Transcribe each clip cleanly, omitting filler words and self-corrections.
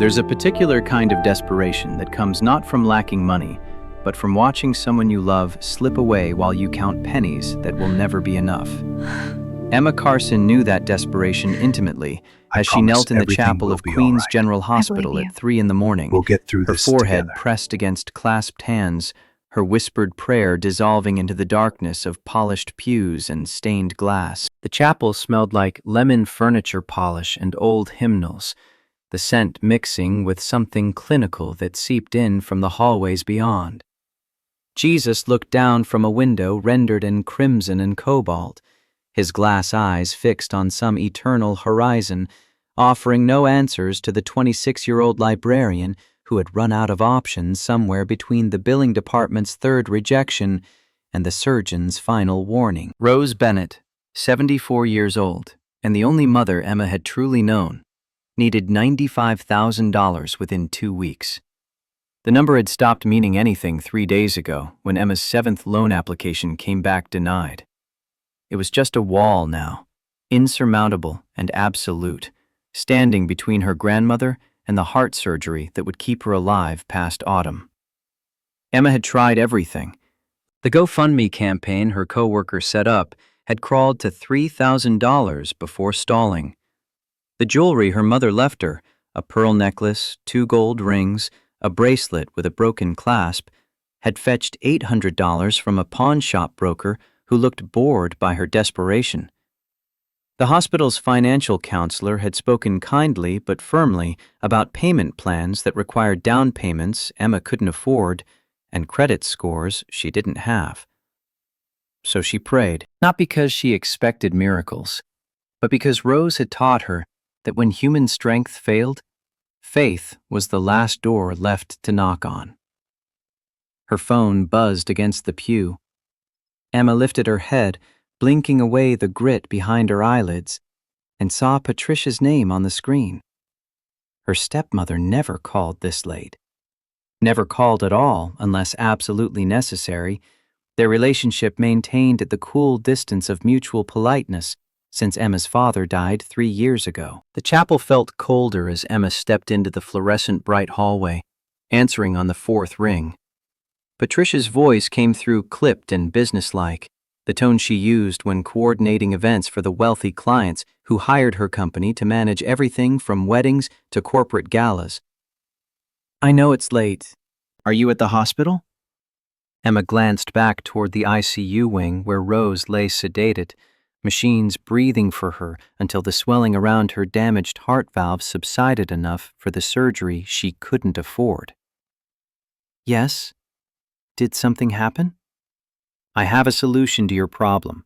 There's a particular kind of desperation that comes not from lacking money, but from watching someone you love slip away while you count pennies that will never be enough. Emma Carson knew that desperation intimately as she knelt in the chapel of Queen's General Hospital at 3 in the morning, We'll get through her this forehead together. pressed against clasped hands, her whispered prayer dissolving into the darkness of polished pews and stained glass. The chapel smelled like lemon furniture polish and old hymnals, the scent mixing with something clinical that seeped in from the hallways beyond. Jesus looked down from a window rendered in crimson and cobalt, his glass eyes fixed on some eternal horizon, offering no answers to the 26-year-old librarian who had run out of options somewhere between the billing department's third rejection and the surgeon's final warning. Rose Bennett, 74 years old, and the only mother Emma had truly known, needed $95,000 within 2 weeks. The number had stopped meaning anything 3 days ago when Emma's 7th loan application came back denied. It was just a wall now, insurmountable and absolute, standing between her grandmother and the heart surgery that would keep her alive past autumn. Emma had tried everything. The GoFundMe campaign her coworker set up had crawled to $3,000 before stalling. The jewelry her mother left her, a pearl necklace, 2 gold rings, a bracelet with a broken clasp, had fetched $800 from a pawn shop broker who looked bored by her desperation. The hospital's financial counselor had spoken kindly but firmly about payment plans that required down payments Emma couldn't afford and credit scores she didn't have. So she prayed, not because she expected miracles, but because Rose had taught her that when human strength failed, faith was the last door left to knock on. Her phone buzzed against the pew. Emma lifted her head, blinking away the grit behind her eyelids, and saw Patricia's name on the screen. Her stepmother never called this late. Never called at all unless absolutely necessary, their relationship maintained at the cool distance of mutual politeness since Emma's father died 3 years ago. The chapel felt colder as Emma stepped into the fluorescent bright hallway, answering on the 4th ring. Patricia's voice came through clipped and businesslike, the tone she used when coordinating events for the wealthy clients who hired her company to manage everything from weddings to corporate galas. "I know it's late. Are you at the hospital?" Emma glanced back toward the ICU wing where Rose lay sedated, machines breathing for her until the swelling around her damaged heart valve subsided enough for the surgery she couldn't afford. "Yes? Did something happen?" "I have a solution to your problem.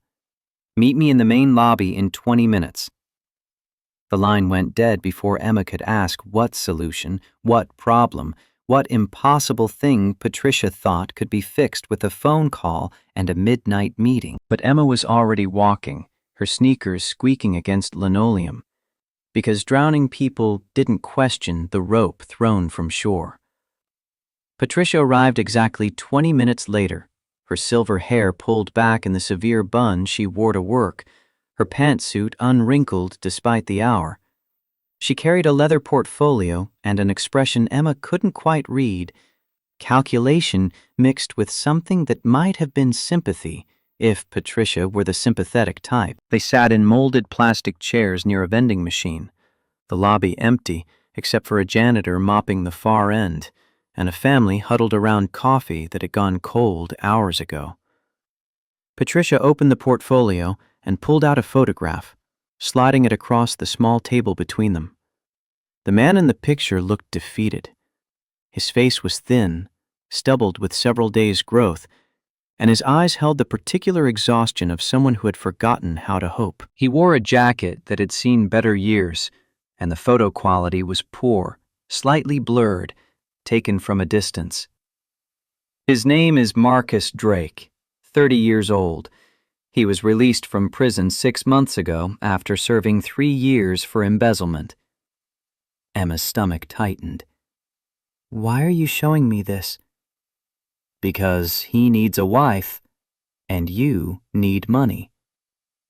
Meet me in the main lobby in 20 minutes. The line went dead before Emma could ask what solution, what problem, what impossible thing Patricia thought could be fixed with a phone call and a midnight meeting. But Emma was already walking, her sneakers squeaking against linoleum, because drowning people didn't question the rope thrown from shore. Patricia arrived exactly 20 minutes later, her silver hair pulled back in the severe bun she wore to work, her pantsuit unwrinkled despite the hour. She carried a leather portfolio and an expression Emma couldn't quite read, calculation mixed with something that might have been sympathy if Patricia were the sympathetic type. They sat in molded plastic chairs near a vending machine, the lobby empty except for a janitor mopping the far end, and a family huddled around coffee that had gone cold hours ago. Patricia opened the portfolio and pulled out a photograph, sliding it across the small table between them. The man in the picture looked defeated. His face was thin, stubbled with several days' growth, and his eyes held the particular exhaustion of someone who had forgotten how to hope. He wore a jacket that had seen better years, and the photo quality was poor, slightly blurred, taken from a distance. His name is Marcus Drake, 30 years old. He was released from prison 6 months ago after serving 3 years for embezzlement. Emma's stomach tightened. "Why are you showing me this?" "Because he needs a wife, and you need money.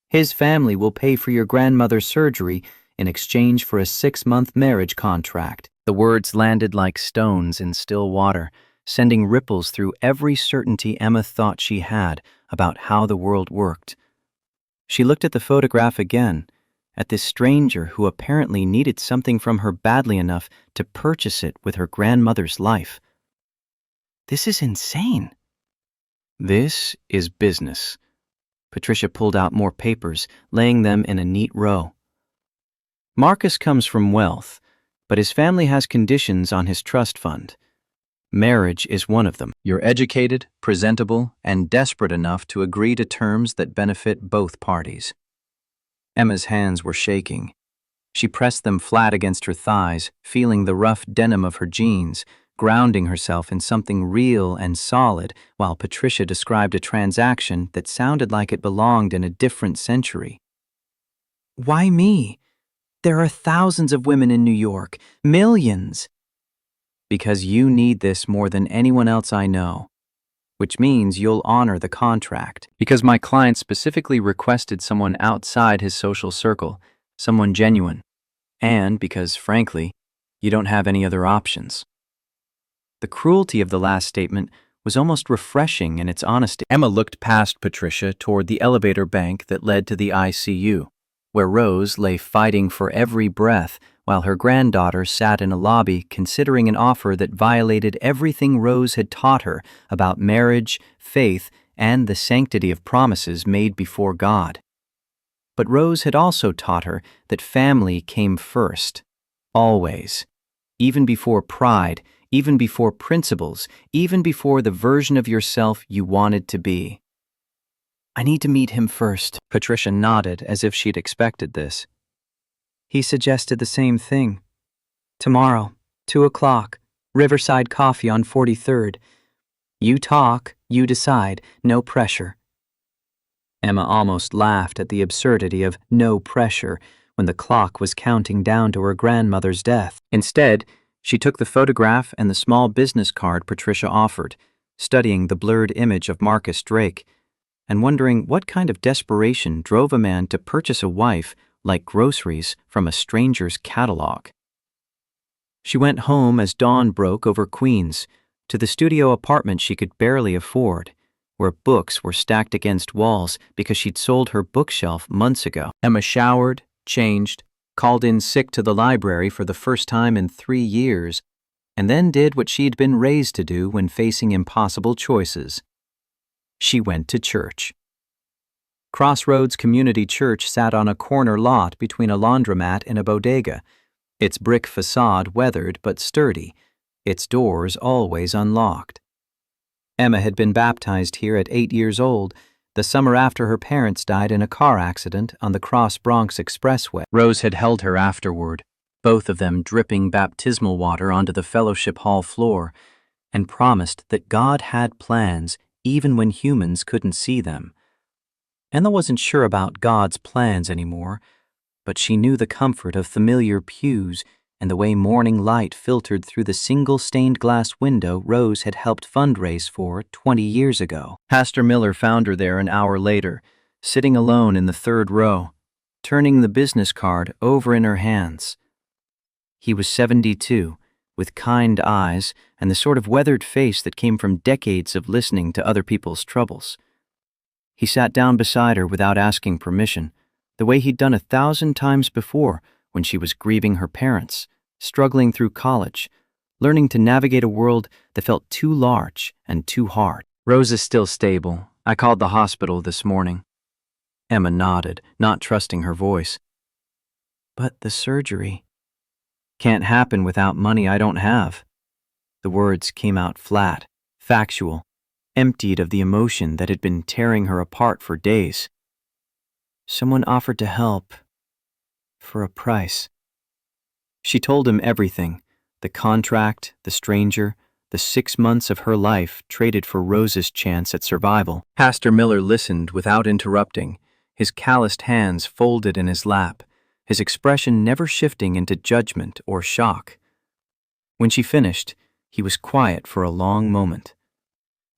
His family will pay for your grandmother's surgery in exchange for a 6-month marriage contract. The words landed like stones in still water, sending ripples through every certainty Emma thought she had about how the world worked. She looked at the photograph again, at this stranger who apparently needed something from her badly enough to purchase it with her grandmother's life. This is insane. This is business. Patricia pulled out more papers, laying them in a neat row. Marcus comes from wealth, but his family has conditions on his trust fund. Marriage is one of them. You're educated, presentable, and desperate enough to agree to terms that benefit both parties. Emma's hands were shaking. She pressed them flat against her thighs, feeling the rough denim of her jeans, grounding herself in something real and solid, while Patricia described a transaction that sounded like it belonged in a different century. Why me? There are thousands of women in New York, millions. Because you need this more than anyone else I know, which means you'll honor the contract. Because my client specifically requested someone outside his social circle, someone genuine, and because, frankly, you don't have any other options. The cruelty of the last statement was almost refreshing in its honesty. Emma looked past Patricia toward the elevator bank that led to the ICU, where Rose lay fighting for every breath while her granddaughter sat in a lobby considering an offer that violated everything Rose had taught her about marriage, faith, and the sanctity of promises made before God. But Rose had also taught her that family came first, always, even before pride, even before principles, even before the version of yourself you wanted to be. I need to meet him first. Patricia nodded as if she'd expected this. He suggested the same thing. Tomorrow, 2:00, Riverside Coffee on 43rd. You talk, you decide, no pressure. Emma almost laughed at the absurdity of no pressure when the clock was counting down to her grandmother's death. Instead, she took the photograph and the small business card Patricia offered, studying the blurred image of Marcus Drake, and wondering what kind of desperation drove a man to purchase a wife like groceries from a stranger's catalog. She went home as dawn broke over Queens, to the studio apartment she could barely afford, where books were stacked against walls because she'd sold her bookshelf months ago. Emma showered, changed, called in sick to the library for the first time in 3 years, and then did what she'd been raised to do when facing impossible choices. She went to church. Crossroads Community Church sat on a corner lot between a laundromat and a bodega, its brick facade weathered but sturdy, its doors always unlocked. Emma had been baptized here at 8 years old, the summer after her parents died in a car accident on the Cross Bronx Expressway. Rose had held her afterward, both of them dripping baptismal water onto the fellowship hall floor, and promised that God had plans even when humans couldn't see them. Emma wasn't sure about God's plans anymore, but she knew the comfort of familiar pews and the way morning light filtered through the single stained glass window Rose had helped fundraise for 20 years ago. Pastor Miller found her there an hour later, sitting alone in the 3rd row, turning the business card over in her hands. He was 72, with kind eyes and the sort of weathered face that came from decades of listening to other people's troubles. He sat down beside her without asking permission, the way he'd done 1,000 times before when she was grieving her parents, struggling through college, learning to navigate a world that felt too large and too hard. Rose is still stable. I called the hospital this morning. Emma nodded, not trusting her voice. But the surgery can't happen without money I don't have. The words came out flat, factual, emptied of the emotion that had been tearing her apart for days. Someone offered to help, for a price. She told him everything, the contract, the stranger, the 6 months of her life traded for Rose's chance at survival. Pastor Miller listened without interrupting, his calloused hands folded in his lap, his expression never shifting into judgment or shock. When she finished, he was quiet for a long moment.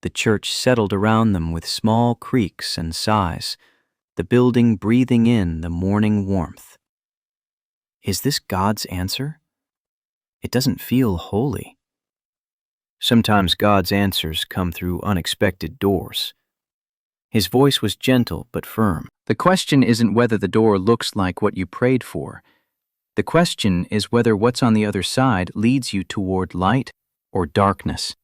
The church settled around them with small creaks and sighs, the building breathing in the morning warmth. Is this God's answer? It doesn't feel holy. Sometimes God's answers come through unexpected doors. His voice was gentle but firm. The question isn't whether the door looks like what you prayed for. The question is whether what's on the other side leads you toward light or darkness.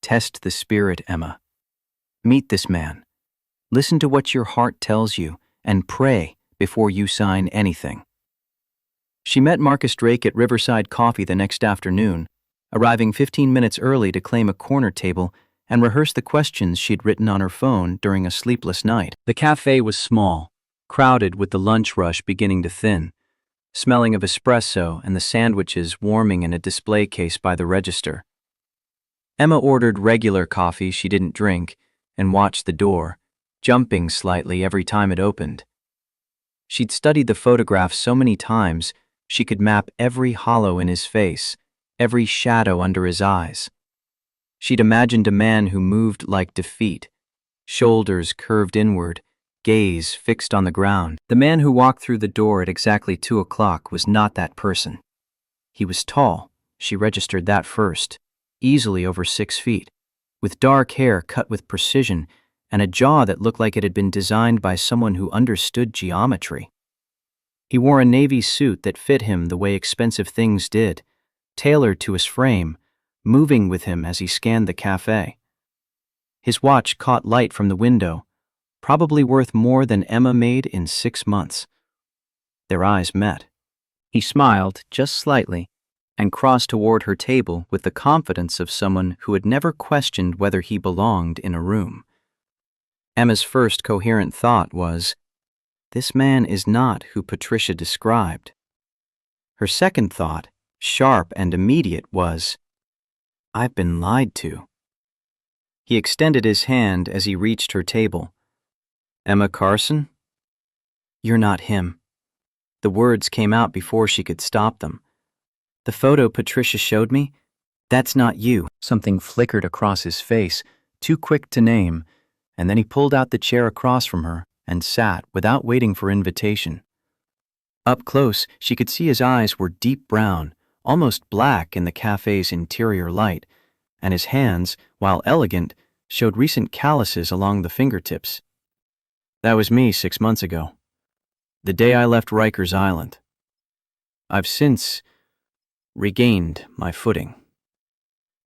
Test the spirit, Emma. Meet this man. Listen to what your heart tells you and pray before you sign anything. She met Marcus Drake at Riverside Coffee the next afternoon, arriving 15 minutes early to claim a corner table and rehearse the questions she'd written on her phone during a sleepless night. The cafe was small, crowded with the lunch rush beginning to thin, smelling of espresso and the sandwiches warming in a display case by the register. Emma ordered regular coffee she didn't drink and watched the door, jumping slightly every time it opened. She'd studied the photograph so many times she could map every hollow in his face, every shadow under his eyes. She'd imagined a man who moved like defeat, shoulders curved inward, gaze fixed on the ground. The man who walked through the door at exactly 2 o'clock was not that person. He was tall, she registered that first, easily over 6 feet, with dark hair cut with precision and a jaw that looked like it had been designed by someone who understood geometry. He wore a navy suit that fit him the way expensive things did, tailored to his frame, moving with him as he scanned the cafe. His watch caught light from the window, probably worth more than Emma made in 6 months. Their eyes met. He smiled just slightly and crossed toward her table with the confidence of someone who had never questioned whether he belonged in a room. Emma's first coherent thought was, "This man is not who Patricia described." Her second thought, sharp and immediate, was, "I've been lied to." He extended his hand as he reached her table. "Emma Carson?" "You're not him." The words came out before she could stop them. "The photo Patricia showed me, that's not you." Something flickered across his face, too quick to name, and then he pulled out the chair across from her and sat without waiting for invitation. Up close, she could see his eyes were deep brown, almost black in the cafe's interior light, and his hands, while elegant, showed recent calluses along the fingertips. "That was me 6 months ago. The day I left Rikers Island. I've since regained my footing."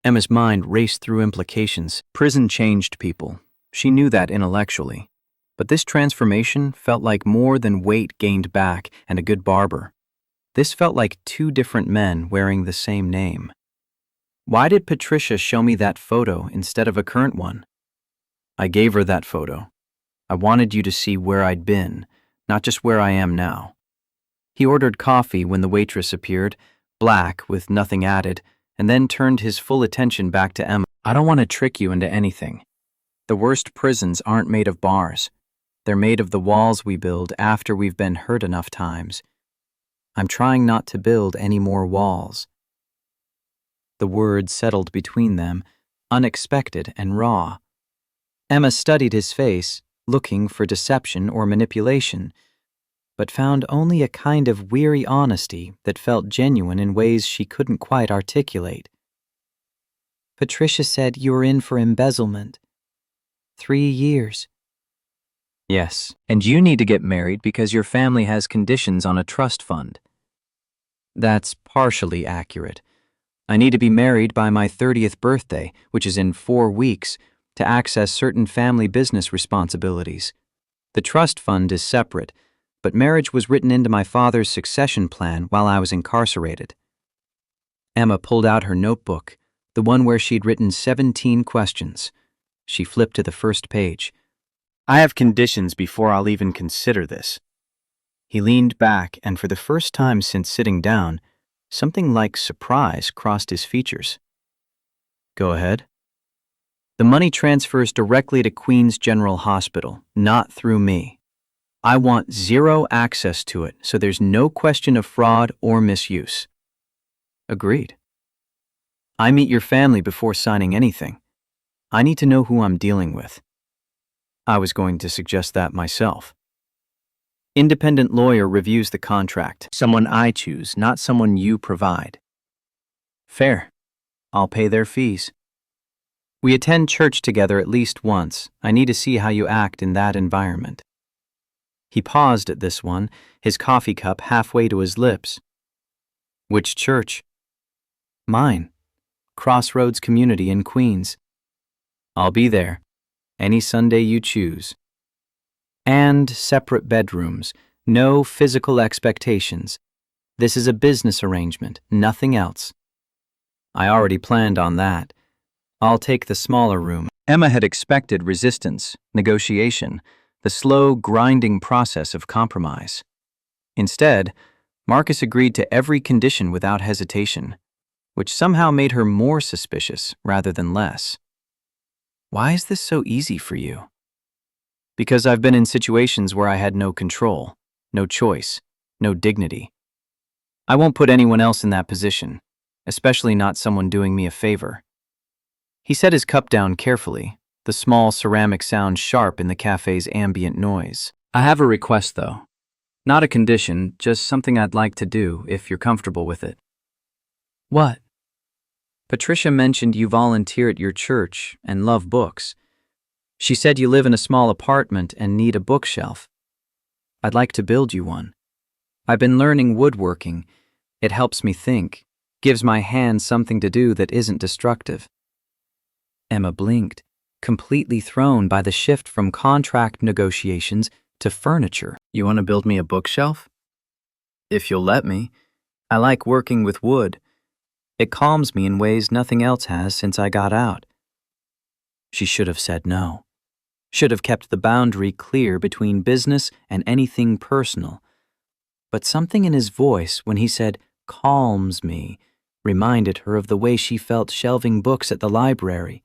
Emma's mind raced through implications. Prison changed people. She knew that intellectually. But this transformation felt like more than weight gained back and a good barber. This felt like 2 different men wearing the same name. Why did Patricia show me that photo instead of a current one? I gave her that photo. I wanted you to see where I'd been, not just where I am now. He ordered coffee when the waitress appeared, black with nothing added, and then turned his full attention back to Emma. "I don't want to trick you into anything. The worst prisons aren't made of bars. They're made of the walls we build after we've been hurt enough times. I'm trying not to build any more walls." The words settled between them, unexpected and raw. Emma studied his face, looking for deception or manipulation, but found only a kind of weary honesty that felt genuine in ways she couldn't quite articulate. "Patricia said you were in for embezzlement. 3 years. "Yes, and you need to get married because your family has conditions on a trust fund." "That's partially accurate. I need to be married by my 30th birthday, which is in 4 weeks, to access certain family business responsibilities. The trust fund is separate, but marriage was written into my father's succession plan while I was incarcerated." Emma pulled out her notebook, the one where she'd written 17 questions. She flipped to the first page. "I have conditions before I'll even consider this." He leaned back, and for the first time since sitting down, something like surprise crossed his features. "Go ahead." "The money transfers directly to Queens General Hospital, not through me. I want 0 access to it, so there's no question of fraud or misuse." "Agreed." "I meet your family before signing anything. I need to know who I'm dealing with." "I was going to suggest that myself." "Independent lawyer reviews the contract. Someone I choose, not someone you provide." Fair. I'll pay their fees. We attend church together at least once. I need to see how you act in that environment. He paused at this one, his coffee cup halfway to his lips. Which church? Mine. Crossroads Community in Queens. I'll be there. Any Sunday you choose. And separate bedrooms. No physical expectations. This is a business arrangement, nothing else. I already planned on that. I'll take the smaller room. Emma had expected resistance, negotiation, the slow, grinding process of compromise. Instead, Marcus agreed to every condition without hesitation, which somehow made her more suspicious rather than less. Why is this so easy for you? Because I've been in situations where I had no control, no choice, no dignity. I won't put anyone else in that position, especially not someone doing me a favor. He set his cup down carefully, the small ceramic sound sharp in the cafe's ambient noise. I have a request, though. Not a condition, just something I'd like to do, if you're comfortable with it. What? Patricia mentioned you volunteer at your church and love books. She said you live in a small apartment and need a bookshelf. I'd like to build you one. I've been learning woodworking. It helps me think, gives my hands something to do that isn't destructive. Emma blinked, completely thrown by the shift from contract negotiations to furniture. You want to build me a bookshelf? If you'll let me. I like working with wood. It calms me in ways nothing else has since I got out. She should have said no. Should have kept the boundary clear between business and anything personal. But something in his voice when he said, "calms me," reminded her of the way she felt shelving books at the library,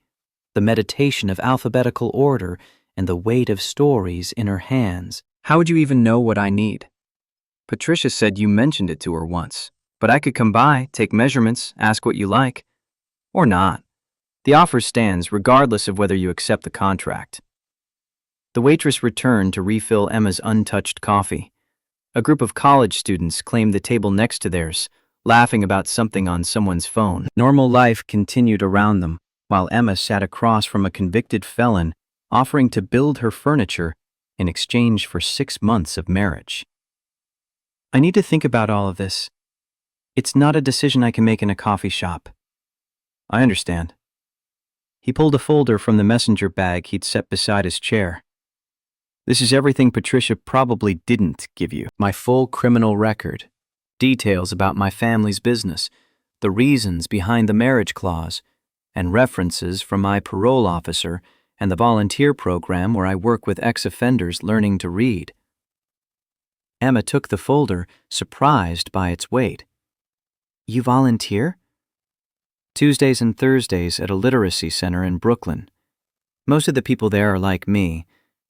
the meditation of alphabetical order, and the weight of stories in her hands. How would you even know what I need? Patricia said you mentioned it to her once, but I could come by, take measurements, ask what you like. Or not. The offer stands regardless of whether you accept the contract. The waitress returned to refill Emma's untouched coffee. A group of college students claimed the table next to theirs, laughing about something on someone's phone. Normal life continued around them, while Emma sat across from a convicted felon, offering to build her furniture in exchange for 6 months of marriage. I need to think about all of this. It's not a decision I can make in a coffee shop. I understand. He pulled a folder from the messenger bag he'd set beside his chair. This is everything Patricia probably didn't give you. My full criminal record, details about my family's business, the reasons behind the marriage clause, and references from my parole officer and the volunteer program where I work with ex-offenders learning to read. Emma took the folder, surprised by its weight. You volunteer? Tuesdays and Thursdays at a literacy center in Brooklyn. Most of the people there are like me,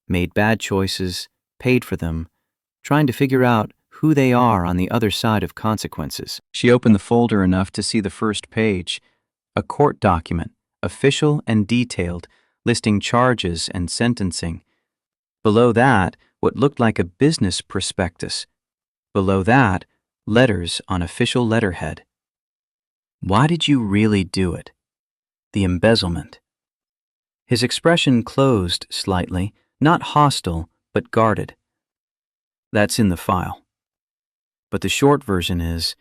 made bad choices, paid for them, trying to figure out who they are on the other side of consequences. She opened the folder enough to see the first page, a court document, official and detailed, listing charges and sentencing. Below that, what looked like a business prospectus. Below that, letters on official letterhead. Why did you really do it? The embezzlement. His expression closed slightly, not hostile, but guarded. That's in the file. But the short version is,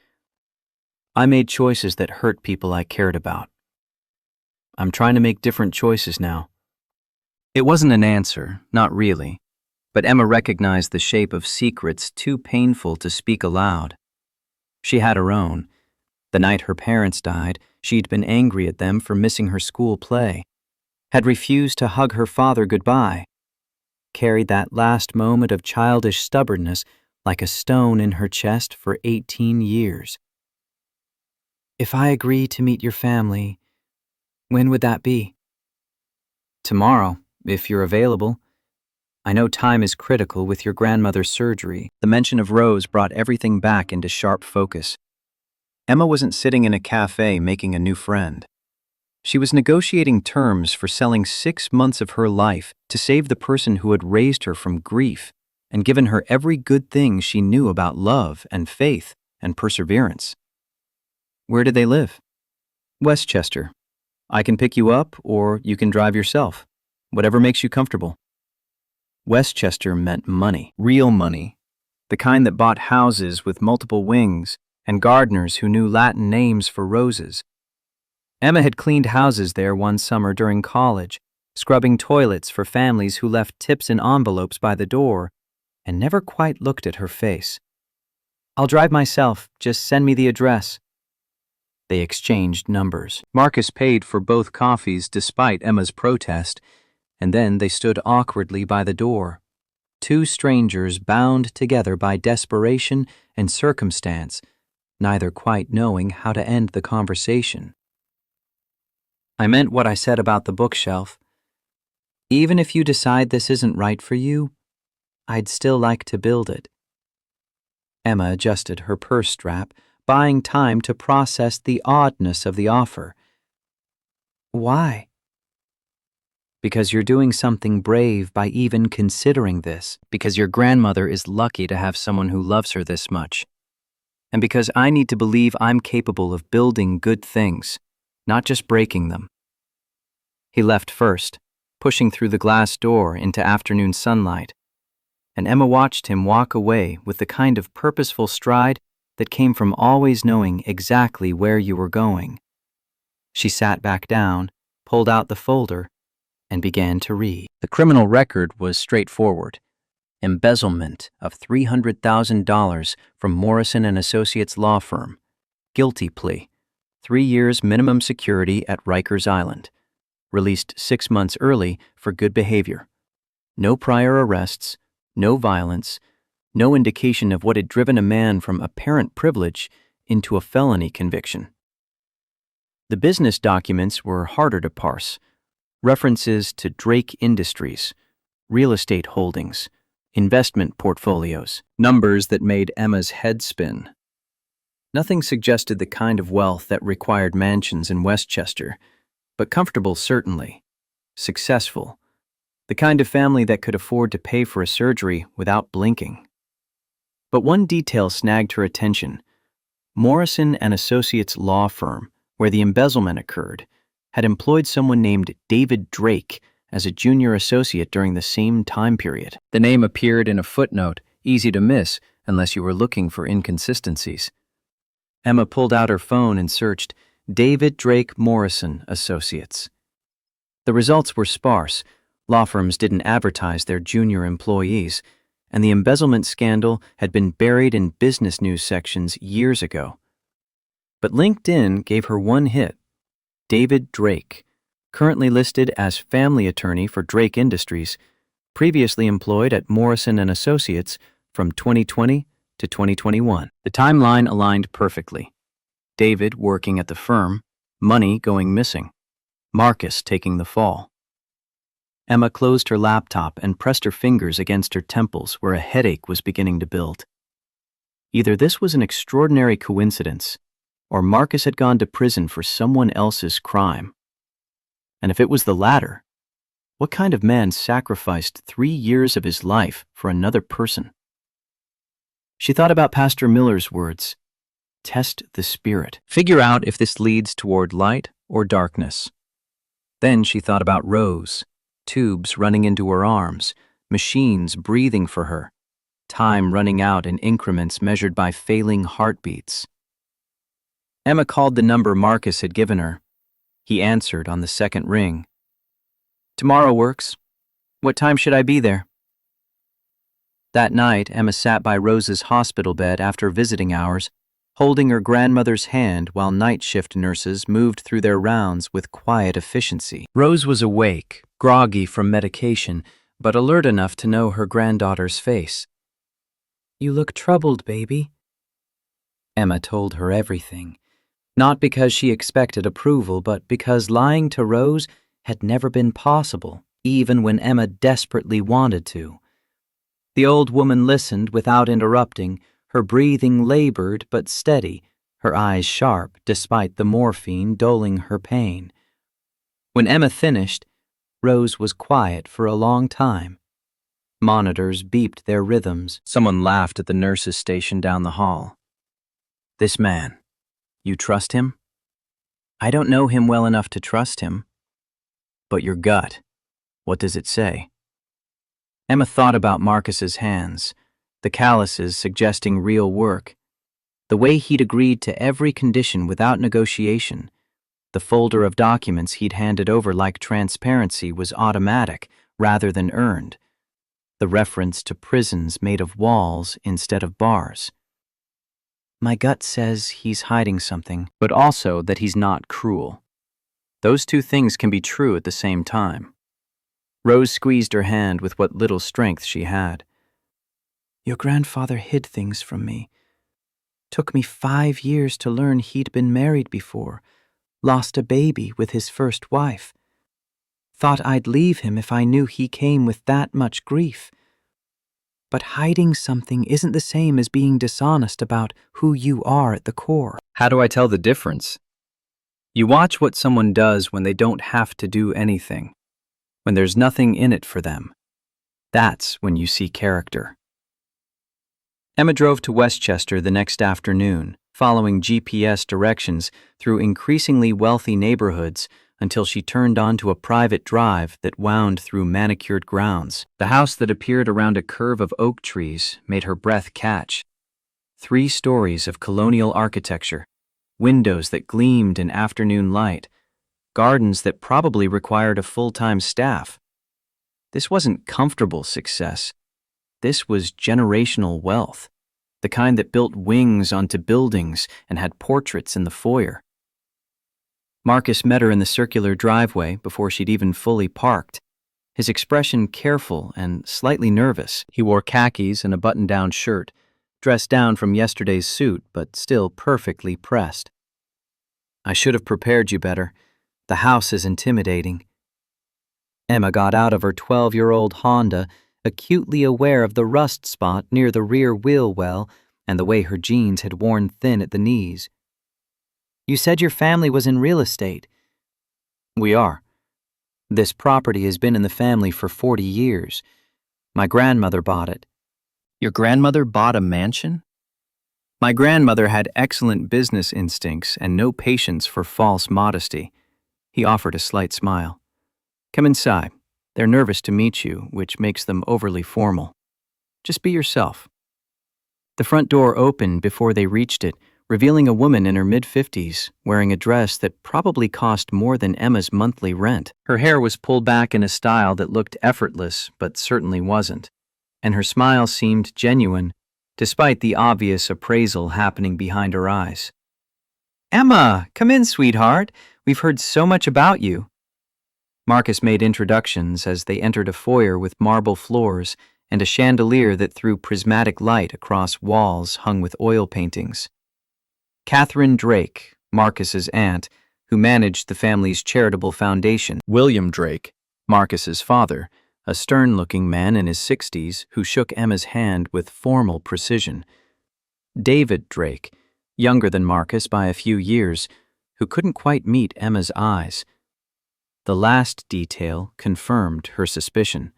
I made choices that hurt people I cared about. I'm trying to make different choices now. It wasn't an answer, not really, but Emma recognized the shape of secrets too painful to speak aloud. She had her own. The night her parents died, she'd been angry at them for missing her school play, had refused to hug her father goodbye, carried that last moment of childish stubbornness like a stone in her chest for 18 years. If I agree to meet your family, when would that be? Tomorrow, if you're available. I know time is critical with your grandmother's surgery. The mention of Rose brought everything back into sharp focus. Emma wasn't sitting in a cafe making a new friend. She was negotiating terms for selling 6 months of her life to save the person who had raised her from grief and given her every good thing she knew about love and faith and perseverance. Where did they live? Westchester. I can pick you up, or you can drive yourself. Whatever makes you comfortable. Westchester meant money, real money, the kind that bought houses with multiple wings and gardeners who knew Latin names for roses. Emma had cleaned houses there one summer during college, scrubbing toilets for families who left tips in envelopes by the door and never quite looked at her face. I'll drive myself, just send me the address. They exchanged numbers. Marcus paid for both coffees despite Emma's protest, and then they stood awkwardly by the door. Two strangers bound together by desperation and circumstance, neither quite knowing how to end the conversation. I meant what I said about the bookshelf. Even if you decide this isn't right for you, I'd still like to build it. Emma adjusted her purse strap, buying time to process the oddness of the offer. Why? Because you're doing something brave by even considering this, because your grandmother is lucky to have someone who loves her this much, and because I need to believe I'm capable of building good things, not just breaking them. He left first, pushing through the glass door into afternoon sunlight, and Emma watched him walk away with the kind of purposeful stride that came from always knowing exactly where you were going. She sat back down, pulled out the folder, and began to read. The criminal record was straightforward. Embezzlement of $300,000 from Morrison and Associates law firm. Guilty plea. 3 years minimum security at Rikers Island. Released 6 months early for good behavior. No prior arrests, no violence, no indication of what had driven a man from apparent privilege into a felony conviction. The business documents were harder to parse. References to Drake Industries, real estate holdings, investment portfolios, numbers that made Emma's head spin. Nothing suggested the kind of wealth that required mansions in Westchester, but comfortable certainly, successful, the kind of family that could afford to pay for a surgery without blinking. But one detail snagged her attention. Morrison and Associates law firm, where the embezzlement occurred, had employed someone named David Drake as a junior associate during the same time period. The name appeared in a footnote, easy to miss unless you were looking for inconsistencies. Emma pulled out her phone and searched David Drake Morrison Associates. The results were sparse. Law firms didn't advertise their junior employees, and the embezzlement scandal had been buried in business news sections years ago. But LinkedIn gave her one hit. David Drake, currently listed as family attorney for Drake Industries, previously employed at Morrison and Associates from 2020 to 2021. The timeline aligned perfectly. David working at the firm, money going missing, Marcus taking the fall. Emma closed her laptop and pressed her fingers against her temples where a headache was beginning to build. Either this was an extraordinary coincidence, or Marcus had gone to prison for someone else's crime. And if it was the latter, what kind of man sacrificed 3 years of his life for another person? She thought about Pastor Miller's words, test the spirit. Figure out if this leads toward light or darkness. Then she thought about Rose, tubes running into her arms, machines breathing for her, time running out in increments measured by failing heartbeats. Emma called the number Marcus had given her. He answered on the second ring. Tomorrow works. What time should I be there? That night, Emma sat by Rose's hospital bed after visiting hours, holding her grandmother's hand while night shift nurses moved through their rounds with quiet efficiency. Rose was awake, groggy from medication, but alert enough to know her granddaughter's face. You look troubled, baby. Emma told her everything. Not because she expected approval, but because lying to Rose had never been possible, even when Emma desperately wanted to. The old woman listened without interrupting, her breathing labored but steady, her eyes sharp despite the morphine dulling her pain. When Emma finished, Rose was quiet for a long time. Monitors beeped their rhythms. Someone laughed at the nurse's station down the hall. This man. You trust him? I don't know him well enough to trust him. But your gut, what does it say? Emma thought about Marcus's hands, the calluses suggesting real work, the way he'd agreed to every condition without negotiation. The folder of documents he'd handed over like transparency was automatic rather than earned. The reference to prisons made of walls instead of bars. My gut says he's hiding something, but also that he's not cruel. Those two things can be true at the same time. Rose squeezed her hand with what little strength she had. Your grandfather hid things from me. Took me 5 years to learn he'd been married before, lost a baby with his first wife. Thought I'd leave him if I knew he came with that much grief. But hiding something isn't the same as being dishonest about who you are at the core. How do I tell the difference? You watch what someone does when they don't have to do anything, when there's nothing in it for them. That's when you see character. Emma drove to Westchester the next afternoon, following GPS directions through increasingly wealthy neighborhoods until she turned onto a private drive that wound through manicured grounds. The house that appeared around a curve of oak trees made her breath catch. 3 stories of colonial architecture, windows that gleamed in afternoon light, gardens that probably required a full-time staff. This wasn't comfortable success. This was generational wealth, the kind that built wings onto buildings and had portraits in the foyer. Marcus met her in the circular driveway before she'd even fully parked, his expression careful and slightly nervous. He wore khakis and a button-down shirt, dressed down from yesterday's suit but still perfectly pressed. I should have prepared you better. The house is intimidating. Emma got out of her 12-year-old Honda, acutely aware of the rust spot near the rear wheel well and the way her jeans had worn thin at the knees. You said your family was in real estate. We are. This property has been in the family for 40 years. My grandmother bought it. Your grandmother bought a mansion? My grandmother had excellent business instincts and no patience for false modesty. He offered a slight smile. Come inside. They're nervous to meet you, which makes them overly formal. Just be yourself. The front door opened before they reached it, revealing a woman in her mid-50s, wearing a dress that probably cost more than Emma's monthly rent. Her hair was pulled back in a style that looked effortless, but certainly wasn't, and her smile seemed genuine, despite the obvious appraisal happening behind her eyes. Emma, come in, sweetheart. We've heard so much about you. Marcus made introductions as they entered a foyer with marble floors and a chandelier that threw prismatic light across walls hung with oil paintings. Catherine Drake, Marcus's aunt, who managed the family's charitable foundation. William Drake, Marcus's father, a stern-looking man in his 60s who shook Emma's hand with formal precision. David Drake, younger than Marcus by a few years, who couldn't quite meet Emma's eyes. The last detail confirmed her suspicion.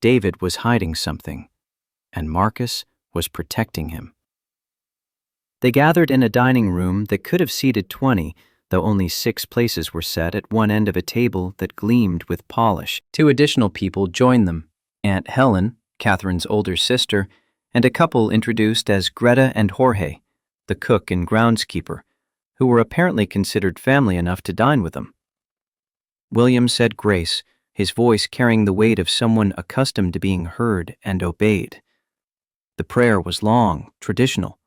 David was hiding something, and Marcus was protecting him. They gathered in a dining room that could have seated 20, though only 6 places were set at one end of a table that gleamed with polish. 2 additional people joined them, Aunt Helen, Catherine's older sister, and a couple introduced as Greta and Jorge, the cook and groundskeeper, who were apparently considered family enough to dine with them. William said grace, his voice carrying the weight of someone accustomed to being heard and obeyed. The prayer was long, traditional,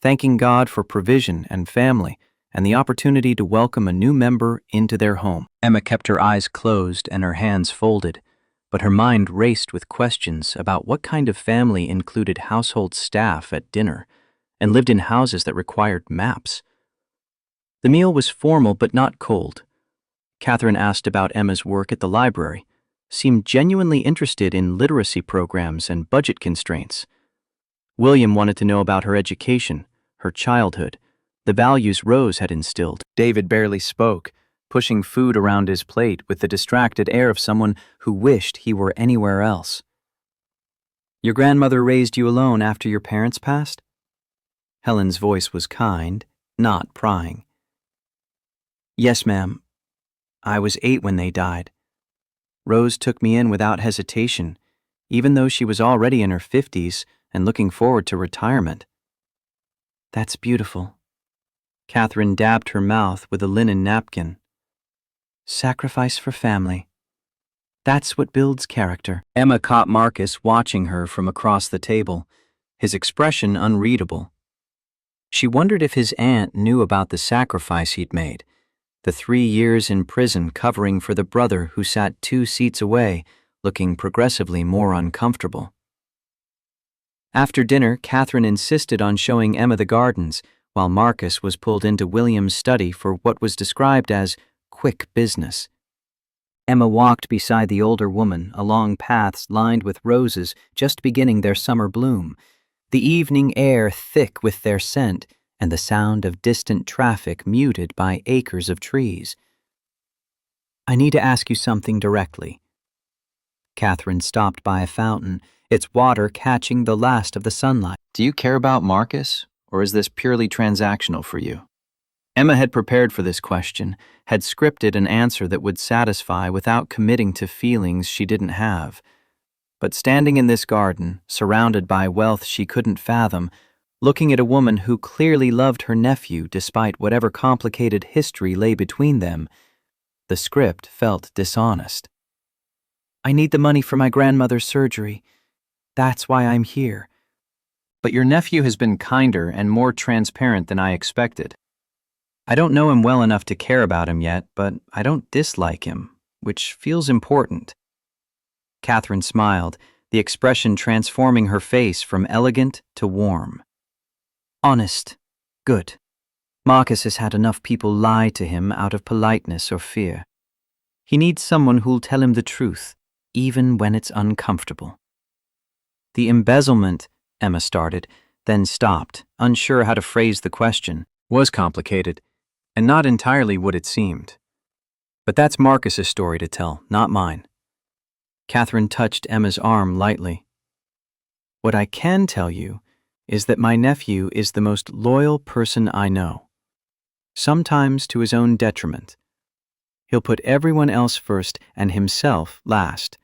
thanking God for provision and family and the opportunity to welcome a new member into their home. Emma kept her eyes closed and her hands folded, but her mind raced with questions about what kind of family included household staff at dinner and lived in houses that required maps. The meal was formal but not cold. Catherine asked about Emma's work at the library, seemed genuinely interested in literacy programs and budget constraints. William wanted to know about her education, her childhood, the values Rose had instilled. David barely spoke, pushing food around his plate with the distracted air of someone who wished he were anywhere else. Your grandmother raised you alone after your parents passed? Helen's voice was kind, not prying. Yes, ma'am. I was 8 when they died. Rose took me in without hesitation, even though she was already in her 50s and looking forward to retirement. That's beautiful. Catherine dabbed her mouth with a linen napkin. Sacrifice for family. That's what builds character. Emma caught Marcus watching her from across the table, his expression unreadable. She wondered if his aunt knew about the sacrifice he'd made, the 3 years in prison covering for the brother who sat 2 seats away, looking progressively more uncomfortable. After dinner, Catherine insisted on showing Emma the gardens, while Marcus was pulled into William's study for what was described as quick business. Emma walked beside the older woman along paths lined with roses just beginning their summer bloom, the evening air thick with their scent and the sound of distant traffic muted by acres of trees. I need to ask you something directly. Catherine stopped by a fountain, its water catching the last of the sunlight. Do you care about Marcus, or is this purely transactional for you? Emma had prepared for this question, had scripted an answer that would satisfy without committing to feelings she didn't have. But standing in this garden, surrounded by wealth she couldn't fathom, looking at a woman who clearly loved her nephew despite whatever complicated history lay between them, the script felt dishonest. I need the money for my grandmother's surgery. That's why I'm here. But your nephew has been kinder and more transparent than I expected. I don't know him well enough to care about him yet, but I don't dislike him, which feels important. Catherine smiled, the expression transforming her face from elegant to warm. Honest. Good. Marcus has had enough people lie to him out of politeness or fear. He needs someone who'll tell him the truth, even when it's uncomfortable. The embezzlement, Emma started, then stopped, unsure how to phrase the question, was complicated, and not entirely what it seemed. But that's Marcus's story to tell, not mine. Catherine touched Emma's arm lightly. What I can tell you is that my nephew is the most loyal person I know, sometimes to his own detriment. He'll put everyone else first and himself last,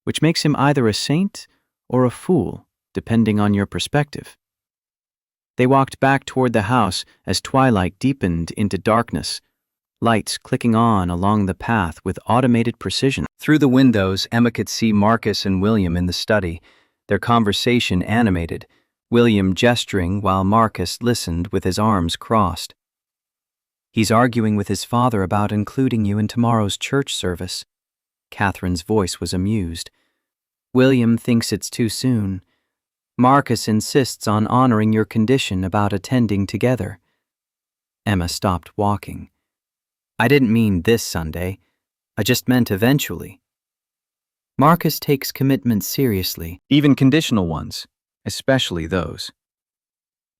which makes him either a saint or a fool, depending on your perspective. They walked back toward the house as twilight deepened into darkness, lights clicking on along the path with automated precision. Through the windows, Emma could see Marcus and William in the study, their conversation animated, William gesturing while Marcus listened with his arms crossed. He's arguing with his father about including you in tomorrow's church service. Catherine's voice was amused. William thinks it's too soon. Marcus insists on honoring your condition about attending together. Emma stopped walking. I didn't mean this Sunday. I just meant eventually. Marcus takes commitments seriously, even conditional ones, especially those.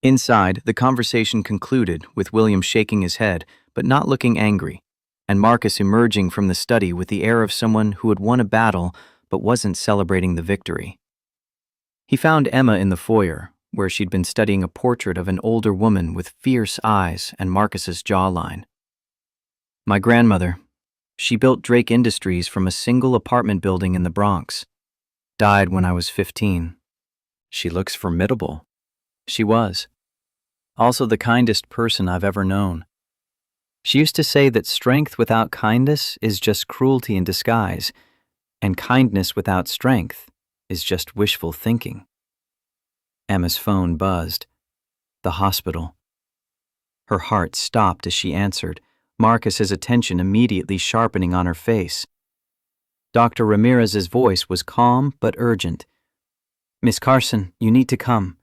Inside, the conversation concluded with William shaking his head, but not looking angry, and Marcus emerging from the study with the air of someone who had won a battle but wasn't celebrating the victory. He found Emma in the foyer, where she'd been studying a portrait of an older woman with fierce eyes and Marcus's jawline. My grandmother, she built Drake Industries from a single apartment building in the Bronx. Died when I was 15. She looks formidable. She was. Also the kindest person I've ever known. She used to say that strength without kindness is just cruelty in disguise, and kindness without strength is just wishful thinking. Emma's phone buzzed. The hospital. Her heart stopped as she answered, Marcus's attention immediately sharpening on her face. Dr. Ramirez's voice was calm but urgent. Miss Carson, you need to come.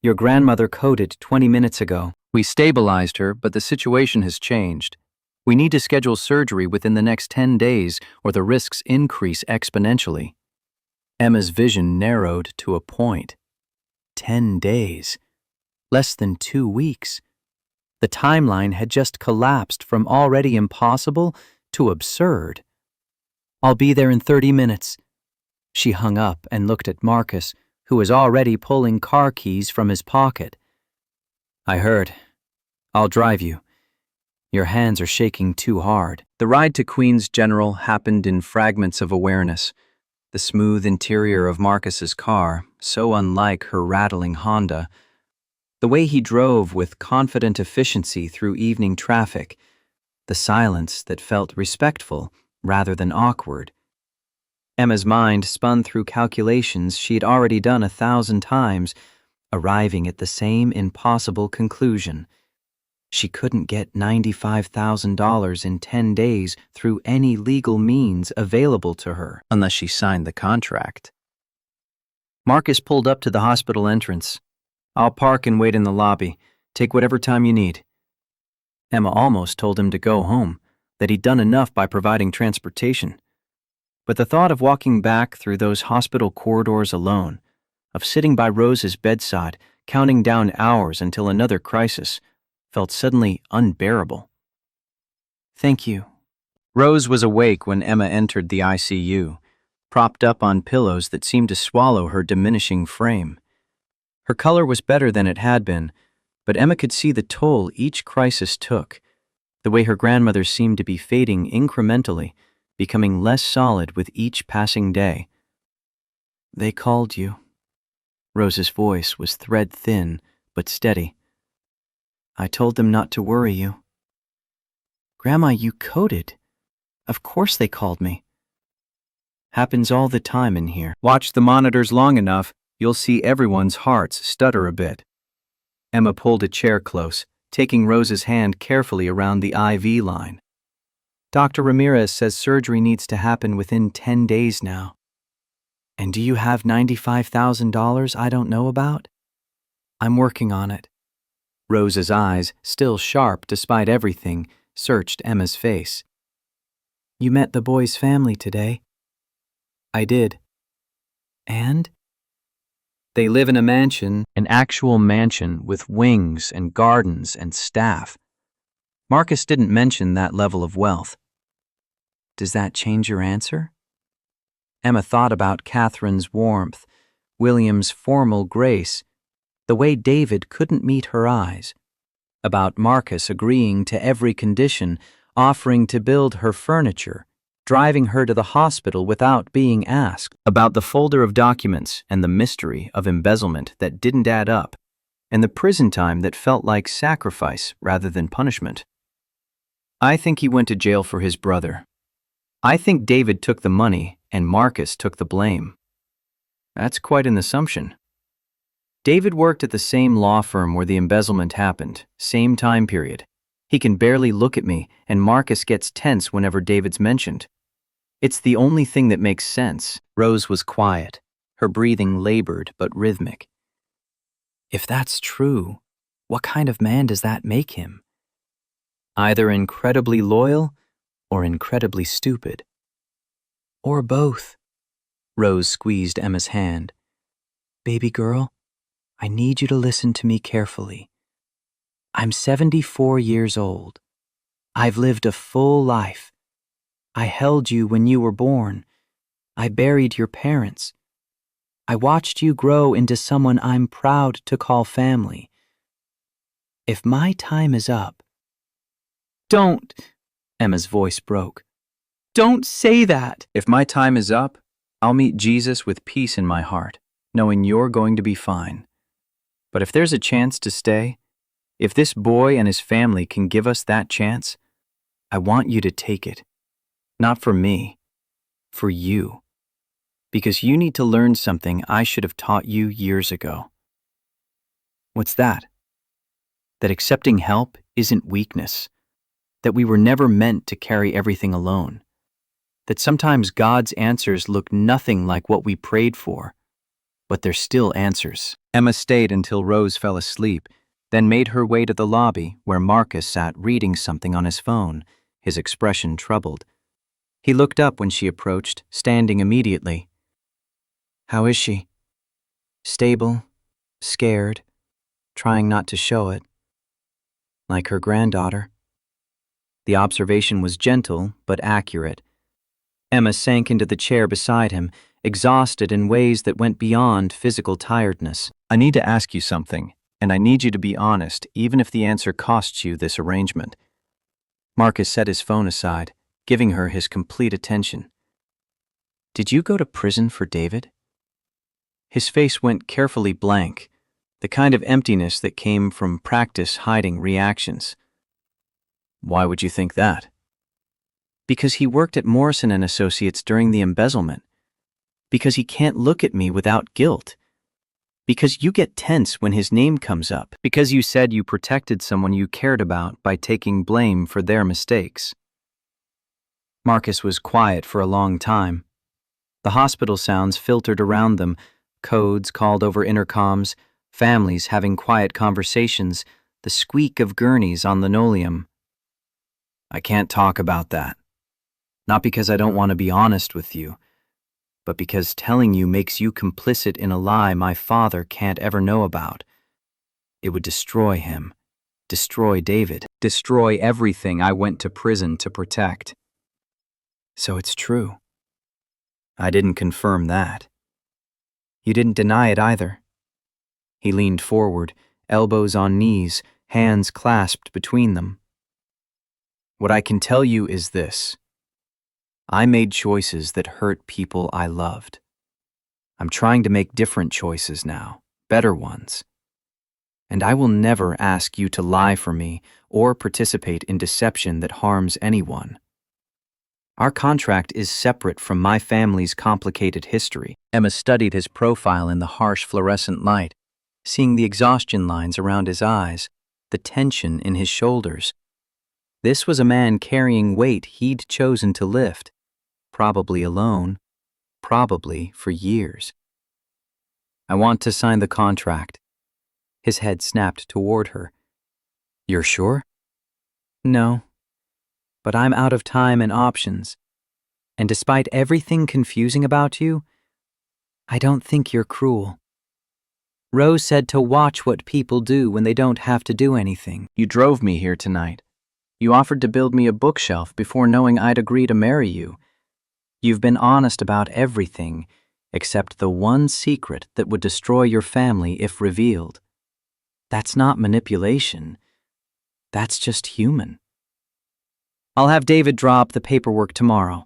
Your grandmother coded 20 minutes ago. We stabilized her, but the situation has changed. We need to schedule surgery within the next 10 days or the risks increase exponentially. Emma's vision narrowed to a point. 10 days. Less than 2 weeks. The timeline had just collapsed from already impossible to absurd. I'll be there in 30 minutes. She hung up and looked at Marcus, who was already pulling car keys from his pocket. I heard. I'll drive you. Your hands are shaking too hard. The ride to Queens General happened in fragments of awareness. The smooth interior of Marcus's car, so unlike her rattling Honda. The way he drove with confident efficiency through evening traffic. The silence that felt respectful rather than awkward. Emma's mind spun through calculations she'd already done 1,000 times, arriving at the same impossible conclusion. She couldn't get $95,000 in 10 days through any legal means available to her unless she signed the contract. Marcus pulled up to the hospital entrance. "I'll park and wait in the lobby. Take whatever time you need." Emma almost told him to go home, that he'd done enough by providing transportation. But the thought of walking back through those hospital corridors alone, of sitting by Rose's bedside, counting down hours until another crisis, felt suddenly unbearable. "Thank you." Rose was awake when Emma entered the ICU, propped up on pillows that seemed to swallow her diminishing frame. Her color was better than it had been, but Emma could see the toll each crisis took, the way her grandmother seemed to be fading incrementally, becoming less solid with each passing day. "They called you." Rose's voice was thread-thin, but steady. "I told them not to worry you." "Grandma, you coded. Of course they called me." "Happens all the time in here. Watch the monitors long enough, you'll see everyone's hearts stutter a bit." Emma pulled a chair close, taking Rose's hand carefully around the IV line. "Dr. Ramirez says surgery needs to happen within 10 days now. And do you have $95,000 I don't know about?" "I'm working on it." Rose's eyes, still sharp despite everything, searched Emma's face. "You met the boy's family today?" "I did." "And?" "They live in a mansion, an actual mansion with wings and gardens and staff." Marcus didn't mention that level of wealth. "Does that change your answer?" Emma thought about Catherine's warmth, William's formal grace, the way David couldn't meet her eyes, about Marcus agreeing to every condition, offering to build her furniture, driving her to the hospital without being asked, about the folder of documents and the mystery of embezzlement that didn't add up, and the prison time that felt like sacrifice rather than punishment. "I think he went to jail for his brother. I think David took the money and Marcus took the blame." "That's quite an assumption." "David worked at the same law firm where the embezzlement happened, same time period. He can barely look at me, and Marcus gets tense whenever David's mentioned. It's the only thing that makes sense." Rose was quiet, her breathing labored but rhythmic. "If that's true, what kind of man does that make him?" "Either incredibly loyal or incredibly stupid." "Or both." Rose squeezed Emma's hand. "Baby girl, I need you to listen to me carefully. I'm 74 years old. I've lived a full life. I held you when you were born. I buried your parents. I watched you grow into someone I'm proud to call family. If my time is up..." "Don't," Emma's voice broke. "Don't say that." "If my time is up, I'll meet Jesus with peace in my heart, knowing you're going to be fine. But if there's a chance to stay, if this boy and his family can give us that chance, I want you to take it. Not for me, for you. Because you need to learn something I should have taught you years ago." "What's that?" "That accepting help isn't weakness. That we were never meant to carry everything alone. That sometimes God's answers look nothing like what we prayed for, but they're still answers." Emma stayed until Rose fell asleep, then made her way to the lobby where Marcus sat reading something on his phone, his expression troubled. He looked up when she approached, standing immediately. "How is she?" "Stable, scared, trying not to show it. Like her granddaughter." The observation was gentle but accurate. Emma sank into the chair beside him, exhausted in ways that went beyond physical tiredness. "I need to ask you something, and I need you to be honest, even if the answer costs you this arrangement." Marcus set his phone aside, giving her his complete attention. Did you go to prison for David? His face went carefully blank, the kind of emptiness that came from practice hiding reactions. Why would you think that? Because he worked at Morrison & Associates during the embezzlement. Because he can't look at me without guilt. Because you get tense when his name comes up. Because you said you protected someone you cared about by taking blame for their mistakes. Marcus was quiet for a long time. The hospital sounds filtered around them, codes called over intercoms, families having quiet conversations, the squeak of gurneys on linoleum. I can't talk about that. Not because I don't want to be honest with you, but because telling you makes you complicit in a lie my father can't ever know about. It would destroy him, destroy David, destroy everything I went to prison to protect. So it's true. I didn't confirm that. You didn't deny it either. He leaned forward, elbows on knees, hands clasped between them. What I can tell you is this. I made choices that hurt people I loved. I'm trying to make different choices now, better ones. And I will never ask you to lie for me or participate in deception that harms anyone. Our contract is separate from my family's complicated history. Emma studied his profile in the harsh fluorescent light, seeing the exhaustion lines around his eyes, the tension in his shoulders. This was a man carrying weight he'd chosen to lift, probably alone, probably for years. I want to sign the contract. His head snapped toward her. You're sure? No. But I'm out of time and options. And despite everything confusing about you, I don't think you're cruel. Rose said to watch what people do when they don't have to do anything. You drove me here tonight. You offered to build me a bookshelf before knowing I'd agree to marry you. You've been honest about everything, except the one secret that would destroy your family if revealed. That's not manipulation. That's just human. I'll have David draw up the paperwork tomorrow.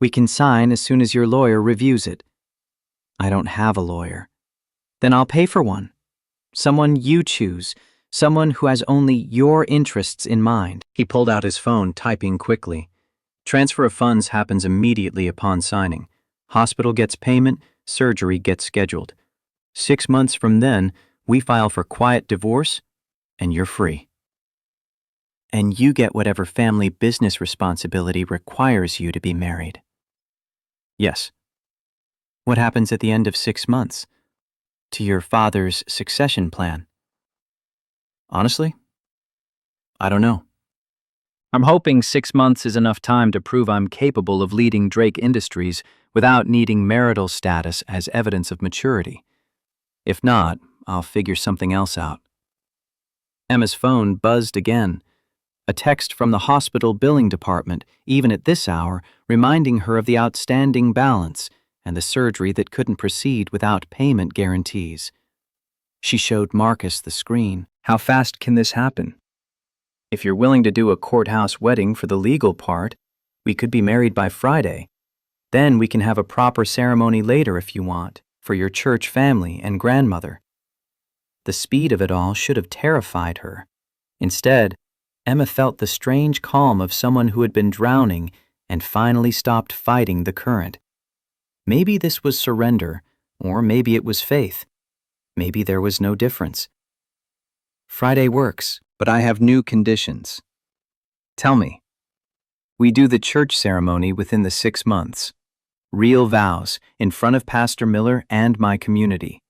We can sign as soon as your lawyer reviews it. I don't have a lawyer. Then I'll pay for one. Someone you choose, someone who has only your interests in mind. He pulled out his phone, typing quickly. Transfer of funds happens immediately upon signing. Hospital gets payment, surgery gets scheduled. 6 months from then, we file for quiet divorce, and you're free. And you get whatever family business responsibility requires you to be married. Yes. What happens at the end of 6 months? To your father's succession plan? Honestly, I don't know. I'm hoping 6 months is enough time to prove I'm capable of leading Drake Industries without needing marital status as evidence of maturity. If not, I'll figure something else out. Emma's phone buzzed again. A text from the hospital billing department, even at this hour, reminding her of the outstanding balance and the surgery that couldn't proceed without payment guarantees. She showed Marcus the screen. How fast can this happen? If you're willing to do a courthouse wedding for the legal part, we could be married by Friday. Then we can have a proper ceremony later if you want, for your church family and grandmother. The speed of it all should have terrified her. Instead, Emma felt the strange calm of someone who had been drowning and finally stopped fighting the current. Maybe this was surrender, or maybe it was faith. Maybe there was no difference. Friday works, but I have new conditions. Tell me. We do the church ceremony within the 6 months. Real vows, in front of Pastor Miller and my community.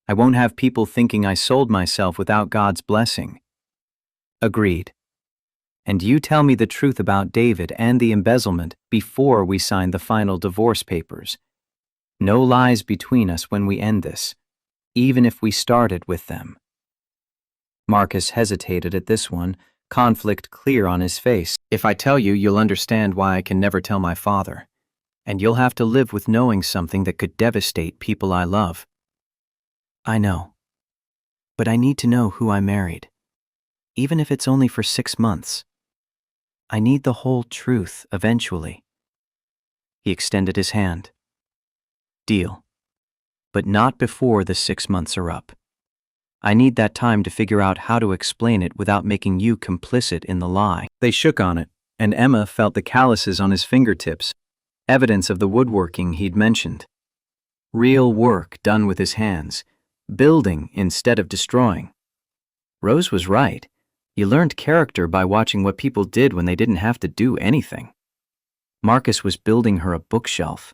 I won't have people thinking I sold myself without God's blessing. Agreed. And you tell me the truth about David and the embezzlement before we sign the final divorce papers. No lies between us when we end this, even if we started with them. Marcus hesitated at this one, conflict clear on his face. If I tell you, you'll understand why I can never tell my father, and you'll have to live with knowing something that could devastate people I love. I know, but I need to know who I married, even if it's only for 6 months. I need the whole truth eventually. He extended his hand. Deal. But not before the 6 months are up. I need that time to figure out how to explain it without making you complicit in the lie. They shook on it, and Emma felt the calluses on his fingertips, evidence of the woodworking he'd mentioned. Real work done with his hands, building instead of destroying. Rose was right. You learned character by watching what people did when they didn't have to do anything. Marcus was building her a bookshelf.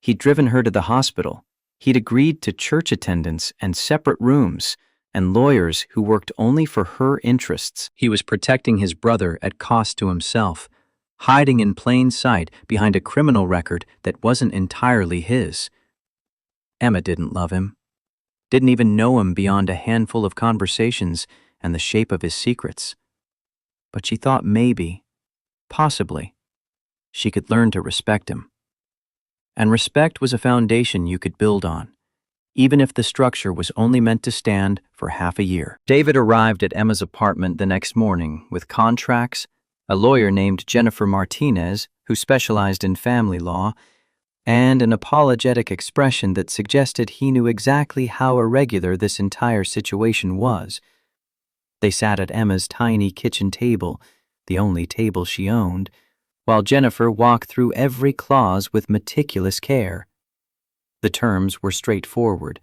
He'd driven her to the hospital. He'd agreed to church attendance and separate rooms, and lawyers who worked only for her interests. He was protecting his brother at cost to himself, hiding in plain sight behind a criminal record that wasn't entirely his. Emma didn't love him, didn't even know him beyond a handful of conversations and the shape of his secrets. But she thought maybe, possibly, she could learn to respect him. And respect was a foundation you could build on, even if the structure was only meant to stand for half a year. David arrived at Emma's apartment the next morning with contracts, a lawyer named Jennifer Martinez, who specialized in family law, and an apologetic expression that suggested he knew exactly how irregular this entire situation was. They sat at Emma's tiny kitchen table, the only table she owned, while Jennifer walked through every clause with meticulous care. The terms were straightforward.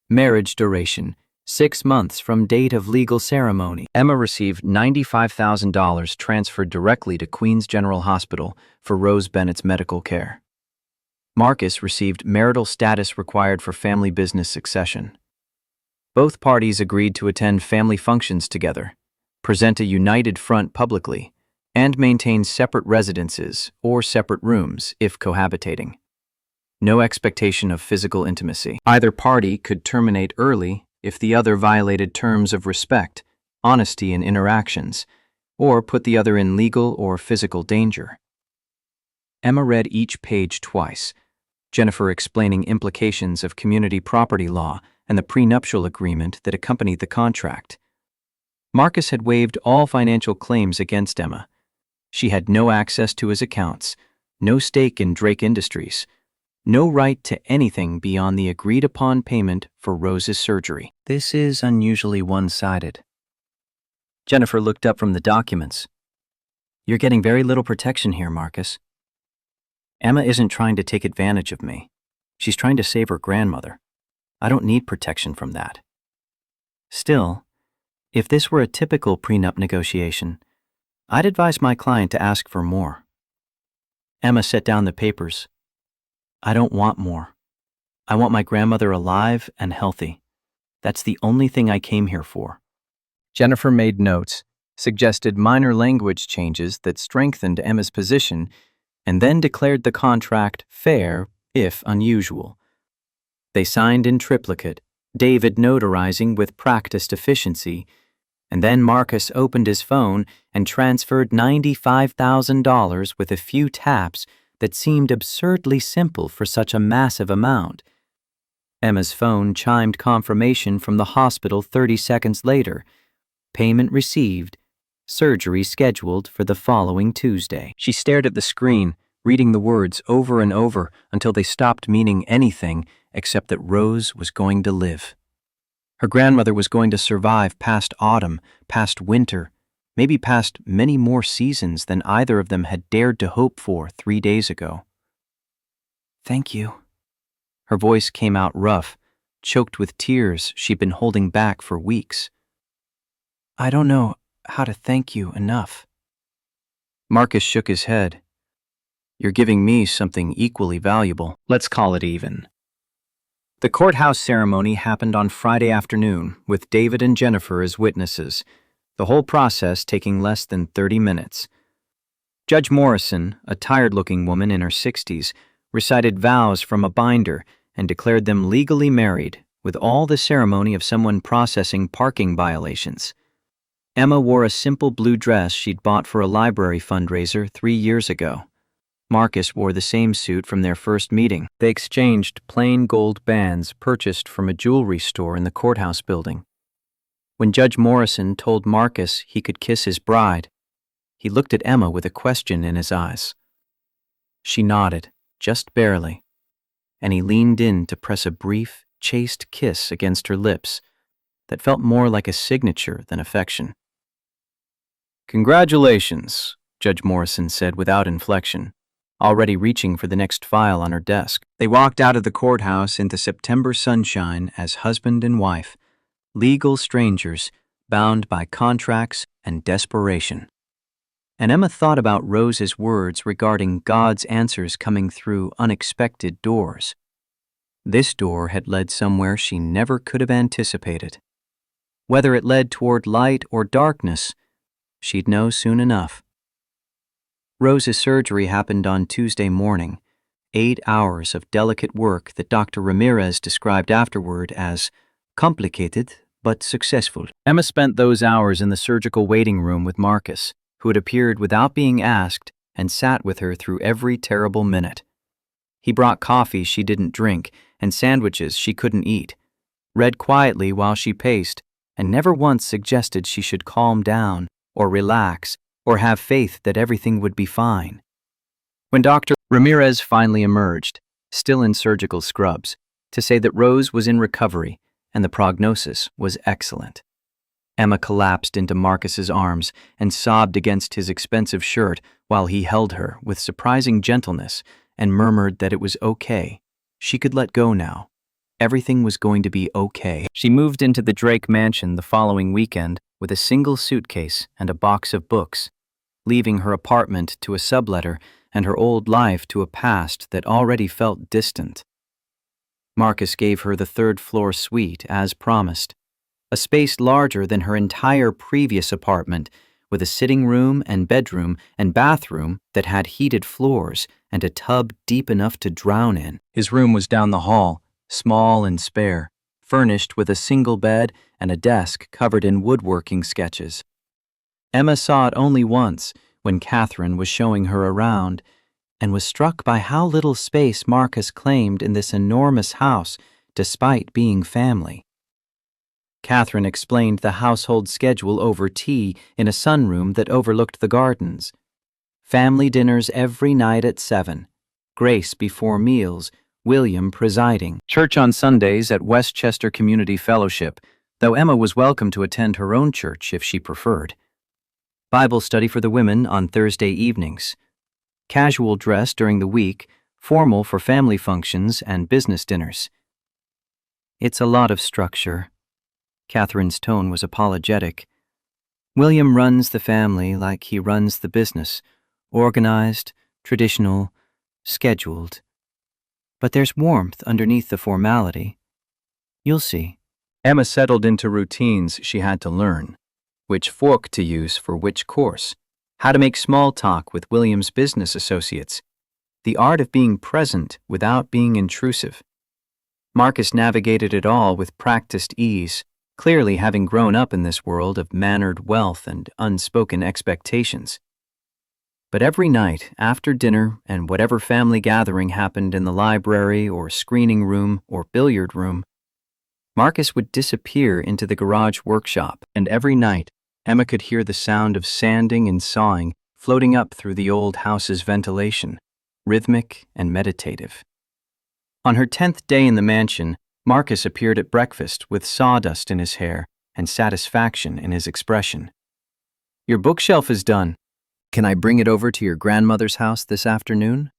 Marriage duration, 6 months from date of legal ceremony. Emma received $95,000 transferred directly to Queens General Hospital for Rose Bennett's medical care. Marcus received marital status required for family business succession. Both parties agreed to attend family functions together, present a united front publicly, and maintain separate residences or separate rooms if cohabitating. No expectation of physical intimacy. Either party could terminate early if the other violated terms of respect, honesty in interactions, or put the other in legal or physical danger. Emma read each page twice, Jennifer explaining implications of community property law and the prenuptial agreement that accompanied the contract. Marcus had waived all financial claims against Emma. She had no access to his accounts, no stake in Drake Industries, no right to anything beyond the agreed-upon payment for Rose's surgery. This is unusually one-sided. Jennifer looked up from the documents. You're getting very little protection here, Marcus. Emma isn't trying to take advantage of me. She's trying to save her grandmother. I don't need protection from that. Still, if this were a typical prenup negotiation, I'd advise my client to ask for more. Emma set down the papers. I don't want more. I want my grandmother alive and healthy. That's the only thing I came here for. Jennifer made notes, suggested minor language changes that strengthened Emma's position, and then declared the contract fair, if unusual. They signed in triplicate, David notarizing with practiced efficiency, and then Marcus opened his phone and transferred $95,000 with a few taps that seemed absurdly simple for such a massive amount. Emma's phone chimed confirmation from the hospital 30 seconds later. Payment received. Surgery scheduled for the following Tuesday. She stared at the screen, reading the words over and over until they stopped meaning anything except that Rose was going to live. Her grandmother was going to survive past autumn, past winter, maybe past many more seasons than either of them had dared to hope for 3 days ago. Thank you. Her voice came out rough, choked with tears she'd been holding back for weeks. I don't know how to thank you enough. Marcus shook his head. You're giving me something equally valuable. Let's call it even. The courthouse ceremony happened on Friday afternoon with David and Jennifer as witnesses, the whole process taking less than 30 minutes. Judge Morrison, a tired-looking woman in her 60s, recited vows from a binder and declared them legally married, with all the ceremony of someone processing parking violations. Emma wore a simple blue dress she'd bought for a library fundraiser 3 years ago. Marcus wore the same suit from their first meeting. They exchanged plain gold bands purchased from a jewelry store in the courthouse building. When Judge Morrison told Marcus he could kiss his bride, He looked at Emma with a question in his eyes. She nodded, just barely, and he leaned in to press a brief, chaste kiss against her lips that felt more like a signature than affection. "Congratulations," Judge Morrison said without inflection, already reaching for the next file on her desk. They walked out of the courthouse into September sunshine as husband and wife, legal strangers bound by contracts and desperation. And Emma thought about Rose's words regarding God's answers coming through unexpected doors. This door had led somewhere she never could have anticipated. Whether it led toward light or darkness, she'd know soon enough. Rose's surgery happened on Tuesday morning, 8 hours of delicate work that Dr. Ramirez described afterward as complicated but successful. Emma spent those hours in the surgical waiting room with Marcus, who had appeared without being asked and sat with her through every terrible minute. He brought coffee she didn't drink and sandwiches she couldn't eat, read quietly while she paced, and never once suggested she should calm down or relax or have faith that everything would be fine. When Dr. Ramirez finally emerged, still in surgical scrubs, to say that Rose was in recovery and the prognosis was excellent, Emma collapsed into Marcus's arms and sobbed against his expensive shirt while he held her with surprising gentleness and murmured that it was okay. She could let go now. Everything was going to be okay. She moved into the Drake mansion the following weekend with a single suitcase and a box of books, leaving her apartment to a subletter and her old life to a past that already felt distant. Marcus gave her the third-floor suite as promised, a space larger than her entire previous apartment, with a sitting room and bedroom and bathroom that had heated floors and a tub deep enough to drown in. His room was down the hall, small and spare, furnished with a single bed and a desk covered in woodworking sketches. Emma saw it only once when Catherine was showing her around, and was struck by how little space Marcus claimed in this enormous house despite being family. Catherine explained the household schedule over tea in a sunroom that overlooked the gardens. Family dinners every night at 7, Grace before meals, William presiding. Church on Sundays at Westchester Community Fellowship, though Emma was welcome to attend her own church if she preferred. Bible study for the women on Thursday evenings. Casual dress during the week, formal for family functions and business dinners. It's a lot of structure. Catherine's tone was apologetic. William runs the family like he runs the business, organized, traditional, scheduled. But there's warmth underneath the formality. You'll see. Emma settled into routines she had to learn. Which fork to use for which course, how to make small talk with William's business associates, the art of being present without being intrusive. Marcus navigated it all with practiced ease, clearly having grown up in this world of mannered wealth and unspoken expectations. But every night, after dinner and whatever family gathering happened in the library or screening room or billiard room, Marcus would disappear into the garage workshop, and every night, Emma could hear the sound of sanding and sawing floating up through the old house's ventilation, rhythmic and meditative. On her 10th day in the mansion, Marcus appeared at breakfast with sawdust in his hair and satisfaction in his expression. "Your bookshelf is done. Can I bring it over to your grandmother's house this afternoon?"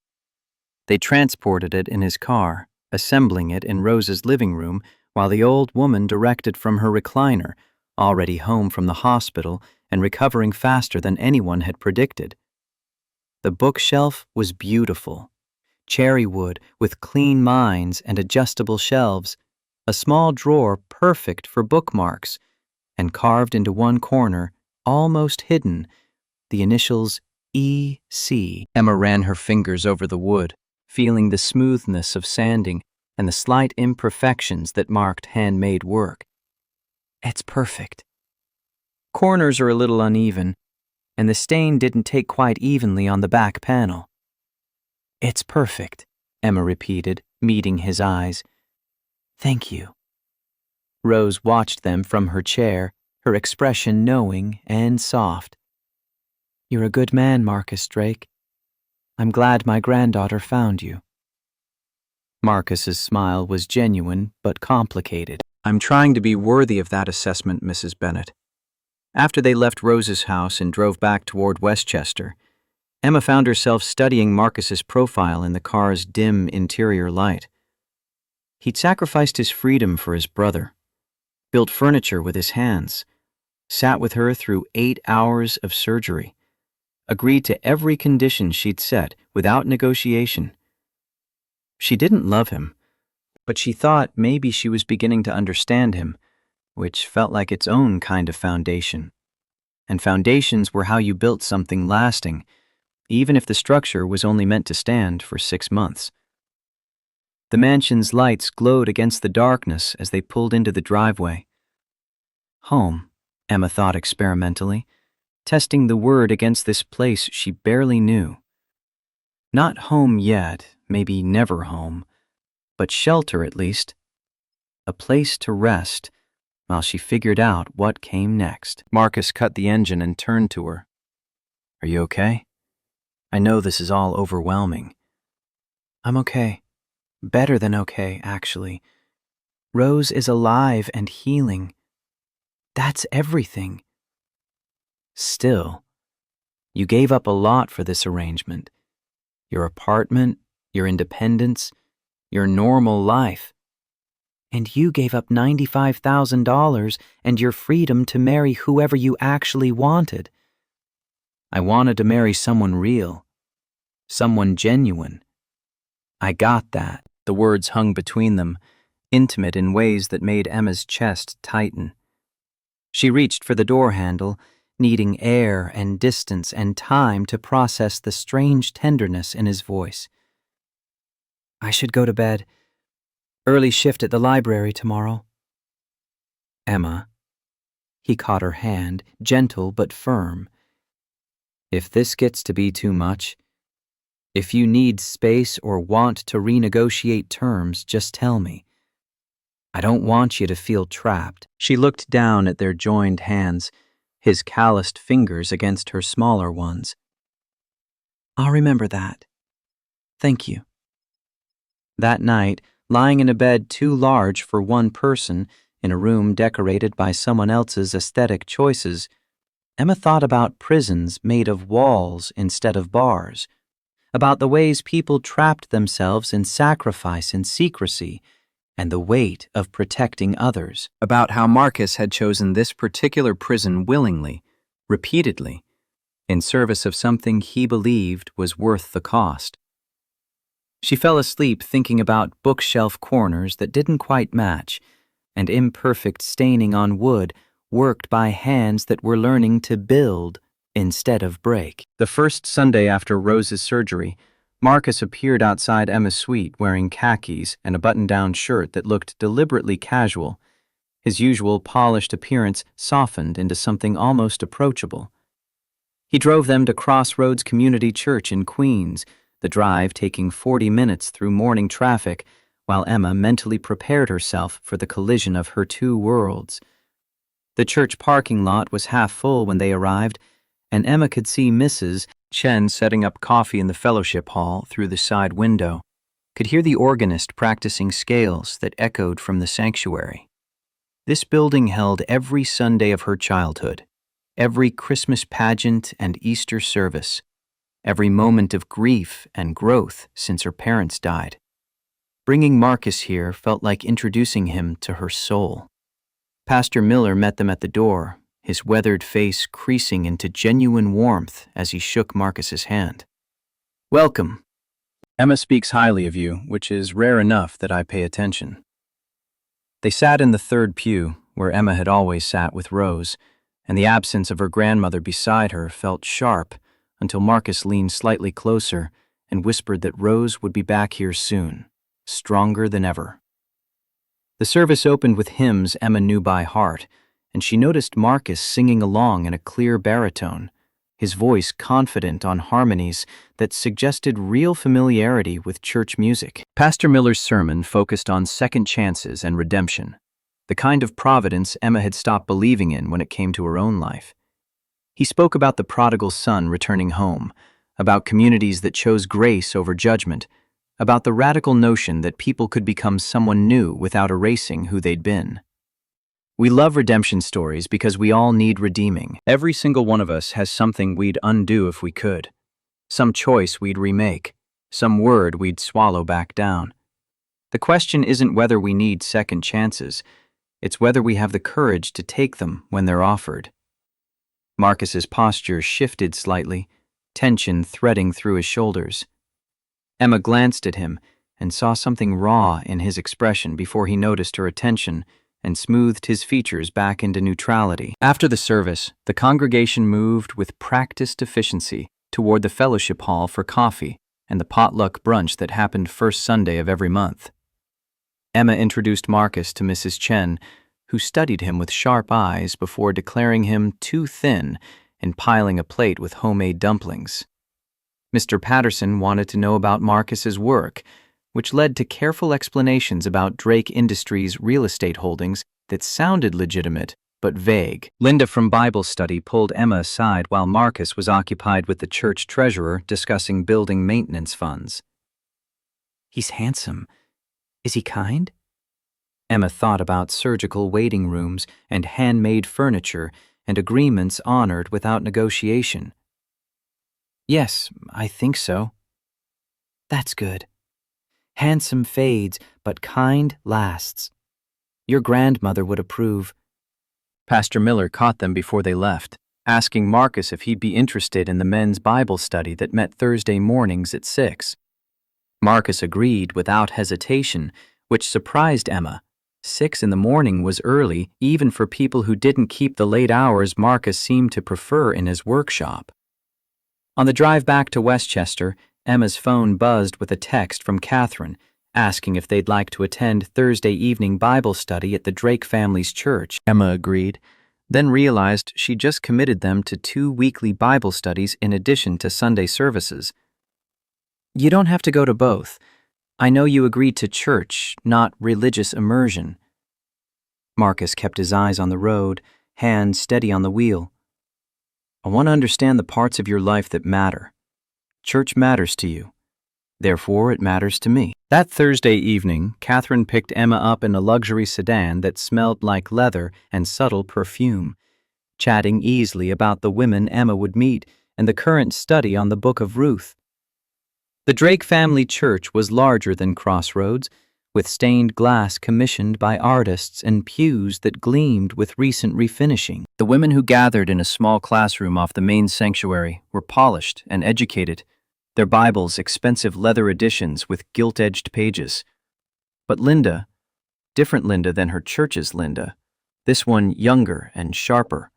They transported it in his car, assembling it in Rose's living room while the old woman directed from her recliner, already home from the hospital and recovering faster than anyone had predicted. The bookshelf was beautiful. Cherry wood with clean minds and adjustable shelves, a small drawer perfect for bookmarks, and carved into one corner, almost hidden, the initials E.C. Emma ran her fingers over the wood, feeling the smoothness of sanding and the slight imperfections that marked handmade work. It's perfect. Corners are a little uneven, and the stain didn't take quite evenly on the back panel. It's perfect, Emma repeated, meeting his eyes. Thank you. Rose watched them from her chair, her expression knowing and soft. You're a good man, Marcus Drake. I'm glad my granddaughter found you. Marcus's smile was genuine but complicated. I'm trying to be worthy of that assessment, Mrs. Bennet. After they left Rose's house and drove back toward Westchester, Emma found herself studying Marcus's profile in the car's dim interior light. He'd sacrificed his freedom for his brother, built furniture with his hands, sat with her through 8 hours of surgery, agreed to every condition she'd set without negotiation. She didn't love him, but she thought maybe she was beginning to understand him, which felt like its own kind of foundation. And foundations were how you built something lasting, even if the structure was only meant to stand for 6 months. The mansion's lights glowed against the darkness as they pulled into the driveway. Home, Emma thought experimentally, testing the word against this place she barely knew. Not home yet, maybe never home, but shelter at least. A place to rest while she figured out what came next. Marcus cut the engine and turned to her. Are you okay? I know this is all overwhelming. I'm okay. Better than okay, actually. Rose is alive and healing. That's everything. Still, you gave up a lot for this arrangement. Your apartment, your independence, your normal life. And you gave up $95,000 and your freedom to marry whoever you actually wanted. I wanted to marry someone real, someone genuine. I got that. The words hung between them, intimate in ways that made Emma's chest tighten. She reached for the door handle, needing air and distance and time to process the strange tenderness in his voice. I should go to bed. Early shift at the library tomorrow. Emma. He caught her hand, gentle but firm. If this gets to be too much, if you need space or want to renegotiate terms, just tell me. I don't want you to feel trapped. She looked down at their joined hands, his calloused fingers against her smaller ones. I'll remember that. Thank you. That night, lying in a bed too large for one person, in a room decorated by someone else's aesthetic choices, Emma thought about prisons made of walls instead of bars, about the ways people trapped themselves in sacrifice and secrecy, and the weight of protecting others, about how Marcus had chosen this particular prison willingly, repeatedly, in service of something he believed was worth the cost. She fell asleep thinking about bookshelf corners that didn't quite match, and imperfect staining on wood worked by hands that were learning to build instead of break. The first Sunday after Rose's surgery, Marcus appeared outside Emma's suite wearing khakis and a button-down shirt that looked deliberately casual. His usual polished appearance softened into something almost approachable. He drove them to Crossroads Community Church in Queens, the drive taking 40 minutes through morning traffic, while Emma mentally prepared herself for the collision of her two worlds. The church parking lot was half full when they arrived, and Emma could see Mrs. Chen setting up coffee in the fellowship hall through the side window, could hear the organist practicing scales that echoed from the sanctuary. This building held every Sunday of her childhood, every Christmas pageant and Easter service, every moment of grief and growth since her parents died. Bringing Marcus here felt like introducing him to her soul. Pastor Miller met them at the door, his weathered face creasing into genuine warmth as he shook Marcus's hand. Welcome. Emma speaks highly of you, which is rare enough that I pay attention. They sat in the third pew, where Emma had always sat with Rose, and the absence of her grandmother beside her felt sharp until Marcus leaned slightly closer and whispered that Rose would be back here soon, stronger than ever. The service opened with hymns Emma knew by heart, and she noticed Marcus singing along in a clear baritone, his voice confident on harmonies that suggested real familiarity with church music. Pastor Miller's sermon focused on second chances and redemption, the kind of providence Emma had stopped believing in when it came to her own life. He spoke about the prodigal son returning home, about communities that chose grace over judgment, about the radical notion that people could become someone new without erasing who they'd been. We love redemption stories because we all need redeeming. Every single one of us has something we'd undo if we could, some choice we'd remake, some word we'd swallow back down. The question isn't whether we need second chances, it's whether we have the courage to take them when they're offered. Marcus's posture shifted slightly, tension threading through his shoulders. Emma glanced at him and saw something raw in his expression before he noticed her attention and smoothed his features back into neutrality. After the service, the congregation moved with practiced efficiency toward the fellowship hall for coffee and the potluck brunch that happened first Sunday of every month. Emma introduced Marcus to Mrs. Chen, who studied him with sharp eyes before declaring him too thin and piling a plate with homemade dumplings. Mr. Patterson wanted to know about Marcus's work, which led to careful explanations about Drake Industries' real estate holdings that sounded legitimate but vague. Linda from Bible study pulled Emma aside while Marcus was occupied with the church treasurer discussing building maintenance funds. "He's handsome. Is he kind?" Emma thought about surgical waiting rooms and handmade furniture and agreements honored without negotiation. "Yes, I think so." "That's good. Handsome fades, but kind lasts. Your grandmother would approve." Pastor Miller caught them before they left, asking Marcus if he'd be interested in the men's Bible study that met Thursday mornings at 6. Marcus agreed without hesitation, which surprised Emma. 6 in the morning was early, even for people who didn't keep the late hours Marcus seemed to prefer in his workshop. On the drive back to Westchester, Emma's phone buzzed with a text from Catherine, asking if they'd like to attend Thursday evening Bible study at the Drake family's church. Emma agreed, then realized she just committed them to 2 weekly Bible studies in addition to Sunday services. "You don't have to go to both. I know you agreed to church, not religious immersion." Marcus kept his eyes on the road, hands steady on the wheel. "I want to understand the parts of your life that matter. Church matters to you. Therefore, it matters to me." That Thursday evening, Catherine picked Emma up in a luxury sedan that smelled like leather and subtle perfume, chatting easily about the women Emma would meet and the current study on the Book of Ruth. The Drake family church was larger than Crossroads, with stained glass commissioned by artists and pews that gleamed with recent refinishing. The women who gathered in a small classroom off the main sanctuary were polished and educated, their Bibles expensive leather editions with gilt-edged pages. But Linda, different Linda than her church's Linda, this one younger and sharper,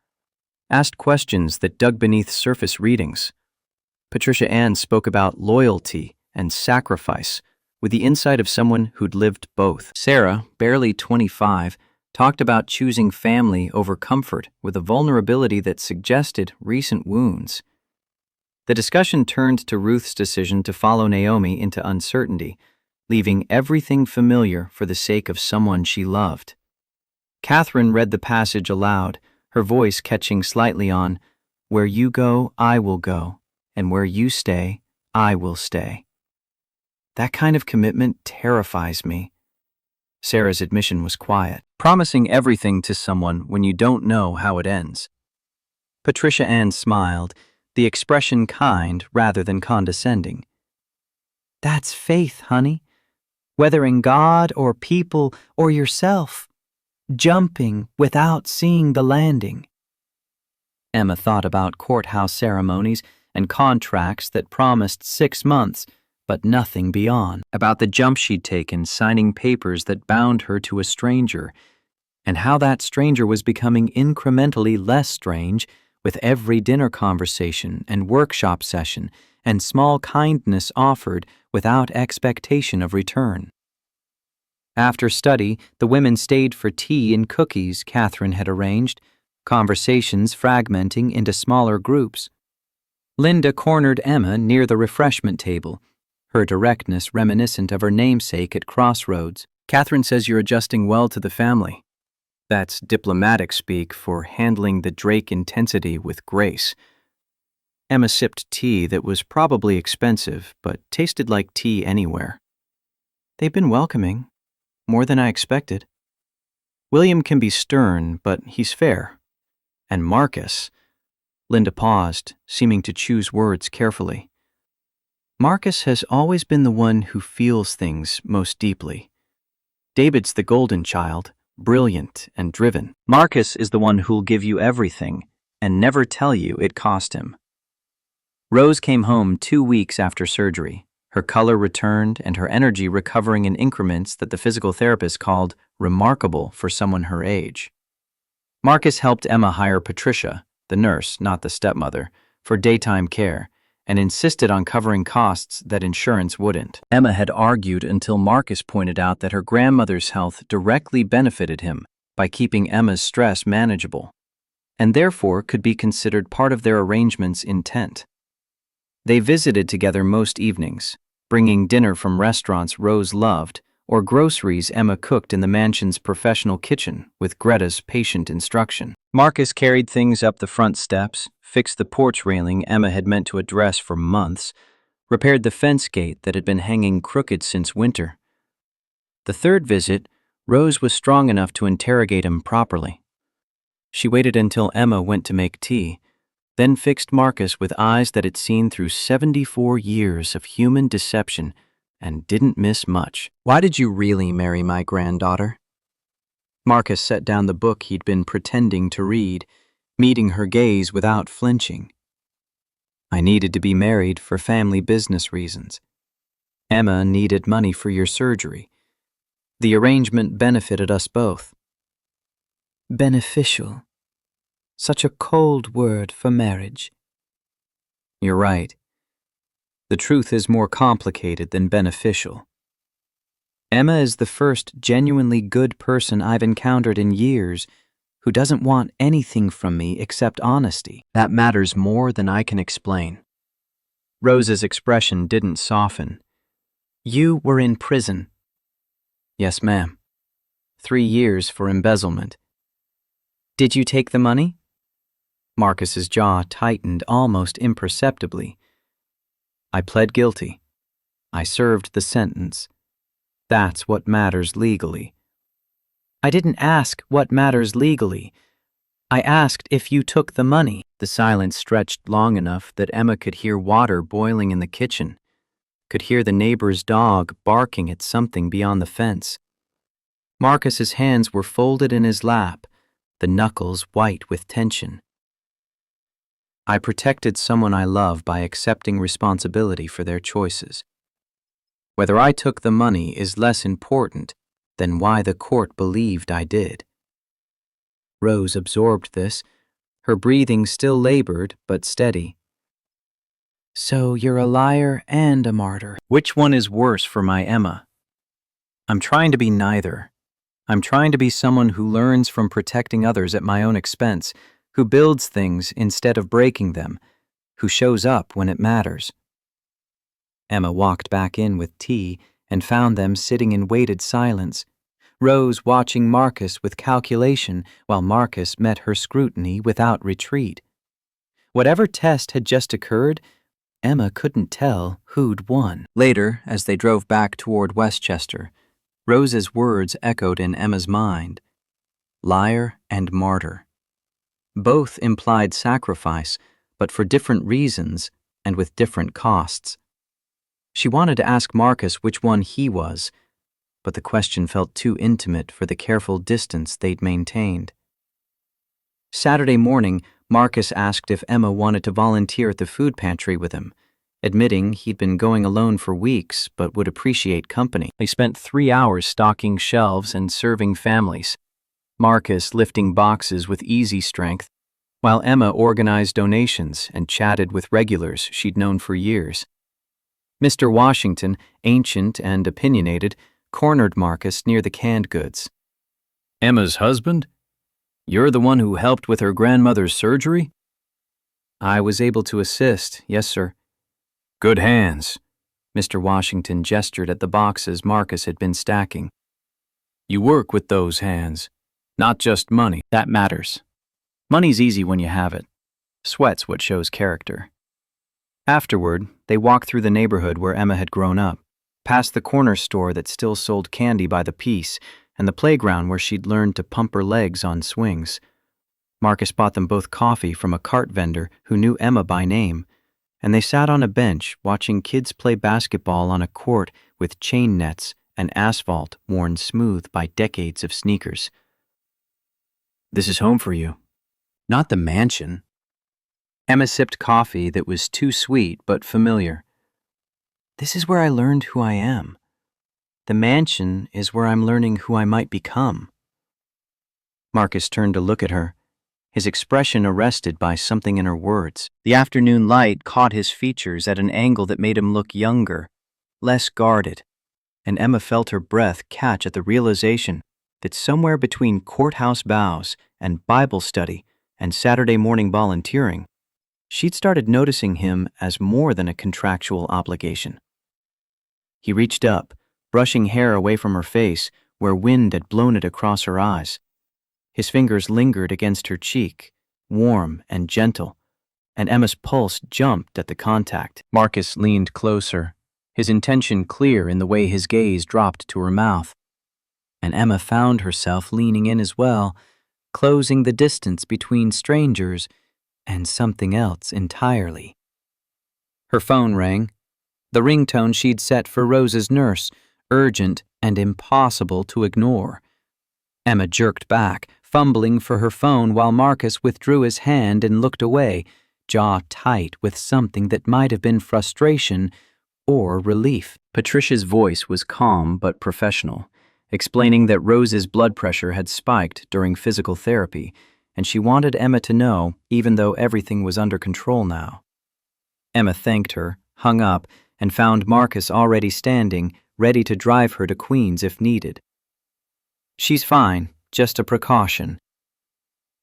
asked questions that dug beneath surface readings. Patricia Ann spoke about loyalty and sacrifice with the insight of someone who'd lived both. Sarah, barely 25, talked about choosing family over comfort with a vulnerability that suggested recent wounds. The discussion turned to Ruth's decision to follow Naomi into uncertainty, leaving everything familiar for the sake of someone she loved. Catherine read the passage aloud, her voice catching slightly on, "Where you go, I will go, and where you stay, I will stay." That kind of commitment terrifies me. Sarah's admission was quiet, promising everything to someone when you don't know how it ends. Patricia Ann smiled, the expression kind rather than condescending. "That's faith, honey. Whether in God or people or yourself. Jumping without seeing the landing." Emma thought about courthouse ceremonies and contracts that promised 6 months, but nothing beyond. About the jump she'd taken signing papers that bound her to a stranger, and how that stranger was becoming incrementally less strange with every dinner conversation and workshop session and small kindness offered without expectation of return. After study, the women stayed for tea and cookies Catherine had arranged, conversations fragmenting into smaller groups. Linda cornered Emma near the refreshment table, her directness reminiscent of her namesake at Crossroads. "Catherine says you're adjusting well to the family." That's diplomatic speak for handling the Drake intensity with grace. Emma sipped tea that was probably expensive, but tasted like tea anywhere. They've been welcoming, more than I expected. William can be stern, but he's fair. And Marcus— Linda paused, seeming to choose words carefully. Marcus has always been the one who feels things most deeply. David's the golden child, brilliant and driven. Marcus is the one who'll give you everything and never tell you it cost him. Rose came home 2 weeks after surgery, her color returned and her energy recovering in increments that the physical therapist called remarkable for someone her age. Marcus helped Emma hire Patricia, the nurse, not the stepmother, for daytime care, and insisted on covering costs that insurance wouldn't. Emma had argued until Marcus pointed out that her grandmother's health directly benefited him by keeping Emma's stress manageable, and therefore could be considered part of their arrangement's intent. They visited together most evenings, bringing dinner from restaurants Rose loved or groceries Emma cooked in the mansion's professional kitchen with Greta's patient instruction. Marcus carried things up the front steps, fixed the porch railing Emma had meant to address for months, repaired the fence gate that had been hanging crooked since winter. The third visit, Rose was strong enough to interrogate him properly. She waited until Emma went to make tea, then fixed Marcus with eyes that had seen through 74 years of human deception and didn't miss much. "Why did you really marry my granddaughter?" Marcus set down the book he'd been pretending to read, meeting her gaze without flinching. "I needed to be married for family business reasons. Emma needed money for your surgery. The arrangement benefited us both." "Beneficial. Such a cold word for marriage." "You're right. The truth is more complicated than beneficial. Emma is the first genuinely good person I've encountered in years who doesn't want anything from me except honesty. That matters more than I can explain." Rose's expression didn't soften. "You were in prison." "Yes, ma'am. 3 years for embezzlement." "Did you take the money?" Marcus's jaw tightened almost imperceptibly. "I pled guilty. I served the sentence. That's what matters legally." "I didn't ask what matters legally. I asked if you took the money." The silence stretched long enough that Emma could hear water boiling in the kitchen, could hear the neighbor's dog barking at something beyond the fence. Marcus's hands were folded in his lap, the knuckles white with tension. "I protected someone I love by accepting responsibility for their choices. Whether I took the money is less important than why the court believed I did." Rose absorbed this, her breathing still labored but steady. "So you're a liar and a martyr." "Which one is worse for my Emma?" "I'm trying to be neither. I'm trying to be someone who learns from protecting others at my own expense, who builds things instead of breaking them, who shows up when it matters." Emma walked back in with tea and found them sitting in weighted silence, Rose watching Marcus with calculation while Marcus met her scrutiny without retreat. Whatever test had just occurred, Emma couldn't tell who'd won. Later, as they drove back toward Westchester, Rose's words echoed in Emma's mind. Liar and martyr. Both implied sacrifice, but for different reasons and with different costs. She wanted to ask Marcus which one he was, but the question felt too intimate for the careful distance they'd maintained. Saturday morning, Marcus asked if Emma wanted to volunteer at the food pantry with him, admitting he'd been going alone for weeks but would appreciate company. They spent 3 hours stocking shelves and serving families, Marcus lifting boxes with easy strength, while Emma organized donations and chatted with regulars she'd known for years. Mr. Washington, ancient and opinionated, cornered Marcus near the canned goods. "Emma's husband? You're the one who helped with her grandmother's surgery?" "I was able to assist, yes, sir." "Good hands." Mr. Washington gestured at the boxes Marcus had been stacking. "You work with those hands. Not just money, that matters. Money's easy when you have it. Sweat's what shows character. Afterward, they walked through the neighborhood where Emma had grown up, past the corner store that still sold candy by the piece, and the playground where she'd learned to pump her legs on swings. Marcus bought them both coffee from a cart vendor who knew Emma by name, and they sat on a bench watching kids play basketball on a court with chain nets and asphalt worn smooth by decades of sneakers. "This is home for you." "Not the mansion." Emma sipped coffee that was too sweet but familiar. "This is where I learned who I am. The mansion is where I'm learning who I might become." Marcus turned to look at her, his expression arrested by something in her words. The afternoon light caught his features at an angle that made him look younger, less guarded, and Emma felt her breath catch at the realization that somewhere between courthouse bows and Bible study and Saturday morning volunteering, she'd started noticing him as more than a contractual obligation. He reached up, brushing hair away from her face where wind had blown it across her eyes. His fingers lingered against her cheek, warm and gentle, and Emma's pulse jumped at the contact. Marcus leaned closer, his intention clear in the way his gaze dropped to her mouth. And Emma found herself leaning in as well, closing the distance between strangers and something else entirely. Her phone rang, the ringtone she'd set for Rose's nurse, urgent and impossible to ignore. Emma jerked back, fumbling for her phone while Marcus withdrew his hand and looked away, jaw tight with something that might have been frustration or relief. Patricia's voice was calm but professional, explaining that Rose's blood pressure had spiked during physical therapy, and she wanted Emma to know, even though everything was under control now. Emma thanked her, hung up, and found Marcus already standing, ready to drive her to Queens if needed. "She's fine, just a precaution."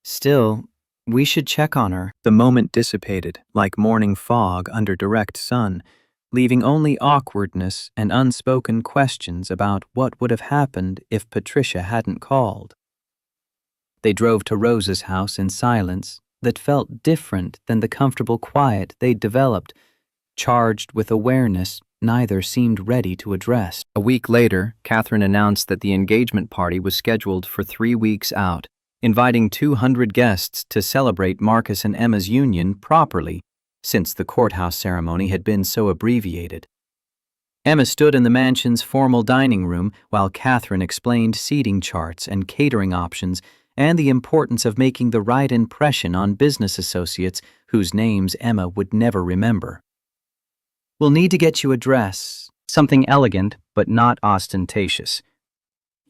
"Still, we should check on her." The moment dissipated, like morning fog under direct sun, leaving only awkwardness and unspoken questions about what would have happened if Patricia hadn't called. They drove to Rose's house in silence that felt different than the comfortable quiet they'd developed, charged with awareness neither seemed ready to address. A week later, Catherine announced that the engagement party was scheduled for 3 weeks out, inviting 200 guests to celebrate Marcus and Emma's union properly, since the courthouse ceremony had been so abbreviated. Emma stood in the mansion's formal dining room while Catherine explained seating charts and catering options and the importance of making the right impression on business associates whose names Emma would never remember. "We'll need to get you a dress, something elegant but not ostentatious.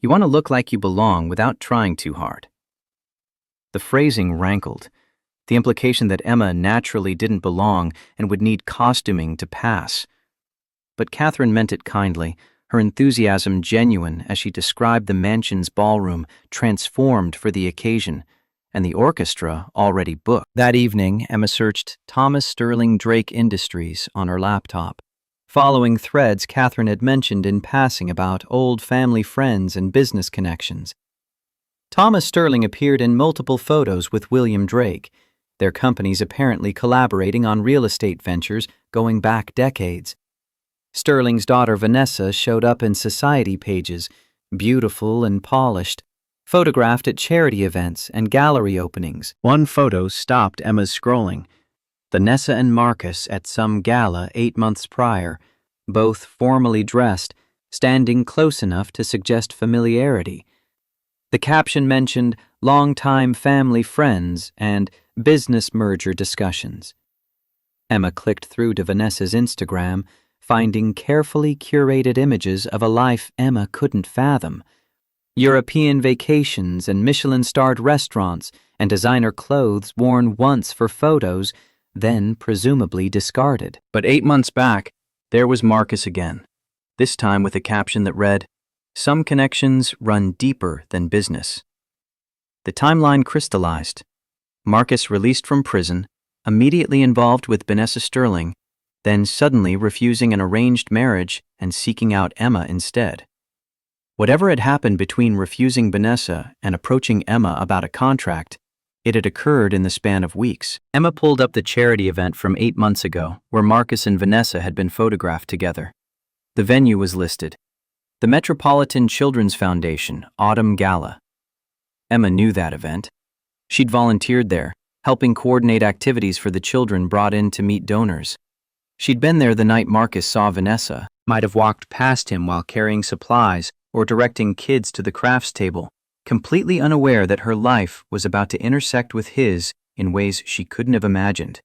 You want to look like you belong without trying too hard." The phrasing rankled, the implication that Emma naturally didn't belong and would need costuming to pass. But Catherine meant it kindly, her enthusiasm genuine as she described the mansion's ballroom transformed for the occasion, and the orchestra already booked. That evening, Emma searched Thomas Sterling Drake Industries on her laptop, following threads Catherine had mentioned in passing about old family friends and business connections. Thomas Sterling appeared in multiple photos with William Drake, their companies apparently collaborating on real estate ventures going back decades. Sterling's daughter Vanessa showed up in society pages, beautiful and polished, photographed at charity events and gallery openings. One photo stopped Emma's scrolling. Vanessa and Marcus at some gala 8 months prior, both formally dressed, standing close enough to suggest familiarity. The caption mentioned longtime family friends and business merger discussions. Emma clicked through to Vanessa's Instagram, finding carefully curated images of a life Emma couldn't fathom. European vacations and Michelin-starred restaurants and designer clothes worn once for photos, then presumably discarded. But 8 months back, there was Marcus again, this time with a caption that read, "Some connections run deeper than business." The timeline crystallized. Marcus released from prison, immediately involved with Vanessa Sterling, then suddenly refusing an arranged marriage and seeking out Emma instead. Whatever had happened between refusing Vanessa and approaching Emma about a contract, it had occurred in the span of weeks. Emma pulled up the charity event from 8 months ago, where Marcus and Vanessa had been photographed together. The venue was listed: the Metropolitan Children's Foundation Autumn Gala. Emma knew that event. She'd volunteered there, helping coordinate activities for the children brought in to meet donors. She'd been there the night Marcus saw Vanessa, might have walked past him while carrying supplies or directing kids to the crafts table, completely unaware that her life was about to intersect with his in ways she couldn't have imagined.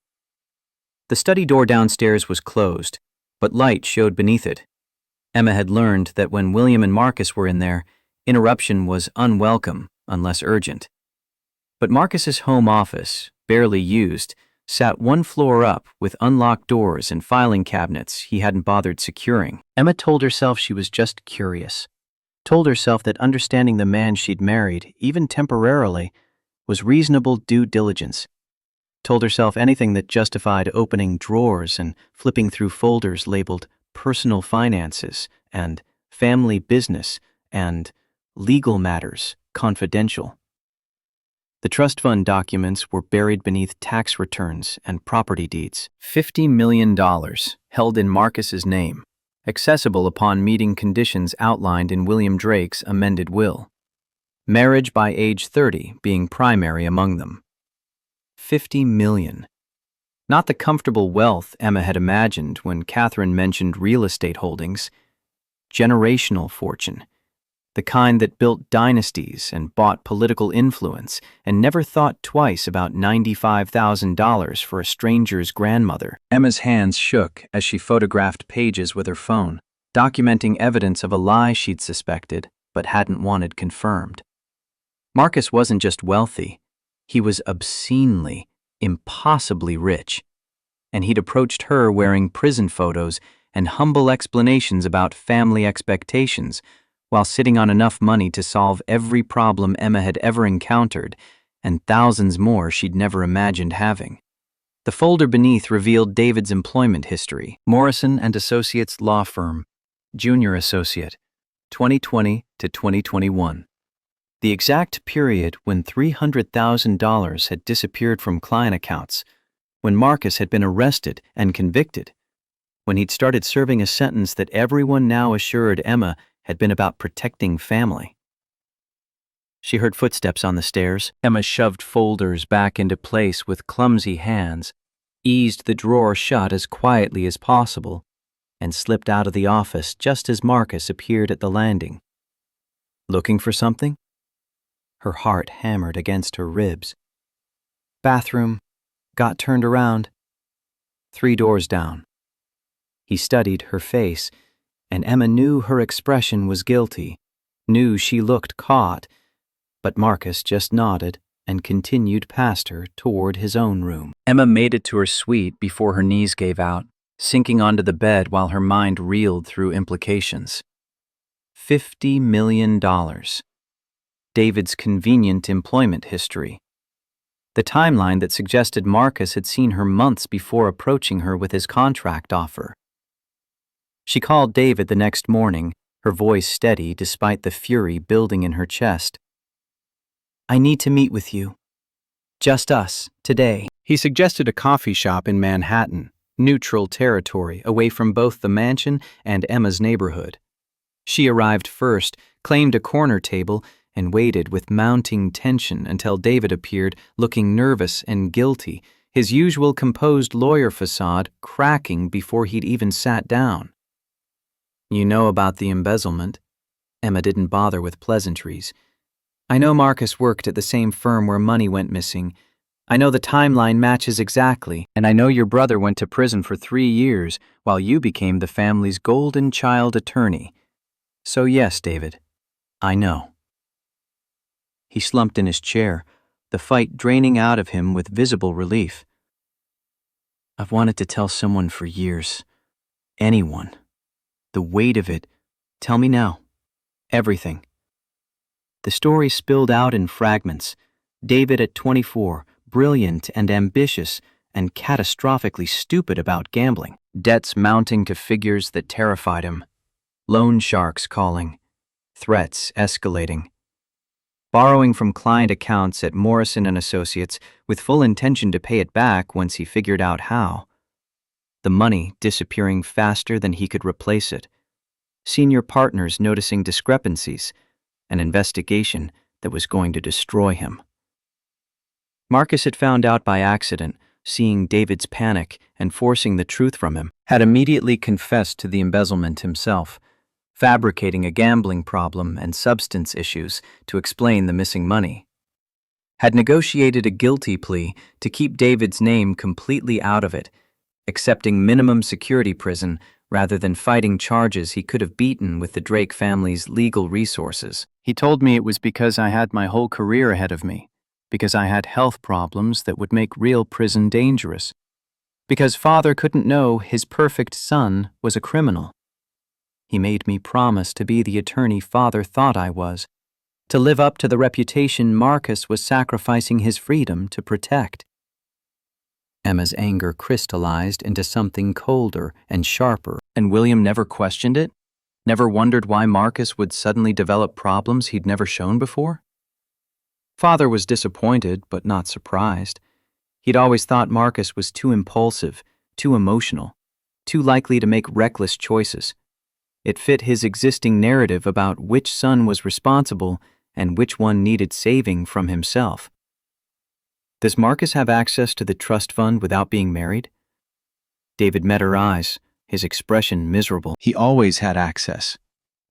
The study door downstairs was closed, but light showed beneath it. Emma had learned that when William and Marcus were in there, interruption was unwelcome unless urgent. But Marcus's home office, barely used, sat one floor up with unlocked doors and filing cabinets he hadn't bothered securing. Emma told herself she was just curious. Told herself that understanding the man she'd married, even temporarily, was reasonable due diligence. Told herself anything that justified opening drawers and flipping through folders labeled personal finances and family business and legal matters confidential. The trust fund documents were buried beneath tax returns and property deeds. $50 million held in Marcus's name, accessible upon meeting conditions outlined in William Drake's amended will. Marriage by age 30 being primary among them. $50 million. Not the comfortable wealth Emma had imagined when Catherine mentioned real estate holdings. Generational fortune. The kind that built dynasties and bought political influence and never thought twice about $95,000 for a stranger's grandmother. Emma's hands shook as she photographed pages with her phone, documenting evidence of a lie she'd suspected but hadn't wanted confirmed. Marcus wasn't just wealthy, he was obscenely, impossibly rich. And he'd approached her wearing prison photos and humble explanations about family expectations, while sitting on enough money to solve every problem Emma had ever encountered, and thousands more she'd never imagined having. The folder beneath revealed David's employment history: Morrison and Associates Law Firm, Junior Associate, 2020 to 2021. The exact period when $300,000 had disappeared from client accounts, when Marcus had been arrested and convicted, when he'd started serving a sentence that everyone now assured Emma had been about protecting family. She heard footsteps on the stairs. Emma shoved folders back into place with clumsy hands, eased the drawer shut as quietly as possible, and slipped out of the office just as Marcus appeared at the landing. Looking for something? Her heart hammered against her ribs. Bathroom. Got turned around. 3 doors down. He studied her face, and Emma knew her expression was guilty, knew she looked caught, but Marcus just nodded and continued past her toward his own room. Emma made it to her suite before her knees gave out, sinking onto the bed while her mind reeled through implications. $50 million. David's convenient employment history. The timeline that suggested Marcus had seen her months before approaching her with his contract offer. She called David the next morning, her voice steady despite the fury building in her chest. I need to meet with you. Just us, today. He suggested a coffee shop in Manhattan, neutral territory away from both the mansion and Emma's neighborhood. She arrived first, claimed a corner table, and waited with mounting tension until David appeared, looking nervous and guilty, his usual composed lawyer facade cracking before he'd even sat down. You know about the embezzlement. Emma didn't bother with pleasantries. I know Marcus worked at the same firm where money went missing. I know the timeline matches exactly, and I know your brother went to prison for 3 years while you became the family's golden child attorney. So yes, David, I know. He slumped in his chair, the fight draining out of him with visible relief. I've wanted to tell someone for years. Anyone. The weight of it. Tell me now. Everything. The story spilled out in fragments. David at 24, brilliant and ambitious, and catastrophically stupid about gambling. Debts mounting to figures that terrified him. Loan sharks calling. threats escalating. Borrowing from client accounts at Morrison and Associates with full intention to pay it back once he figured out how. The money disappearing faster than he could replace it. Senior partners noticing discrepancies. An investigation that was going to destroy him. Marcus had found out by accident, seeing David's panic and forcing the truth from him, had immediately confessed to the embezzlement himself, fabricating a gambling problem and substance issues to explain the missing money. Had negotiated a guilty plea to keep David's name completely out of it, accepting minimum security prison rather than fighting charges he could have beaten with the Drake family's legal resources. He told me it was because I had my whole career ahead of me, because I had health problems that would make real prison dangerous, because father couldn't know his perfect son was a criminal. He made me promise to be the attorney father thought I was, to live up to the reputation Marcus was sacrificing his freedom to protect. Emma's anger crystallized into something colder and sharper, and William never questioned it? Never wondered why Marcus would suddenly develop problems he'd never shown before? Father was disappointed, but not surprised. He'd always thought Marcus was too impulsive, too emotional, too likely to make reckless choices. It fit his existing narrative about which son was responsible and which one needed saving from himself. Does Marcus have access to the trust fund without being married? David met her eyes, his expression miserable. He always had access.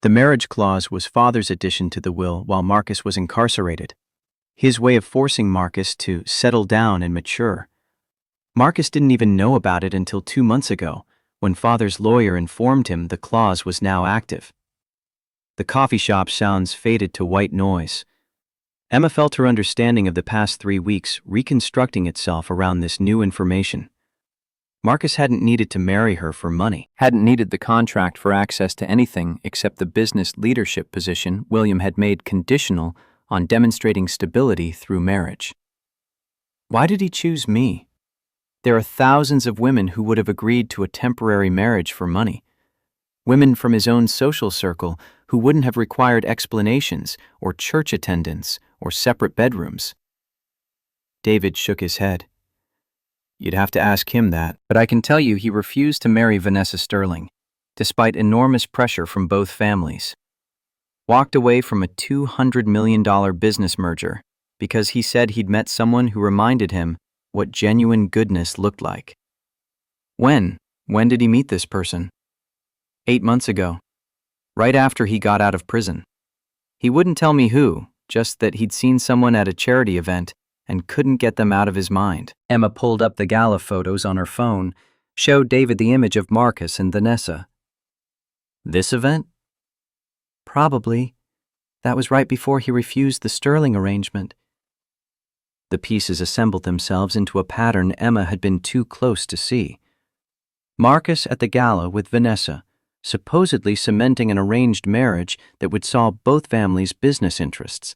The marriage clause was father's addition to the will while Marcus was incarcerated. His way of forcing Marcus to settle down and mature. Marcus didn't even know about it until 2 months ago, when father's lawyer informed him the clause was now active. The coffee shop sounds faded to white noise. Emma felt her understanding of the past 3 weeks reconstructing itself around this new information. Marcus hadn't needed to marry her for money, hadn't needed the contract for access to anything except the business leadership position William had made conditional on demonstrating stability through marriage. Why did he choose me? There are thousands of women who would have agreed to a temporary marriage for money. Women from his own social circle who wouldn't have required explanations or church attendance or separate bedrooms. David shook his head. You'd have to ask him that, but I can tell you he refused to marry Vanessa Sterling, despite enormous pressure from both families. Walked away from a $200 million business merger because he said he'd met someone who reminded him what genuine goodness looked like. When did he meet this person? 8 months ago, right after he got out of prison. He wouldn't tell me who, just that he'd seen someone at a charity event and couldn't get them out of his mind. Emma pulled up the gala photos on her phone, showed David the image of Marcus and Vanessa. This event? Probably. That was right before he refused the Sterling arrangement. The pieces assembled themselves into a pattern Emma had been too close to see. Marcus at the gala with Vanessa, supposedly cementing an arranged marriage that would solve both families' business interests.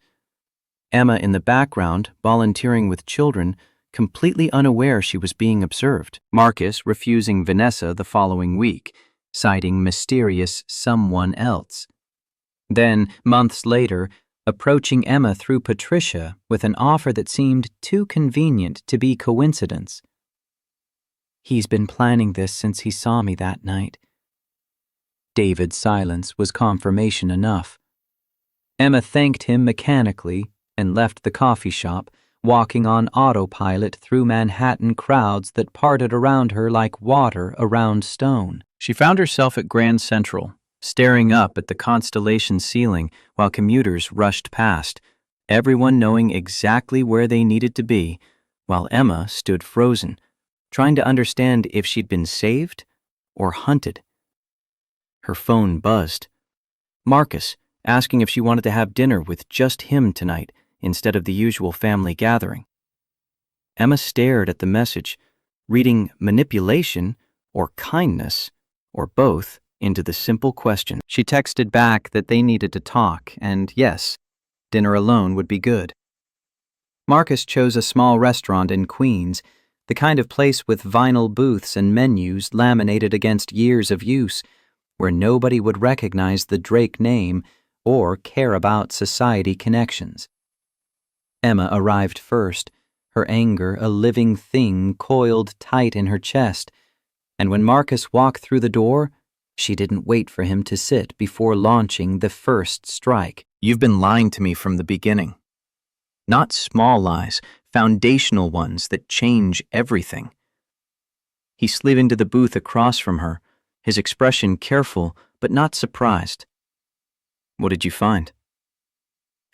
Emma in the background, volunteering with children, completely unaware she was being observed. Marcus refusing Vanessa the following week, citing mysterious someone else. Then, months later, approaching Emma through Patricia with an offer that seemed too convenient to be coincidence. He's been planning this since he saw me that night. David's silence was confirmation enough. Emma thanked him mechanically and left the coffee shop, walking on autopilot through Manhattan crowds that parted around her like water around stone. She found herself at Grand Central, staring up at the constellation ceiling while commuters rushed past, everyone knowing exactly where they needed to be, while Emma stood frozen, trying to understand if she'd been saved or hunted. Her phone buzzed. Marcus, asking if she wanted to have dinner with just him tonight instead of the usual family gathering. Emma stared at the message, reading manipulation or kindness, or both, into the simple question. She texted back that they needed to talk, and yes, dinner alone would be good. Marcus chose a small restaurant in Queens, the kind of place with vinyl booths and menus laminated against years of use, where nobody would recognize the Drake name or care about society connections. Emma arrived first, her anger a living thing coiled tight in her chest, and when Marcus walked through the door, she didn't wait for him to sit before launching the first strike. You've been lying to me from the beginning. Not small lies, foundational ones that change everything. He slid into the booth across from her, his expression careful but not surprised. What did you find?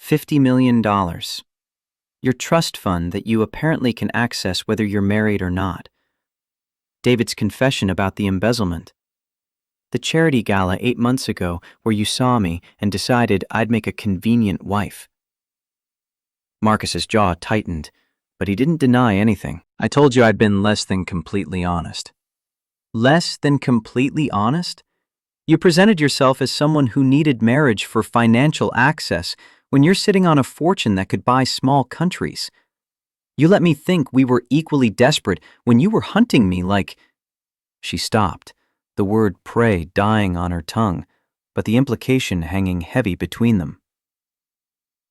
$50 million. Your trust fund that you apparently can access whether you're married or not. David's confession about the embezzlement. The charity gala 8 months ago where you saw me and decided I'd make a convenient wife. Marcus's jaw tightened, but he didn't deny anything. I told you I'd been less than completely honest. Less than completely honest? You presented yourself as someone who needed marriage for financial access when you're sitting on a fortune that could buy small countries. You let me think we were equally desperate when you were hunting me like... She stopped, the word prey dying on her tongue, but the implication hanging heavy between them.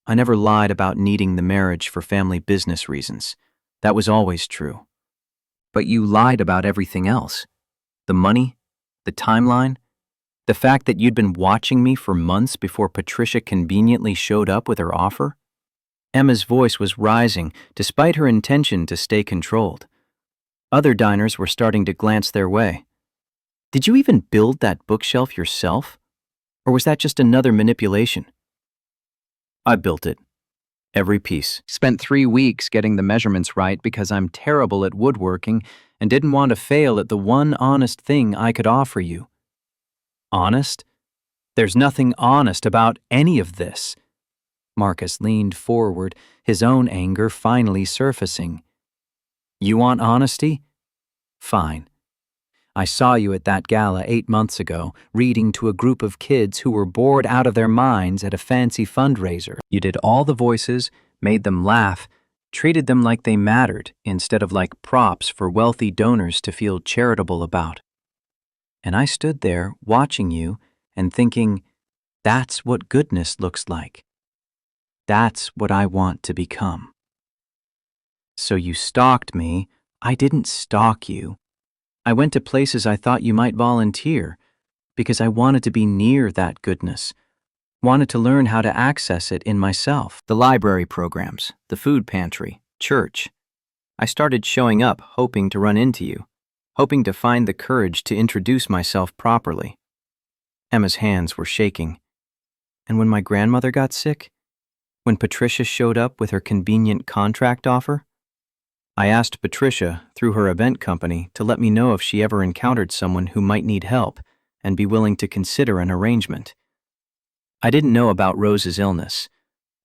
I never lied about needing the marriage for family business reasons. That was always true. But you lied about everything else. The money, the timeline, the fact that you'd been watching me for months before Patricia conveniently showed up with her offer. Emma's voice was rising despite her intention to stay controlled. Other diners were starting to glance their way. Did you even build that bookshelf yourself? Or was that just another manipulation? I built it. Every piece. Spent 3 weeks getting the measurements right because I'm terrible at woodworking and didn't want to fail at the one honest thing I could offer you. Honest? There's nothing honest about any of this. Marcus leaned forward, his own anger finally surfacing. You want honesty? Fine. I saw you at that gala 8 months ago, reading to a group of kids who were bored out of their minds at a fancy fundraiser. You did all the voices, made them laugh, treated them like they mattered instead of like props for wealthy donors to feel charitable about. And I stood there watching you and thinking, that's what goodness looks like. That's what I want to become. So you stalked me. I didn't stalk you. I went to places I thought you might volunteer because I wanted to be near that goodness, wanted to learn how to access it in myself. The library programs, the food pantry, church. I started showing up hoping to run into you, hoping to find the courage to introduce myself properly. Emma's hands were shaking. And when my grandmother got sick, when Patricia showed up with her convenient contract offer, I asked Patricia, through her event company, to let me know if she ever encountered someone who might need help and be willing to consider an arrangement. I didn't know about Rose's illness.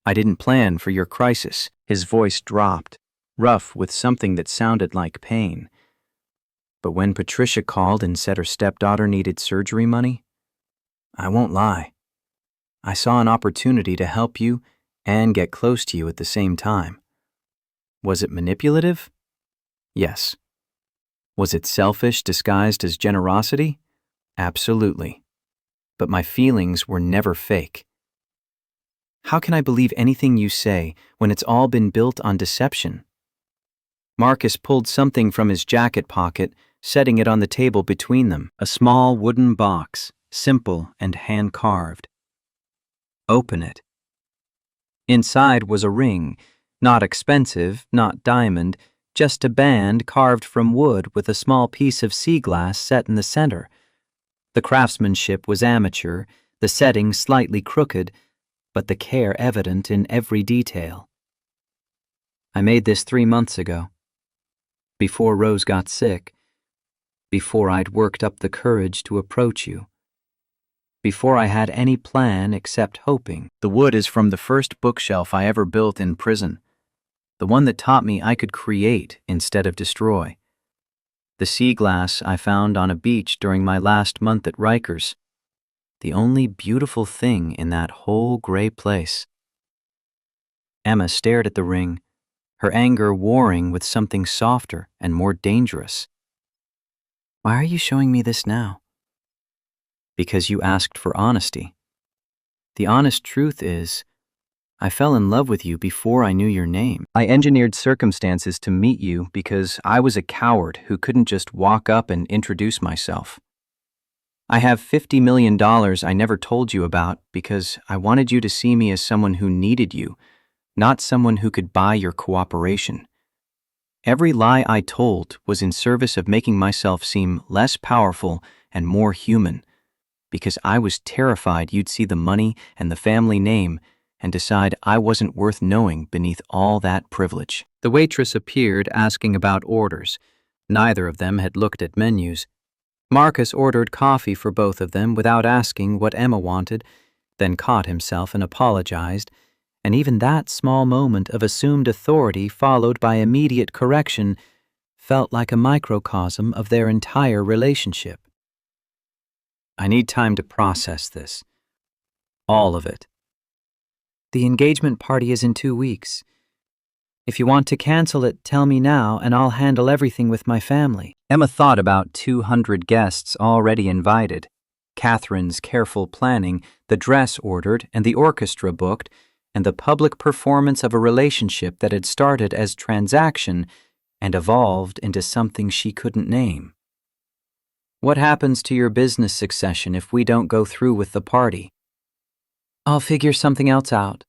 I didn't plan for your crisis. His voice dropped, rough with something that sounded like pain. But when Patricia called and said her stepdaughter needed surgery money, I won't lie. I saw an opportunity to help you and get close to you at the same time. Was it manipulative? Yes. Was it selfish disguised as generosity? Absolutely. But my feelings were never fake. How can I believe anything you say when it's all been built on deception? Marcus pulled something from his jacket pocket, setting it on the table between them, a small wooden box, simple and hand-carved. Open it. Inside was a ring. Not expensive, not diamond, just a band carved from wood with a small piece of sea glass set in the center. The craftsmanship was amateur, the setting slightly crooked, but the care evident in every detail. I made this 3 months ago. Before Rose got sick. Before I'd worked up the courage to approach you. Before I had any plan except hoping. The wood is from the first bookshelf I ever built in prison. The one that taught me I could create instead of destroy. The sea glass I found on a beach during my last month at Rikers. The only beautiful thing in that whole gray place. Emma stared at the ring, her anger warring with something softer and more dangerous. Why are you showing me this now? Because you asked for honesty. The honest truth is, I fell in love with you before I knew your name. I engineered circumstances to meet you because I was a coward who couldn't just walk up and introduce myself. I have $50 million I never told you about because I wanted you to see me as someone who needed you, not someone who could buy your cooperation. Every lie I told was in service of making myself seem less powerful and more human, because I was terrified you'd see the money and the family name and decide I wasn't worth knowing beneath all that privilege. The waitress appeared asking about orders. Neither of them had looked at menus. Marcus ordered coffee for both of them without asking what Emma wanted, then caught himself and apologized, and even that small moment of assumed authority followed by immediate correction felt like a microcosm of their entire relationship. I need time to process this. All of it. The engagement party is in 2 weeks. If you want to cancel it, tell me now and I'll handle everything with my family. Emma thought about 200 guests already invited, Catherine's careful planning, the dress ordered and the orchestra booked, and the public performance of a relationship that had started as transaction and evolved into something she couldn't name. What happens to your business succession if we don't go through with the party? I'll figure something else out.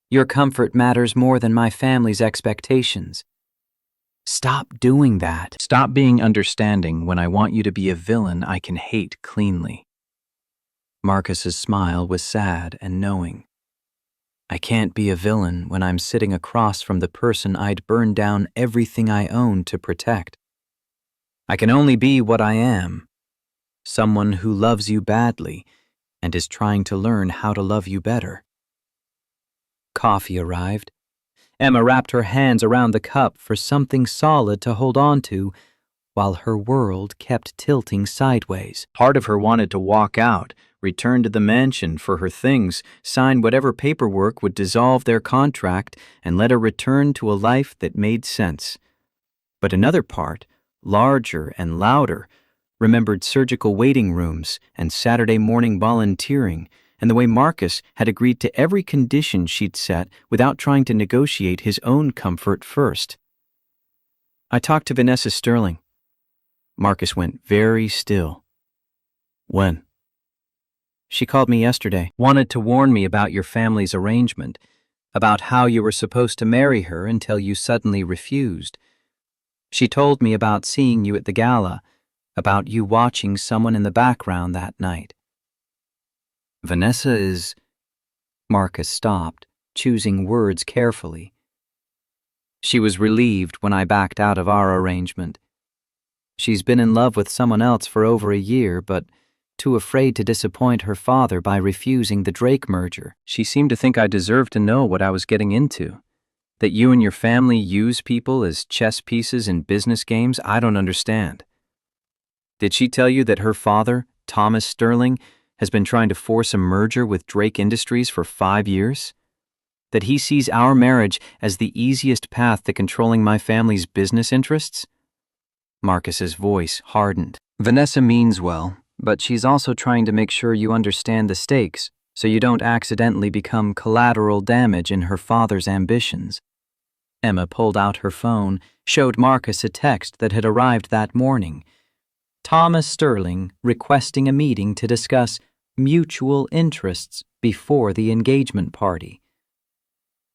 Your comfort matters more than my family's expectations. Stop doing that. Stop being understanding when I want you to be a villain I can hate cleanly. Marcus's smile was sad and knowing. I can't be a villain when I'm sitting across from the person I'd burn down everything I own to protect. I can only be what I am, someone who loves you badly and is trying to learn how to love you better. Coffee arrived. Emma wrapped her hands around the cup for something solid to hold on to, while her world kept tilting sideways. Part of her wanted to walk out, return to the mansion for her things, sign whatever paperwork would dissolve their contract, and let her return to a life that made sense. But another part, larger and louder, remembered surgical waiting rooms and Saturday morning volunteering, and the way Marcus had agreed to every condition she'd set without trying to negotiate his own comfort first. I talked to Vanessa Sterling. Marcus went very still. When? She called me yesterday, wanted to warn me about your family's arrangement, about how you were supposed to marry her until you suddenly refused. She told me about seeing you at the gala, about you watching someone in the background that night. Vanessa is... Marcus stopped, choosing words carefully. She was relieved when I backed out of our arrangement. She's been in love with someone else for over a year, but too afraid to disappoint her father by refusing the Drake merger. She seemed to think I deserved to know what I was getting into. That you and your family use people as chess pieces in business games, I don't understand. Did she tell you that her father, Thomas Sterling, has been trying to force a merger with Drake Industries for 5 years? That he sees our marriage as the easiest path to controlling my family's business interests? Marcus's voice hardened. Vanessa means well, but she's also trying to make sure you understand the stakes so you don't accidentally become collateral damage in her father's ambitions. Emma pulled out her phone, showed Marcus a text that had arrived that morning. Thomas Sterling requesting a meeting to discuss mutual interests before the engagement party.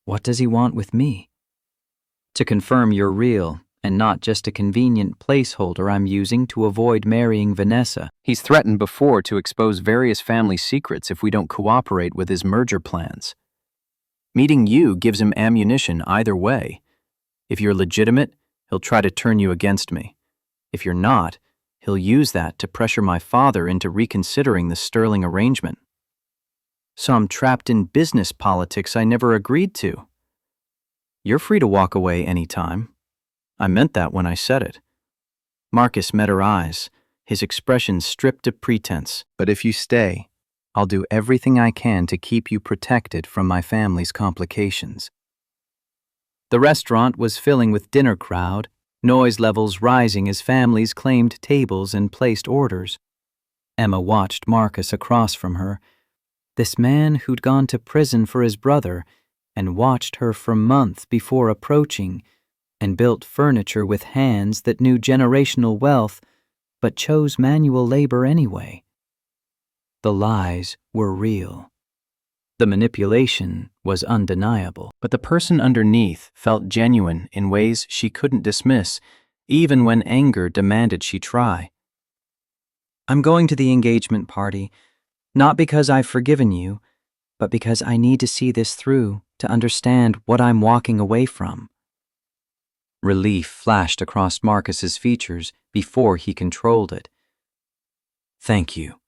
What does he want with me? To confirm you're real and not just a convenient placeholder I'm using to avoid marrying Vanessa. He's threatened before to expose various family secrets if we don't cooperate with his merger plans. Meeting you gives him ammunition either way. If you're legitimate, he'll try to turn you against me. If you're not, he'll use that to pressure my father into reconsidering the Sterling arrangement. So I'm trapped in business politics I never agreed to. You're free to walk away anytime. I meant that when I said it. Marcus met her eyes, his expression stripped of pretense. But if you stay, I'll do everything I can to keep you protected from my family's complications. The restaurant was filling with dinner crowd, noise levels rising as families claimed tables and placed orders. Emma watched Marcus across from her. This man who'd gone to prison for his brother and watched her for months before approaching, and built furniture with hands that knew generational wealth but chose manual labor anyway. The lies were real. The manipulation was undeniable, but the person underneath felt genuine in ways she couldn't dismiss, even when anger demanded she try. I'm going to the engagement party, not because I've forgiven you, but because I need to see this through to understand what I'm walking away from. Relief flashed across Marcus's features before he controlled it. Thank you.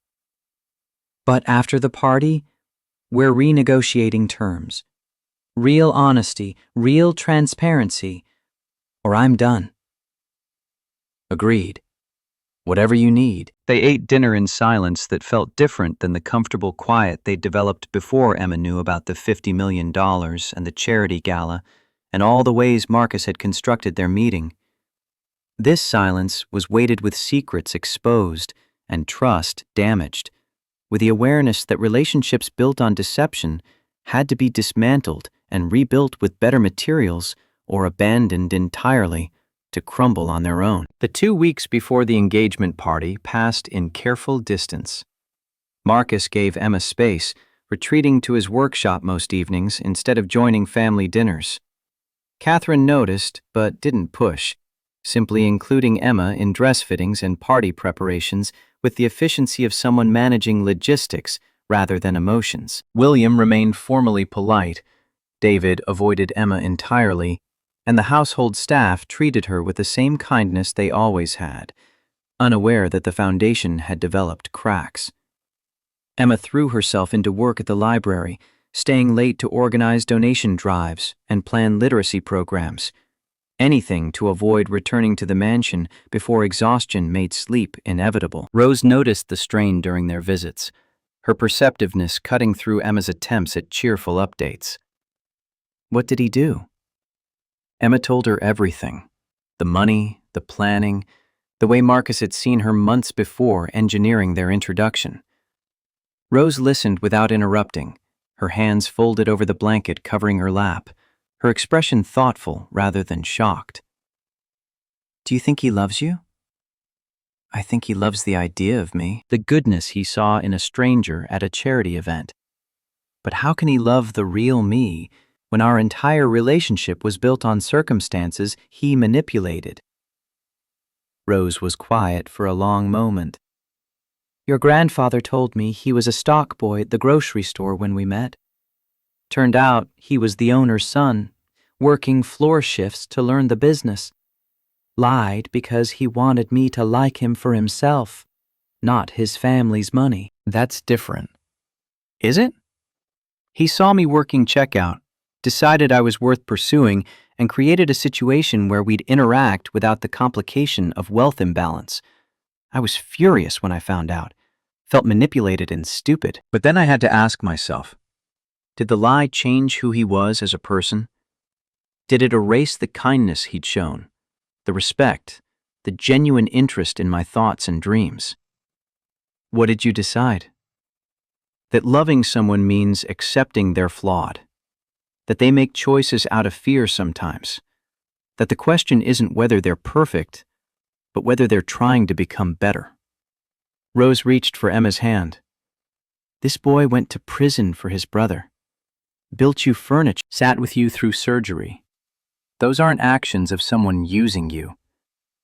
But after the party, we're renegotiating terms. Real honesty, real transparency, or I'm done. Agreed. Whatever you need. They ate dinner in silence that felt different than the comfortable quiet they'd developed before Emma knew about the $50 million and the charity gala and all the ways Marcus had constructed their meeting. This silence was weighted with secrets exposed and trust damaged, with the awareness that relationships built on deception had to be dismantled and rebuilt with better materials or abandoned entirely to crumble on their own. The 2 weeks before the engagement party passed in careful distance. Marcus gave Emma space, retreating to his workshop most evenings instead of joining family dinners. Catherine noticed, but didn't push, simply including Emma in dress fittings and party preparations with the efficiency of someone managing logistics rather than emotions. William remained formally polite. David avoided Emma entirely, and the household staff treated her with the same kindness they always had, unaware that the foundation had developed cracks. Emma threw herself into work at the library, staying late to organize donation drives and plan literacy programs, anything to avoid returning to the mansion before exhaustion made sleep inevitable. Rose noticed the strain during their visits, her perceptiveness cutting through Emma's attempts at cheerful updates. What did he do? Emma told her everything. The money, the planning, the way Marcus had seen her months before engineering their introduction. Rose listened without interrupting, her hands folded over the blanket covering her lap, her expression thoughtful rather than shocked. Do you think he loves you? I think he loves the idea of me, the goodness he saw in a stranger at a charity event. But how can he love the real me when our entire relationship was built on circumstances he manipulated? Rose was quiet for a long moment. Your grandfather told me he was a stock boy at the grocery store when we met. Turned out he was the owner's son, working floor shifts to learn the business. Lied because he wanted me to like him for himself, not his family's money. That's different. Is it? He saw me working checkout, decided I was worth pursuing, and created a situation where we'd interact without the complication of wealth imbalance. I was furious when I found out, felt manipulated and stupid. But then I had to ask myself, did the lie change who he was as a person? Did it erase the kindness he'd shown, the respect, the genuine interest in my thoughts and dreams? What did you decide? That loving someone means accepting they're flawed, that they make choices out of fear sometimes, that the question isn't whether they're perfect, but whether they're trying to become better. Rose reached for Emma's hand. This boy went to prison for his brother, built you furniture, sat with you through surgery. Those aren't actions of someone using you.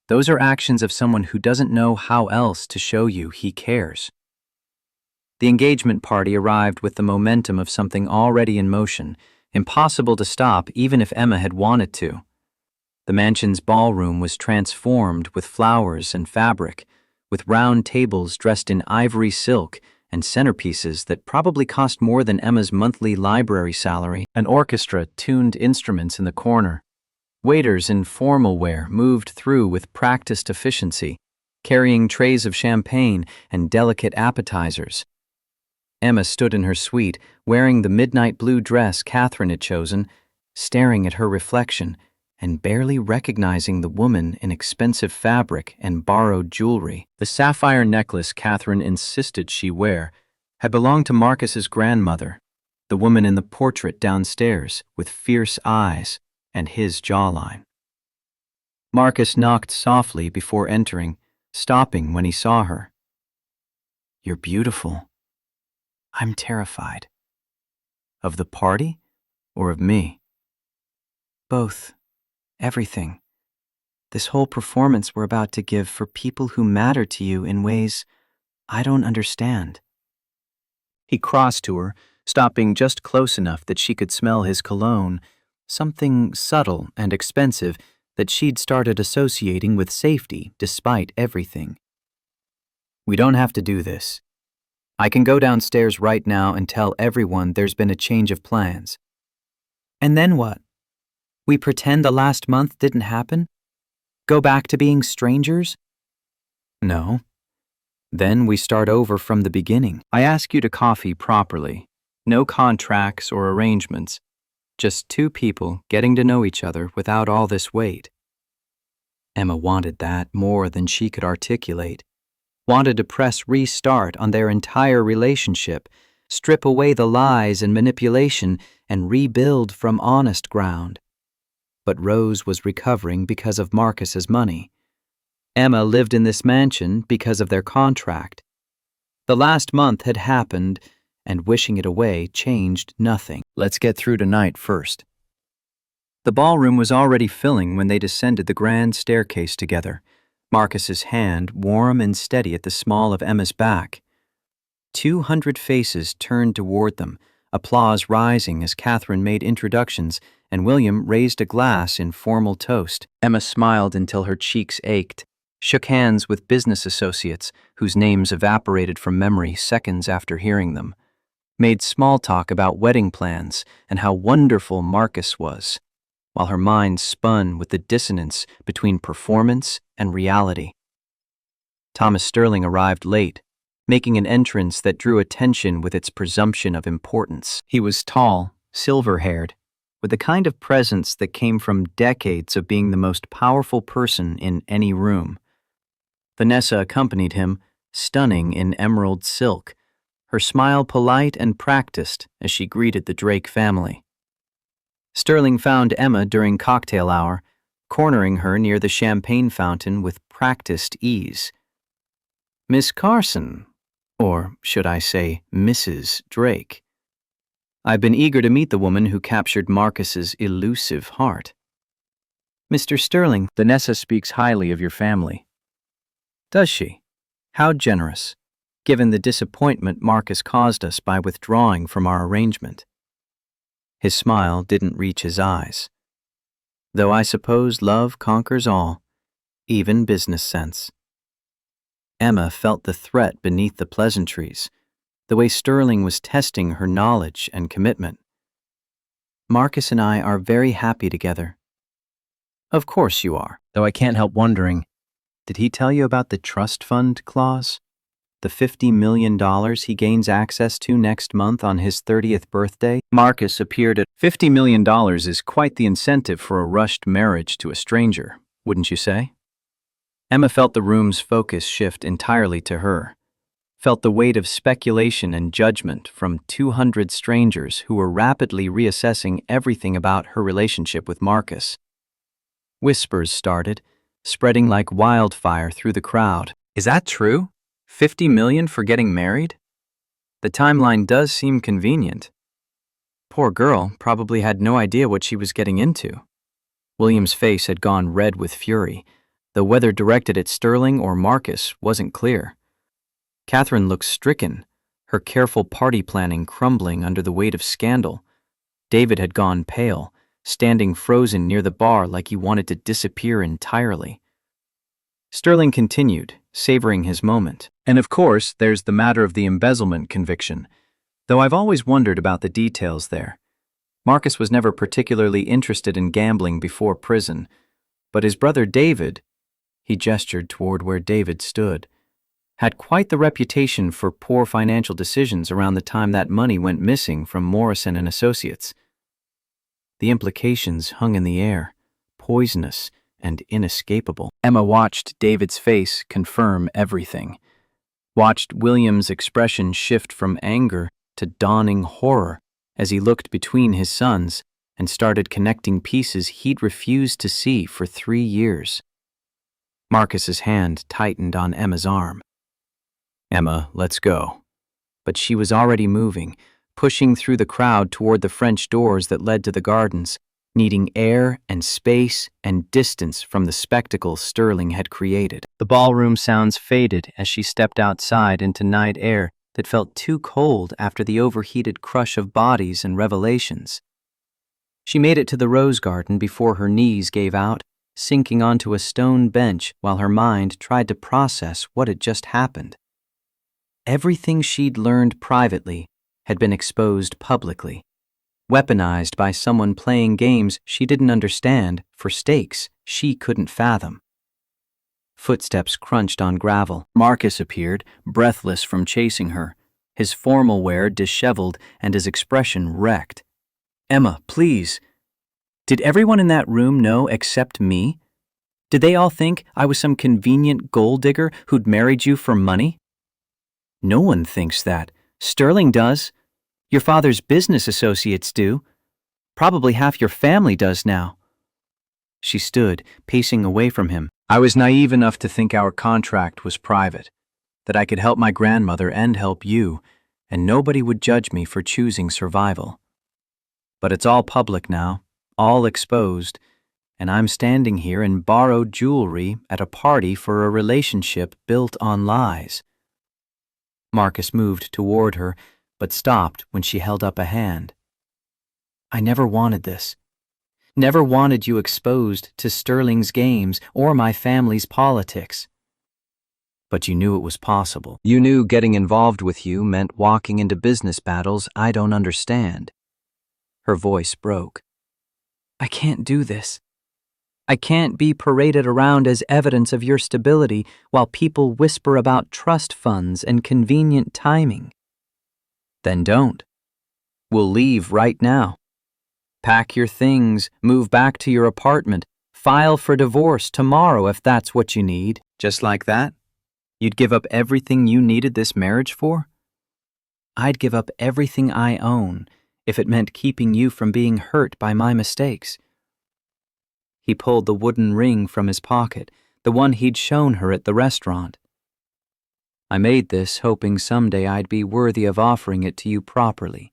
Those are actions of someone who doesn't know how else to show you he cares. The engagement party arrived with the momentum of something already in motion, impossible to stop even if Emma had wanted to. The mansion's ballroom was transformed with flowers and fabric, with round tables dressed in ivory silk and centerpieces that probably cost more than Emma's monthly library salary. An orchestra tuned instruments in the corner. Waiters in formal wear moved through with practiced efficiency, carrying trays of champagne and delicate appetizers. Emma stood in her suite, wearing the midnight blue dress Catherine had chosen, staring at her reflection and barely recognizing the woman in expensive fabric and borrowed jewelry. The sapphire necklace Catherine insisted she wear had belonged to Marcus's grandmother, the woman in the portrait downstairs with fierce eyes and his jawline. Marcus knocked softly before entering, stopping when he saw her. "You're beautiful." "I'm terrified." "Of the party or of me?" "Both. Everything. This whole performance we're about to give for people who matter to you in ways I don't understand." He crossed to her, stopping just close enough that she could smell his cologne, something subtle and expensive that she'd started associating with safety despite everything. "We don't have to do this. I can go downstairs right now and tell everyone there's been a change of plans." "And then what? We pretend the last month didn't happen? Go back to being strangers?" "No. Then we start over from the beginning. I ask you to coffee properly. No contracts or arrangements. Just two people getting to know each other without all this weight." Emma wanted that more than she could articulate. Wanted to press restart on their entire relationship, strip away the lies and manipulation, and rebuild from honest ground. But Rose was recovering because of Marcus's money. Emma lived in this mansion because of their contract. The last month had happened, and wishing it away changed nothing. Let's get through tonight first. The ballroom was already filling when they descended the grand staircase together, Marcus's hand warm and steady at the small of Emma's back. 200 faces turned toward them, applause rising as Catherine made introductions and William raised a glass in formal toast. Emma smiled until her cheeks ached, shook hands with business associates whose names evaporated from memory seconds after hearing them, made small talk about wedding plans and how wonderful Marcus was, while her mind spun with the dissonance between performance and reality. Thomas Sterling arrived late, making an entrance that drew attention with its presumption of importance. He was tall, silver-haired, with the kind of presence that came from decades of being the most powerful person in any room. Vanessa accompanied him, stunning in emerald silk, her smile polite and practiced as she greeted the Drake family. Sterling found Emma during cocktail hour, cornering her near the champagne fountain with practiced ease. "Miss Carson, or should I say Mrs. Drake. I've been eager to meet the woman who captured Marcus's elusive heart." "Mr. Sterling, Vanessa speaks highly of your family." "Does she? How generous, given the disappointment Marcus caused us by withdrawing from our arrangement." His smile didn't reach his eyes. "Though I suppose love conquers all, even business sense." Emma felt the threat beneath the pleasantries, the way Sterling was testing her knowledge and commitment. "Marcus and I are very happy together." "Of course you are, though I can't help wondering, did he tell you about the trust fund clause? The $50 million he gains access to next month on his 30th birthday?" Marcus appeared at $50 million is quite the incentive for a rushed marriage to a stranger, wouldn't you say? Emma felt the room's focus shift entirely to her, felt the weight of speculation and judgment from 200 strangers who were rapidly reassessing everything about her relationship with Marcus. Whispers started, spreading like wildfire through the crowd. "Is that true? 50 million for getting married? The timeline does seem convenient." Poor girl probably had no idea what she was getting into. William's face had gone red with fury, though whether directed at Sterling or Marcus wasn't clear. Catherine looked stricken, her careful party planning crumbling under the weight of scandal. David had gone pale, standing frozen near the bar like he wanted to disappear entirely. Sterling continued, savoring his moment. "And of course, there's the matter of the embezzlement conviction, though I've always wondered about the details there. Marcus was never particularly interested in gambling before prison, but his brother David," he gestured toward where David stood, "had quite the reputation for poor financial decisions around the time that money went missing from Morrison and Associates." The implications hung in the air, poisonous and inescapable. Emma watched David's face confirm everything. watched William's expression shift from anger to dawning horror as he looked between his sons and started connecting pieces he'd refused to see for 3 years. Marcus's hand tightened on Emma's arm. "Emma, let's go." But she was already moving, pushing through the crowd toward the French doors that led to the gardens, needing air and space and distance from the spectacle Sterling had created. The ballroom sounds faded as she stepped outside into night air that felt too cold after the overheated crush of bodies and revelations. She made it to the rose garden before her knees gave out, sinking onto a stone bench while her mind tried to process what had just happened. Everything she'd learned privately had been exposed publicly, weaponized by someone playing games she didn't understand for stakes she couldn't fathom. Footsteps crunched on gravel. Marcus appeared, breathless from chasing her, his formal wear disheveled and his expression wrecked. "Emma, please. Did everyone in that room know except me? Did they all think I was some convenient gold digger who'd married you for money?" "No one thinks that. Sterling does. Your father's business associates do. Probably half your family does now." She stood, pacing away from him. "I was naive enough to think our contract was private, that I could help my grandmother and help you, and nobody would judge me for choosing survival. But it's all public now, all exposed, and I'm standing here in borrowed jewelry at a party for a relationship built on lies." Marcus moved toward her, but stopped when she held up a hand. "I never wanted this. Never wanted you exposed to Sterling's games or my family's politics. But you knew it was possible. You knew getting involved with you meant walking into business battles I don't understand." Her voice broke. "I can't do this. I can't be paraded around as evidence of your stability while people whisper about trust funds and convenient timing." "Then don't. We'll leave right now. Pack your things, move back to your apartment, file for divorce tomorrow if that's what you need." "Just like that? You'd give up everything you needed this marriage for?" "I'd give up everything I own if it meant keeping you from being hurt by my mistakes." He pulled the wooden ring from his pocket, the one he'd shown her at the restaurant. "I made this hoping someday I'd be worthy of offering it to you properly.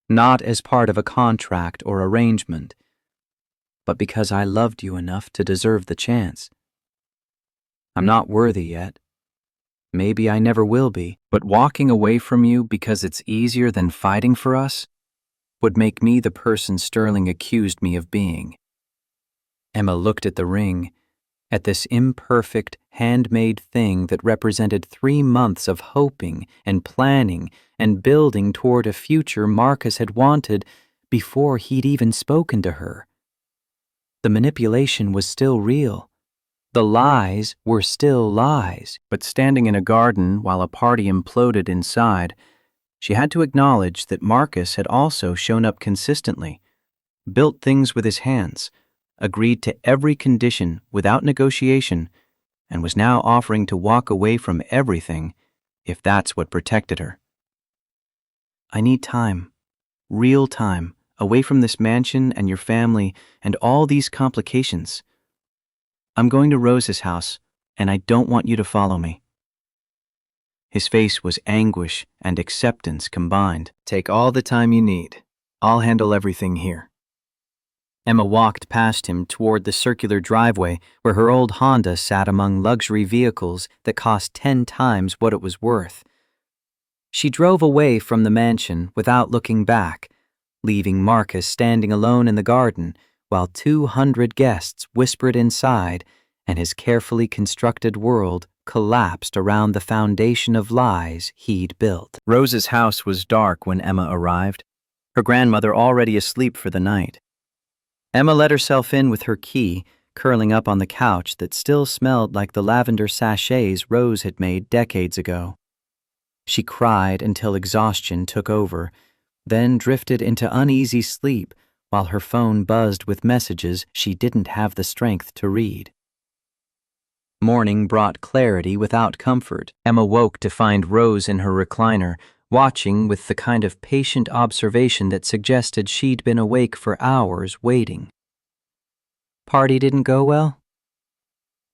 Not as part of a contract or arrangement, but because I loved you enough to deserve the chance. I'm not worthy yet. Maybe I never will be, but walking away from you because it's easier than fighting for us would make me the person Sterling accused me of being." Emma looked at the ring, at this imperfect, handmade thing that represented 3 months of hoping and planning and building toward a future Marcus had wanted before he'd even spoken to her. The manipulation was still real. The lies were still lies. But standing in a garden while a party imploded inside, she had to acknowledge that Marcus had also shown up consistently, built things with his hands, agreed to every condition without negotiation, and was now offering to walk away from everything if that's what protected her. "I need time, real time, away from this mansion and your family and all these complications. I'm going to Rose's house, and I don't want you to follow me." His face was anguish and acceptance combined. "Take all the time you need. I'll handle everything here." Emma walked past him toward the circular driveway where her old Honda sat among luxury vehicles that cost 10 times what it was worth. She drove away from the mansion without looking back, leaving Marcus standing alone in the garden while 200 guests whispered inside and his carefully constructed world collapsed around the foundation of lies he'd built. Rose's house was dark when Emma arrived, her grandmother already asleep for the night. Emma let herself in with her key, curling up on the couch that still smelled like the lavender sachets Rose had made decades ago. She cried until exhaustion took over, then drifted into uneasy sleep while her phone buzzed with messages she didn't have the strength to read. Morning brought clarity without comfort. Emma woke to find Rose in her recliner, watching with the kind of patient observation that suggested she'd been awake for hours waiting. Party didn't go well?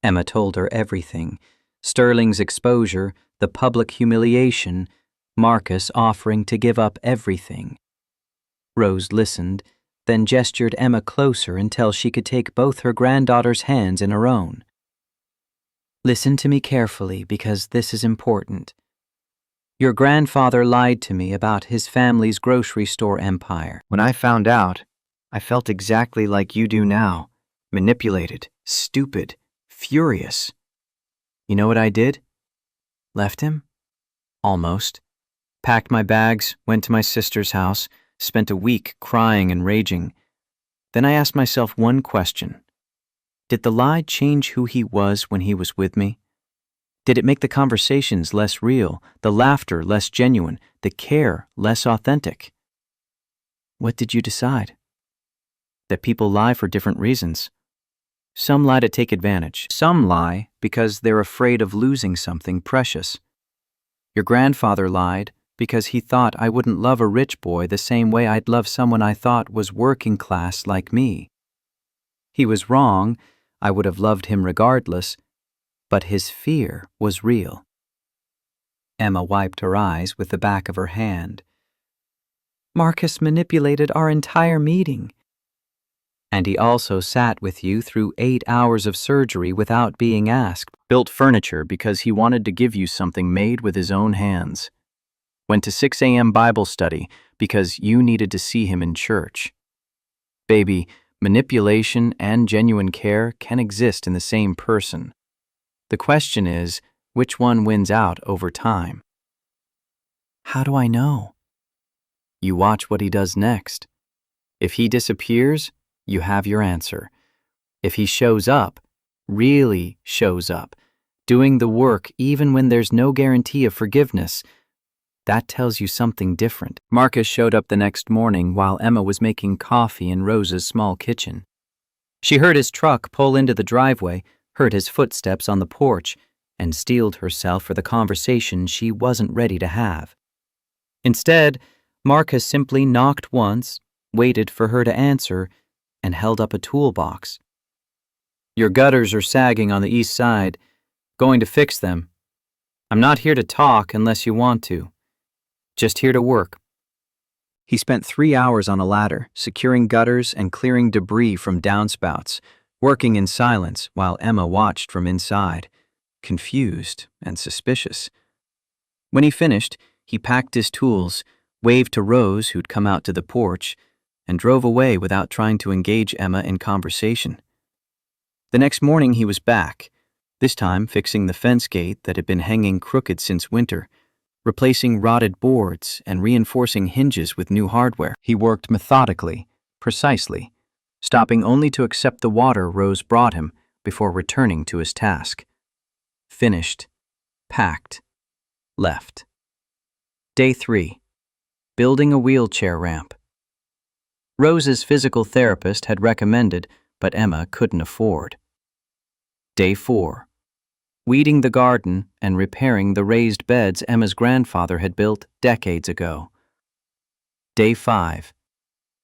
Emma told her everything. Sterling's exposure, the public humiliation, Marcus offering to give up everything. Rose listened, then gestured Emma closer until she could take both her granddaughter's hands in her own. Listen to me carefully because this is important. Your grandfather lied to me about his family's grocery store empire. When I found out, I felt exactly like you do now. Manipulated, stupid, furious. You know what I did? Left him? Almost. Packed my bags, went to my sister's house, spent a week crying and raging. Then I asked myself one question. Did the lie change who he was when he was with me? Did it make the conversations less real, the laughter less genuine, the care less authentic? What did you decide? That people lie for different reasons. Some lie to take advantage. Some lie because they're afraid of losing something precious. Your grandfather lied because he thought I wouldn't love a rich boy the same way I'd love someone I thought was working class like me. He was wrong. I would have loved him regardless, but his fear was real. Emma wiped her eyes with the back of her hand. Marcus manipulated our entire meeting. And he also sat with you through 8 hours of surgery without being asked. Built furniture because he wanted to give you something made with his own hands. Went to 6 a.m. Bible study because you needed to see him in church. Baby, manipulation and genuine care can exist in the same person. The question is, which one wins out over time? How do I know? You watch what he does next. If he disappears, you have your answer. If he shows up, really shows up, doing the work even when there's no guarantee of forgiveness, that tells you something different. Marcus showed up the next morning while Emma was making coffee in Rose's small kitchen. She heard his truck pull into the driveway, heard his footsteps on the porch, and steeled herself for the conversation she wasn't ready to have. Instead, Marcus simply knocked once, waited for her to answer, and held up a toolbox. Your gutters are sagging on the east side. Going to fix them. I'm not here to talk unless you want to. Just here to work. He spent 3 hours on a ladder, securing gutters and clearing debris from downspouts, working in silence while Emma watched from inside, confused and suspicious. When he finished, he packed his tools, waved to Rose, who'd come out to the porch, and drove away without trying to engage Emma in conversation. The next morning he was back, this time fixing the fence gate that had been hanging crooked since winter, replacing rotted boards and reinforcing hinges with new hardware. He worked methodically, precisely, stopping only to accept the water Rose brought him before returning to his task. Finished, packed, left. Day 3. Building a wheelchair ramp. Rose's physical therapist had recommended, but Emma couldn't afford. Day 4. Weeding the garden and repairing the raised beds Emma's grandfather had built decades ago. Day 5.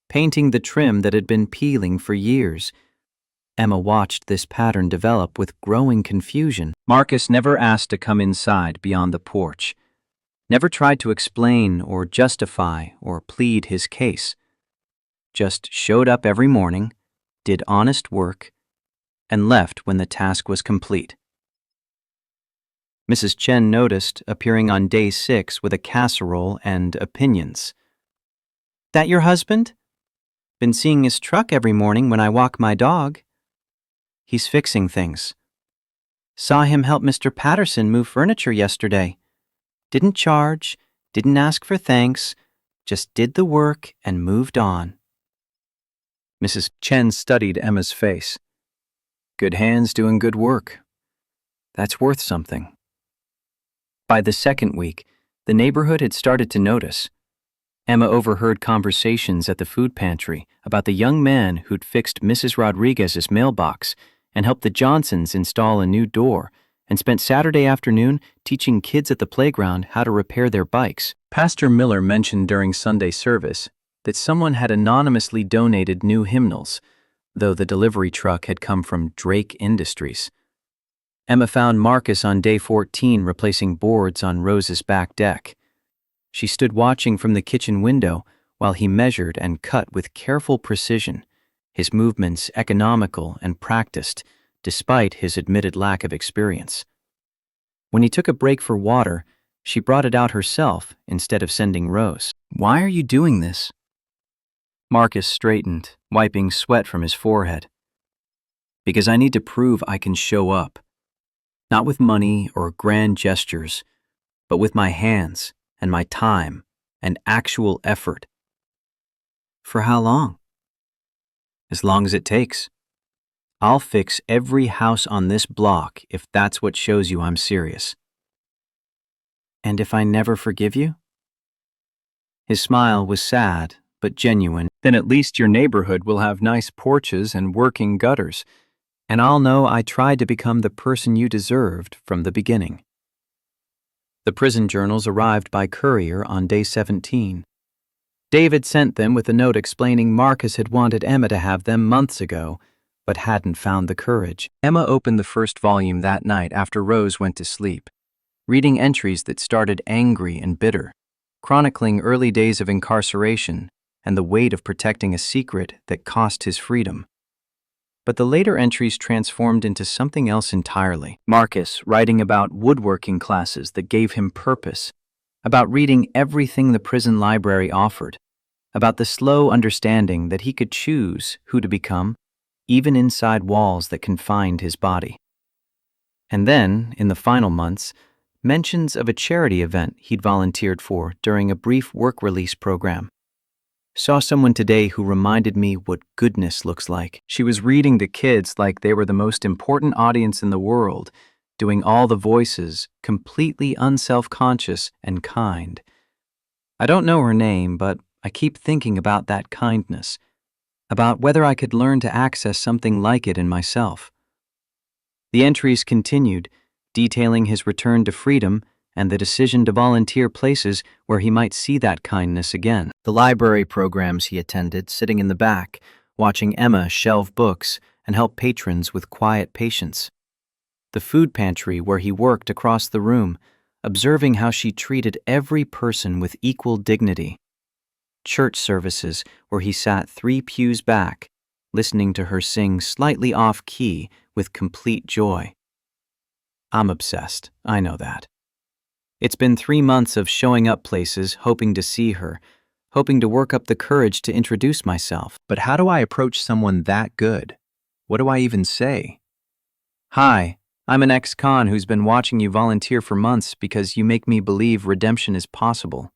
Painting the trim that had been peeling for years. Emma watched this pattern develop with growing confusion. Marcus never asked to come inside beyond the porch. Never tried to explain or justify or plead his case. Just showed up every morning, did honest work, and left when the task was complete. Mrs. Chen noticed, appearing on day 6 with a casserole and opinions. That your husband? Been seeing his truck every morning when I walk my dog. He's fixing things. Saw him help Mr. Patterson move furniture yesterday. Didn't charge, didn't ask for thanks, just did the work and moved on. Mrs. Chen studied Emma's face. Good hands doing good work. That's worth something. By the second week, the neighborhood had started to notice. Emma overheard conversations at the food pantry about the young man who'd fixed Mrs. Rodriguez's mailbox and helped the Johnsons install a new door, and spent Saturday afternoon teaching kids at the playground how to repair their bikes. Pastor Miller mentioned during Sunday service that someone had anonymously donated new hymnals, though the delivery truck had come from Drake Industries. Emma found Marcus on day 14 replacing boards on Rose's back deck. She stood watching from the kitchen window while he measured and cut with careful precision, his movements economical and practiced, despite his admitted lack of experience. When he took a break for water, she brought it out herself instead of sending Rose. "Why are you doing this?" Marcus straightened, wiping sweat from his forehead. "Because I need to prove I can show up. Not with money or grand gestures, but with my hands and my time and actual effort." "For how long?" "As long as it takes. I'll fix every house on this block if that's what shows you I'm serious." "And if I never forgive you?" His smile was sad, but genuine. "Then at least your neighborhood will have nice porches and working gutters, and I'll know I tried to become the person you deserved from the beginning." The prison journals arrived by courier on day 17. David sent them with a note explaining Marcus had wanted Emma to have them months ago, but hadn't found the courage. Emma opened the first volume that night after Rose went to sleep, reading entries that started angry and bitter, chronicling early days of incarceration and the weight of protecting a secret that cost his freedom. But the later entries transformed into something else entirely. Marcus writing about woodworking classes that gave him purpose, about reading everything the prison library offered, about the slow understanding that he could choose who to become, even inside walls that confined his body. And then, in the final months, mentions of a charity event he'd volunteered for during a brief work release program. "Saw someone today who reminded me what goodness looks like." She was reading to kids like they were the most important audience in the world, doing all the voices, completely unself-conscious and kind. I don't know her name, but I keep thinking about that kindness, about whether I could learn to access something like it in myself. The entries continued, detailing his return to freedom and the decision to volunteer places where he might see that kindness again. The library programs he attended, sitting in the back, watching Emma shelve books and help patrons with quiet patience. The food pantry where he worked across the room, observing how she treated every person with equal dignity. Church services where he sat 3 pews back, listening to her sing slightly off-key with complete joy. I'm obsessed, I know that. It's been 3 months of showing up places, hoping to see her, hoping to work up the courage to introduce myself. But how do I approach someone that good? What do I even say? "Hi, I'm an ex-con who's been watching you volunteer for months because you make me believe redemption is possible."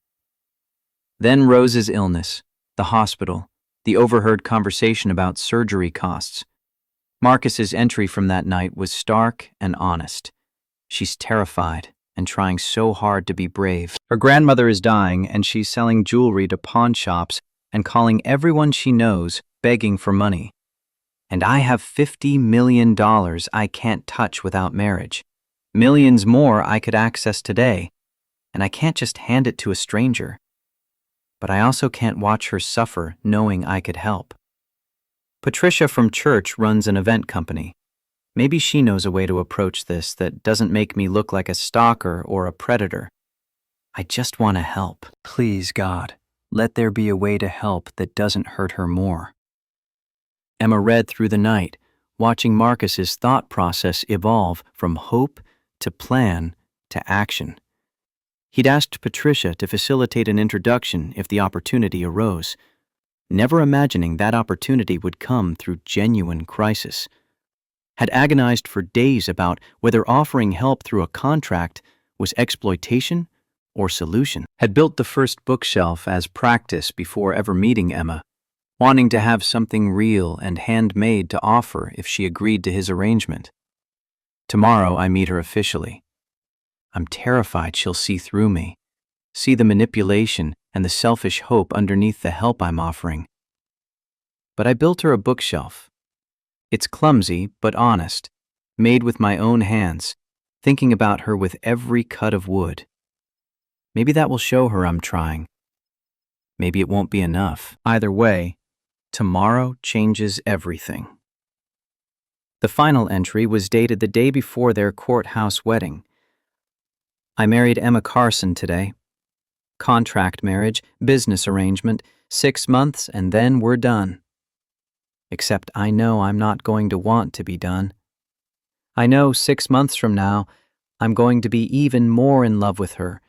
Then Rose's illness, the hospital, the overheard conversation about surgery costs. Marcus's entry from that night was stark and honest. "She's terrified and trying so hard to be brave. Her grandmother is dying and she's selling jewelry to pawn shops and calling everyone she knows, begging for money. And I have $50 million I can't touch without marriage. Millions more I could access today, and I can't just hand it to a stranger. But I also can't watch her suffer knowing I could help." Patricia from church runs an event company. Maybe she knows a way to approach this that doesn't make me look like a stalker or a predator. I just want to help. Please, God, let there be a way to help that doesn't hurt her more. Emma read through the night, watching Marcus's thought process evolve from hope to plan to action. He'd asked Patricia to facilitate an introduction if the opportunity arose, never imagining that opportunity would come through genuine crisis. Had agonized for days about whether offering help through a contract was exploitation or solution. Had built the first bookshelf as practice before ever meeting Emma, wanting to have something real and handmade to offer if she agreed to his arrangement. Tomorrow I meet her officially. I'm terrified she'll see through me, see the manipulation and the selfish hope underneath the help I'm offering. But I built her a bookshelf. It's clumsy, but honest, made with my own hands, thinking about her with every cut of wood. Maybe that will show her I'm trying. Maybe it won't be enough. Either way, tomorrow changes everything. The final entry was dated the day before their courthouse wedding. I married Emma Carson today. Contract marriage, business arrangement, 6 months, and then we're done. Except I know I'm not going to want to be done. I know 6 months from now, I'm going to be even more in love with her,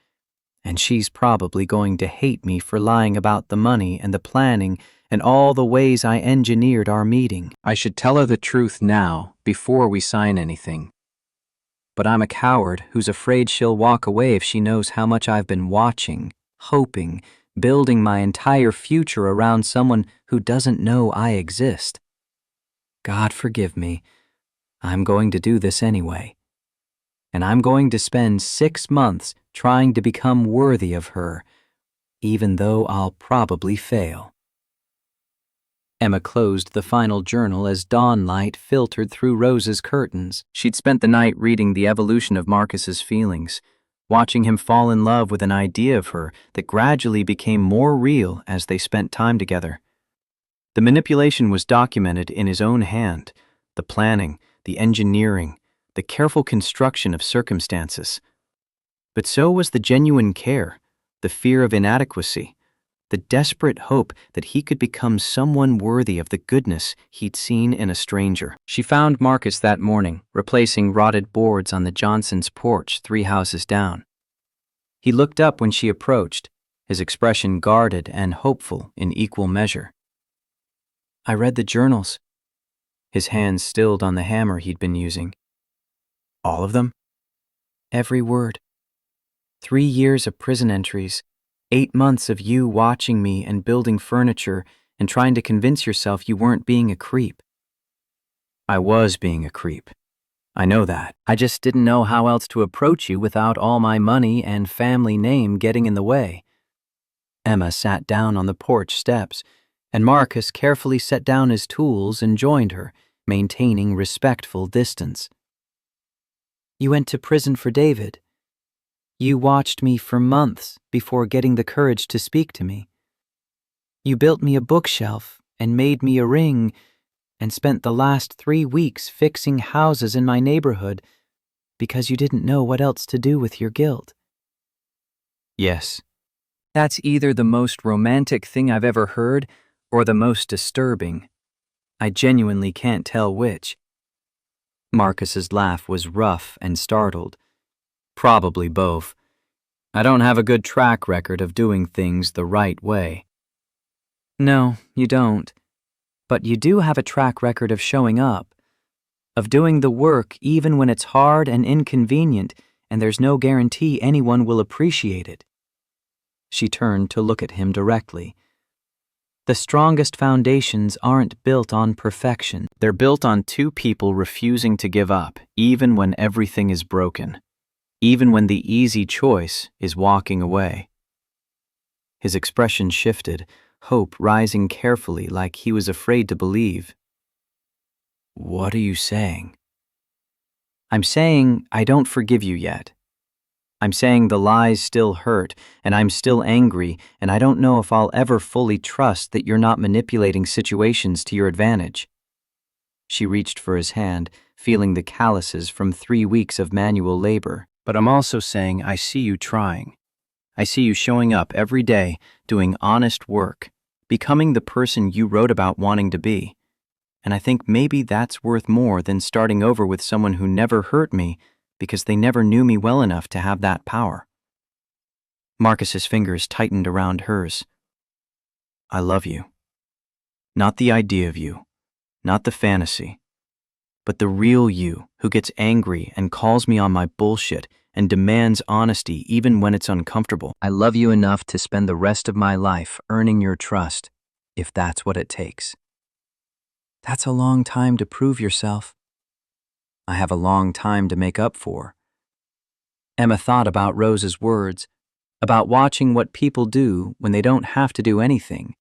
and she's probably going to hate me for lying about the money and the planning and all the ways I engineered our meeting. I should tell her the truth now, before we sign anything. But I'm a coward who's afraid she'll walk away if she knows how much I've been watching, hoping, building my entire future around someone who doesn't know I exist. God forgive me. I'm going to do this anyway. And I'm going to spend 6 months trying to become worthy of her, even though I'll probably fail. Emma closed the final journal as dawn light filtered through Rose's curtains. She'd spent the night reading the evolution of Marcus's feelings, watching him fall in love with an idea of her that gradually became more real as they spent time together. The manipulation was documented in his own hand, the planning, the engineering, the careful construction of circumstances. But so was the genuine care, the fear of inadequacy, the desperate hope that he could become someone worthy of the goodness he'd seen in a stranger. She found Marcus that morning, replacing rotted boards on the Johnsons' porch 3 houses down. He looked up when she approached, his expression guarded and hopeful in equal measure. I read the journals. His hands stilled on the hammer he'd been using. All of them? Every word. 3 years of prison entries, 8 months of you watching me and building furniture and trying to convince yourself you weren't being a creep. I was being a creep. I know that. I just didn't know how else to approach you without all my money and family name getting in the way. Emma sat down on the porch steps, and Marcus carefully set down his tools and joined her, maintaining respectful distance. You went to prison for David. You watched me for months before getting the courage to speak to me. You built me a bookshelf and made me a ring and spent the last 3 weeks fixing houses in my neighborhood because you didn't know what else to do with your guilt. Yes, that's either the most romantic thing I've ever heard or the most disturbing. I genuinely can't tell which. Marcus's laugh was rough and startled. Probably both. I don't have a good track record of doing things the right way. No, you don't. But you do have a track record of showing up, of doing the work even when it's hard and inconvenient and there's no guarantee anyone will appreciate it. She turned to look at him directly. The strongest foundations aren't built on perfection. They're built on 2 people refusing to give up, even when everything is broken. Even when the easy choice is walking away. His expression shifted, hope rising carefully like he was afraid to believe. What are you saying? I'm saying I don't forgive you yet. I'm saying the lies still hurt, and I'm still angry, and I don't know if I'll ever fully trust that you're not manipulating situations to your advantage. She reached for his hand, feeling the calluses from 3 weeks of manual labor. But I'm also saying I see you trying. I see you showing up every day, doing honest work, becoming the person you wrote about wanting to be. And I think maybe that's worth more than starting over with someone who never hurt me because they never knew me well enough to have that power. Marcus's fingers tightened around hers. I love you. Not the idea of you, not the fantasy, but the real you who gets angry and calls me on my bullshit and demands honesty even when it's uncomfortable. I love you enough to spend the rest of my life earning your trust, if that's what it takes. That's a long time to prove yourself. I have a long time to make up for. Emma thought about Rose's words, about watching what people do when they don't have to do anything,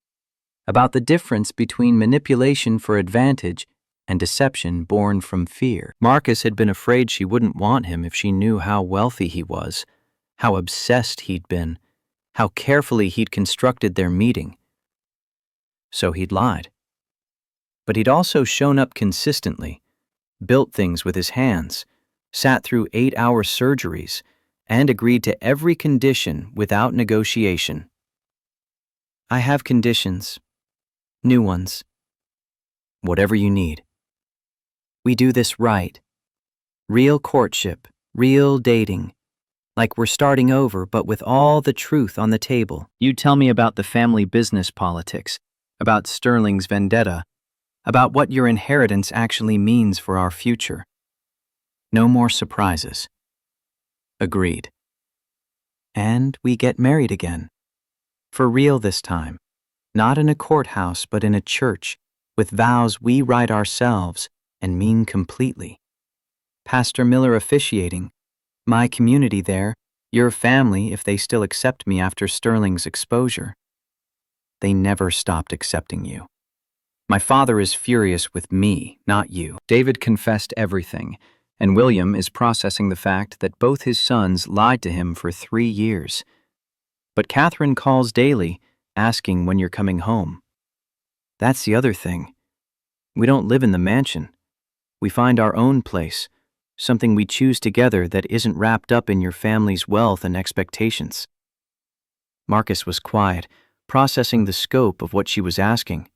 about the difference between manipulation for advantage and deception born from fear. Marcus had been afraid she wouldn't want him if she knew how wealthy he was, how obsessed he'd been, how carefully he'd constructed their meeting. So he'd lied. But he'd also shown up consistently, built things with his hands, sat through 8-hour surgeries, and agreed to every condition without negotiation. I have conditions, new ones. Whatever you need. We do this right. Real courtship, real dating. Like we're starting over, but with all the truth on the table. You tell me about the family business politics, about Sterling's vendetta, about what your inheritance actually means for our future. No more surprises. Agreed. And we get married again. For real this time. Not in a courthouse, but in a church, with vows we write ourselves and mean completely. Pastor Miller officiating, my community there, your family if they still accept me after Sterling's exposure. They never stopped accepting you. My father is furious with me, not you. David confessed everything, and William is processing the fact that both his sons lied to him for 3 years. But Catherine calls daily, asking when you're coming home. That's the other thing. We don't live in the mansion. We find our own place, something we choose together that isn't wrapped up in your family's wealth and expectations. Marcus was quiet, processing the scope of what she was asking.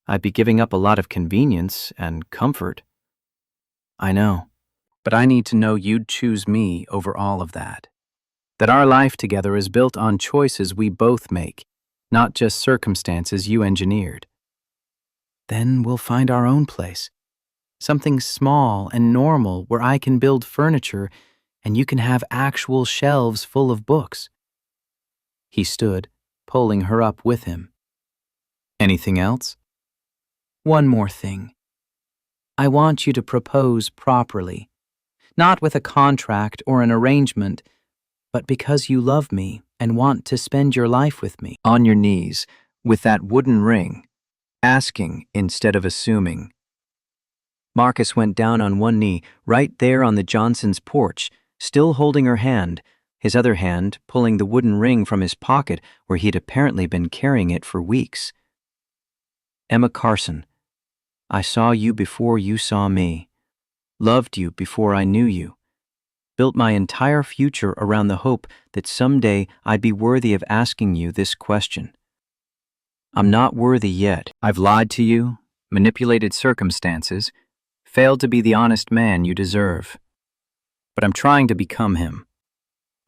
I'd be giving up a lot of convenience and comfort. I know, but I need to know you'd choose me over all of that. That our life together is built on choices we both make, not just circumstances you engineered. Then we'll find our own place. Something small and normal where I can build furniture and you can have actual shelves full of books. He stood, pulling her up with him. Anything else? One more thing. I want you to propose properly, not with a contract or an arrangement, but because you love me and want to spend your life with me. On your knees, with that wooden ring, asking instead of assuming. Marcus went down on one knee, right there on the Johnsons' porch, still holding her hand, his other hand pulling the wooden ring from his pocket where he'd apparently been carrying it for weeks. Emma Carson, I saw you before you saw me, loved you before I knew you, built my entire future around the hope that someday I'd be worthy of asking you this question. I'm not worthy yet. I've lied to you, manipulated circumstances, failed to be the honest man you deserve. But I'm trying to become him.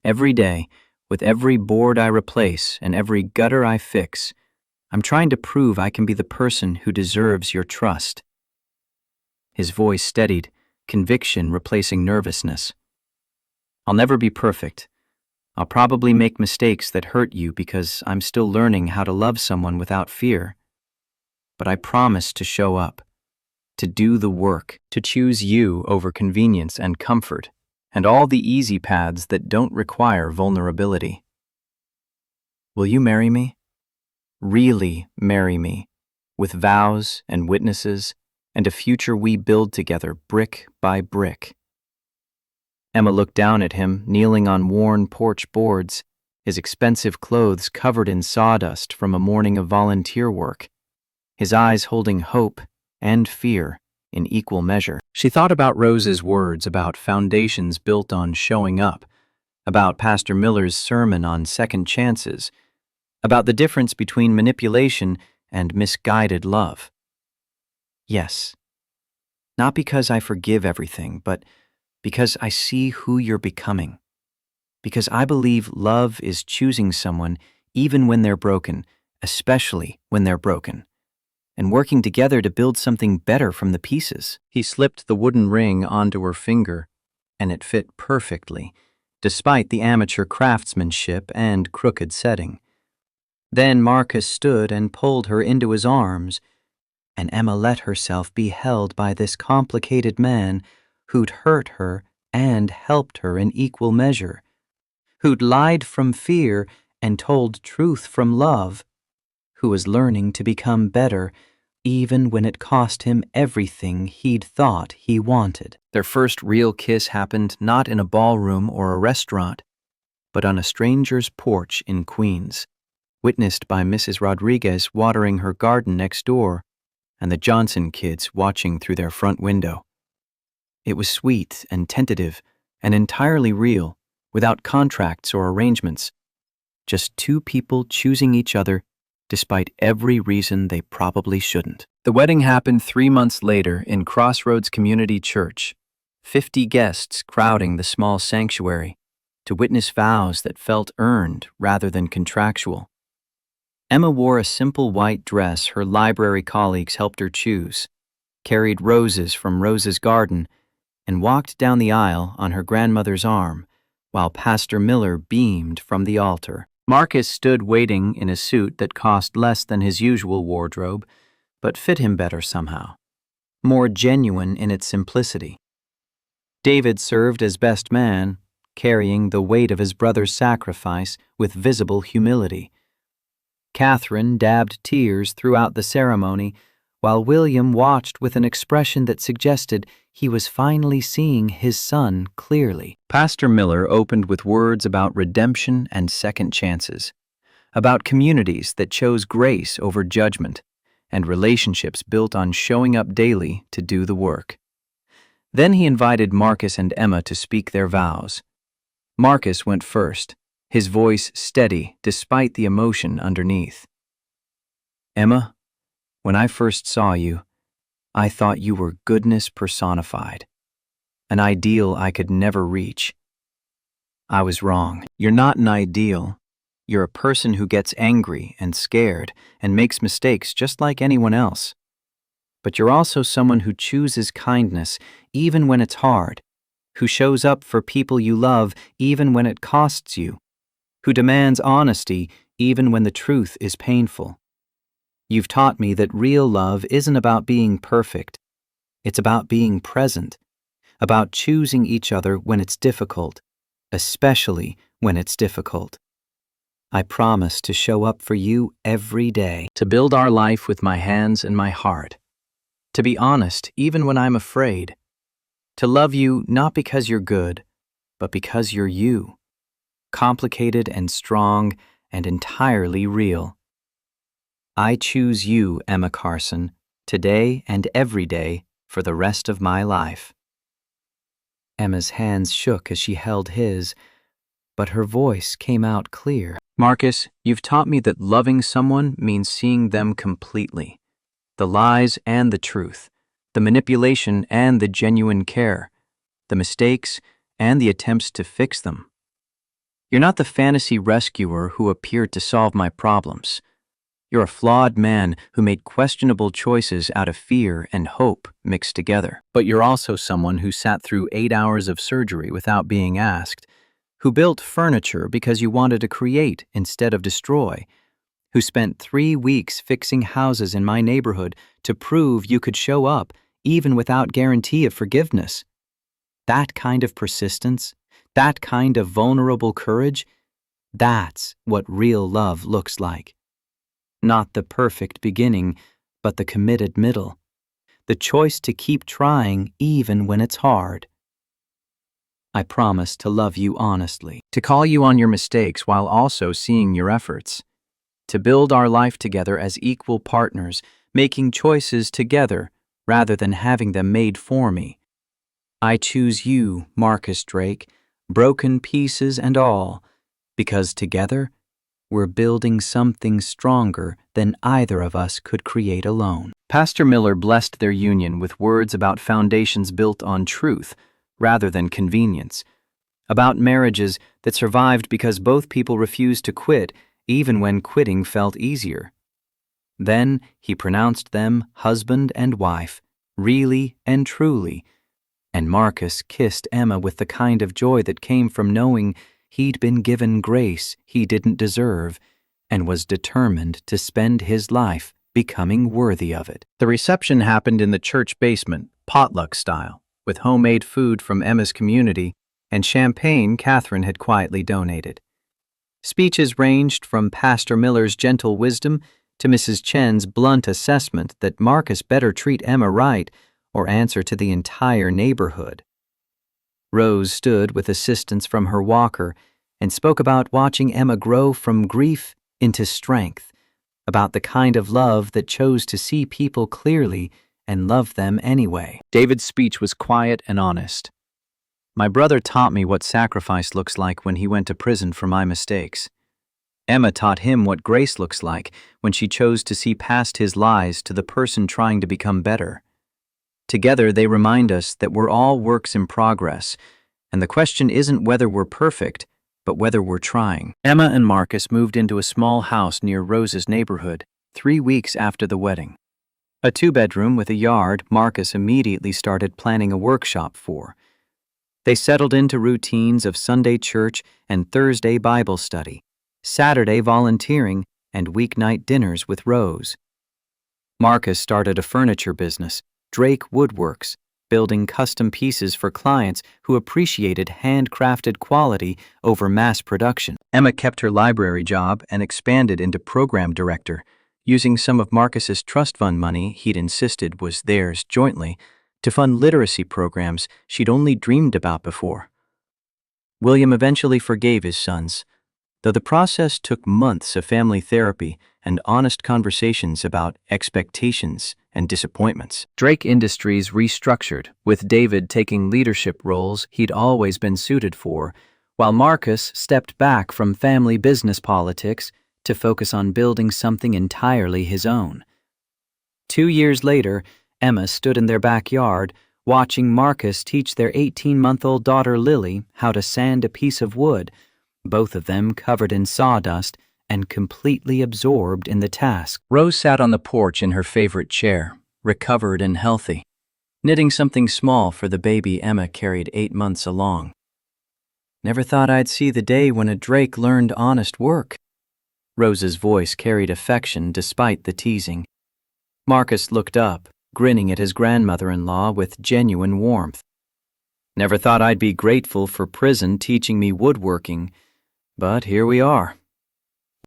Every day, with every board I replace and every gutter I fix, I'm trying to prove I can be the person who deserves your trust. His voice steadied, conviction replacing nervousness. I'll never be perfect. I'll probably make mistakes that hurt you because I'm still learning how to love someone without fear. But I promise to show up, to do the work, to choose you over convenience and comfort, and all the easy paths that don't require vulnerability. Will you marry me? Really marry me, with vows and witnesses, and a future we build together brick by brick. Emma looked down at him, kneeling on worn porch boards, his expensive clothes covered in sawdust from a morning of volunteer work, his eyes holding hope and fear in equal measure. She thought about Rose's words about foundations built on showing up, about Pastor Miller's sermon on second chances, about the difference between manipulation and misguided love. Yes, not because I forgive everything, but because I see who you're becoming. Because I believe love is choosing someone even when they're broken, especially when they're broken, and working together to build something better from the pieces. He slipped the wooden ring onto her finger, and it fit perfectly, despite the amateur craftsmanship and crooked setting. Then Marcus stood and pulled her into his arms, and Emma let herself be held by this complicated man who'd hurt her and helped her in equal measure, who'd lied from fear and told truth from love, who was learning to become better even when it cost him everything he'd thought he wanted. Their first real kiss happened not in a ballroom or a restaurant, but on a stranger's porch in Queens, witnessed by Mrs. Rodriguez watering her garden next door and the Johnson kids watching through their front window. It was sweet and tentative and entirely real, without contracts or arrangements. Just two people choosing each other despite every reason they probably shouldn't. The wedding happened 3 months later in Crossroads Community Church, 50 guests crowding the small sanctuary to witness vows that felt earned rather than contractual. Emma wore a simple white dress her library colleagues helped her choose, carried roses from Rose's garden, and walked down the aisle on her grandmother's arm, while Pastor Miller beamed from the altar. Marcus stood waiting in a suit that cost less than his usual wardrobe, but fit him better somehow, more genuine in its simplicity. David served as best man, carrying the weight of his brother's sacrifice with visible humility. Catherine dabbed tears throughout the ceremony, while William watched with an expression that suggested he was finally seeing his son clearly. Pastor Miller opened with words about redemption and second chances, about communities that chose grace over judgment, and relationships built on showing up daily to do the work. Then he invited Marcus and Emma to speak their vows. Marcus went first, his voice steady despite the emotion underneath. Emma, when I first saw you, I thought you were goodness personified, an ideal I could never reach. I was wrong. You're not an ideal. You're a person who gets angry and scared and makes mistakes just like anyone else. But you're also someone who chooses kindness even when it's hard, who shows up for people you love even when it costs you, who demands honesty even when the truth is painful. You've taught me that real love isn't about being perfect. It's about being present, about choosing each other when it's difficult, especially when it's difficult. I promise to show up for you every day, to build our life with my hands and my heart, to be honest even when I'm afraid, to love you not because you're good, but because you're you, complicated and strong and entirely real. I choose you, Emma Carson, today and every day for the rest of my life. Emma's hands shook as she held his, but her voice came out clear. Marcus, you've taught me that loving someone means seeing them completely. The lies and the truth, the manipulation and the genuine care, the mistakes and the attempts to fix them. You're not the fantasy rescuer who appeared to solve my problems. You're a flawed man who made questionable choices out of fear and hope mixed together. But you're also someone who sat through 8 hours of surgery without being asked, who built furniture because you wanted to create instead of destroy, who spent 3 weeks fixing houses in my neighborhood to prove you could show up even without guarantee of forgiveness. That kind of persistence, that kind of vulnerable courage, that's what real love looks like. Not the perfect beginning, but the committed middle. The choice to keep trying even when it's hard. I promise to love you honestly, to call you on your mistakes while also seeing your efforts, to build our life together as equal partners, making choices together rather than having them made for me. I choose you, Marcus Drake, broken pieces and all, because together we're building something stronger than either of us could create alone. Pastor Miller blessed their union with words about foundations built on truth rather than convenience, about marriages that survived because both people refused to quit even when quitting felt easier. Then he pronounced them husband and wife, really and truly, and Marcus kissed Emma with the kind of joy that came from knowing he'd been given grace he didn't deserve and was determined to spend his life becoming worthy of it. The reception happened in the church basement, potluck style, with homemade food from Emma's community and champagne Catherine had quietly donated. Speeches ranged from Pastor Miller's gentle wisdom to Mrs. Chen's blunt assessment that Marcus better treat Emma right or answer to the entire neighborhood. Rose stood with assistance from her walker and spoke about watching Emma grow from grief into strength, about the kind of love that chose to see people clearly and love them anyway. David's speech was quiet and honest. My brother taught me what sacrifice looks like when he went to prison for my mistakes. Emma taught him what grace looks like when she chose to see past his lies to the person trying to become better. Together, they remind us that we're all works in progress, and the question isn't whether we're perfect, but whether we're trying. Emma and Marcus moved into a small house near Rose's neighborhood 3 weeks after the wedding. A 2-bedroom with a yard Marcus immediately started planning a workshop for. They settled into routines of Sunday church and Thursday Bible study, Saturday volunteering, and weeknight dinners with Rose. Marcus started a furniture business, Drake Woodworks, building custom pieces for clients who appreciated handcrafted quality over mass production. Emma kept her library job and expanded into program director, using some of Marcus's trust fund money he'd insisted was theirs jointly to fund literacy programs she'd only dreamed about before. William eventually forgave his sons, though the process took months of family therapy and honest conversations about expectations and disappointments. Drake Industries restructured, with David taking leadership roles he'd always been suited for, while Marcus stepped back from family business politics to focus on building something entirely his own. 2 years later, Emma stood in their backyard, watching Marcus teach their 18-month-old daughter Lily how to sand a piece of wood, both of them covered in sawdust and completely absorbed in the task. Rose sat on the porch in her favorite chair, recovered and healthy, knitting something small for the baby Emma carried 8 months along. Never thought I'd see the day when a Drake learned honest work. Rose's voice carried affection despite the teasing. Marcus looked up, grinning at his grandmother-in-law with genuine warmth. Never thought I'd be grateful for prison teaching me woodworking, but here we are.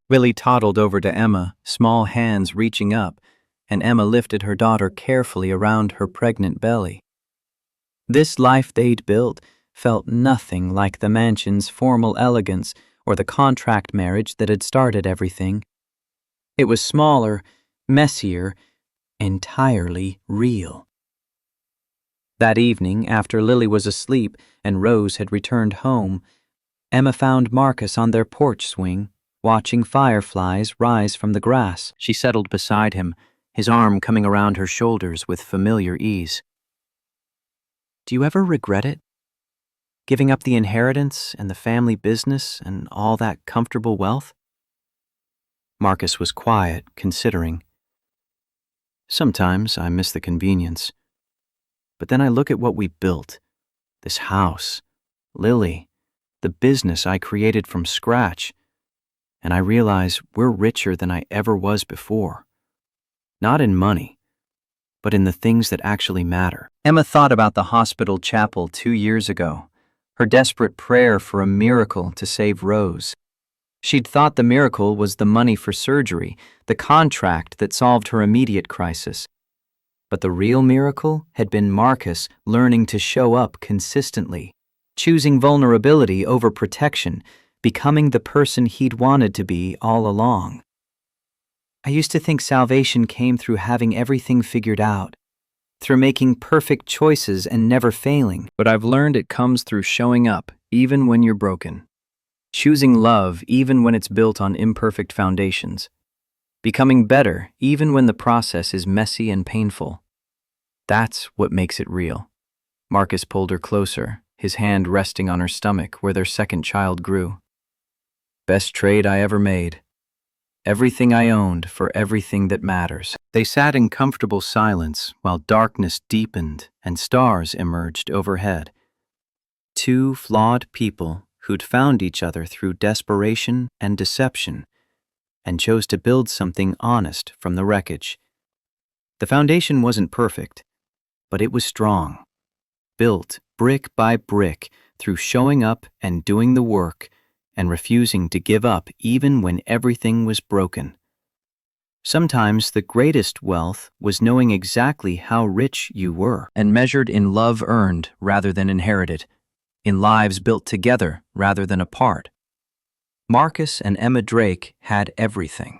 Willie toddled over to Emma, small hands reaching up, and Emma lifted her daughter carefully around her pregnant belly. This life they'd built felt nothing like the mansion's formal elegance or the contract marriage that had started everything. It was smaller, messier, entirely real. That evening, after Lily was asleep and Rose had returned home, Emma found Marcus on their porch swing, watching fireflies rise from the grass. She settled beside him, his arm coming around her shoulders with familiar ease. Do you ever regret it? Giving up the inheritance and the family business and all that comfortable wealth? Marcus was quiet, considering. Sometimes I miss the convenience. But then I look at what we built. This house, Lily, the business I created from scratch, and I realize we're richer than I ever was before. Not in money, but in the things that actually matter. Emma thought about the hospital chapel 2 years ago, her desperate prayer for a miracle to save Rose. She'd thought the miracle was the money for surgery, the contract that solved her immediate crisis. But the real miracle had been Marcus learning to show up consistently, choosing vulnerability over protection, becoming the person he'd wanted to be all along. I used to think salvation came through having everything figured out, through making perfect choices and never failing, but I've learned it comes through showing up even when you're broken, choosing love even when it's built on imperfect foundations, becoming better even when the process is messy and painful. That's what makes it real. Marcus pulled her closer, his hand resting on her stomach where their second child grew. Best trade I ever made. Everything I owned for everything that matters. They sat in comfortable silence while darkness deepened and stars emerged overhead. 2 flawed people who'd found each other through desperation and deception and chose to build something honest from the wreckage. The foundation wasn't perfect, but it was strong, built brick by brick through showing up and doing the work and refusing to give up even when everything was broken. Sometimes the greatest wealth was knowing exactly how rich you were, and measured in love earned rather than inherited, in lives built together rather than apart. Marcus and Emma Drake had everything.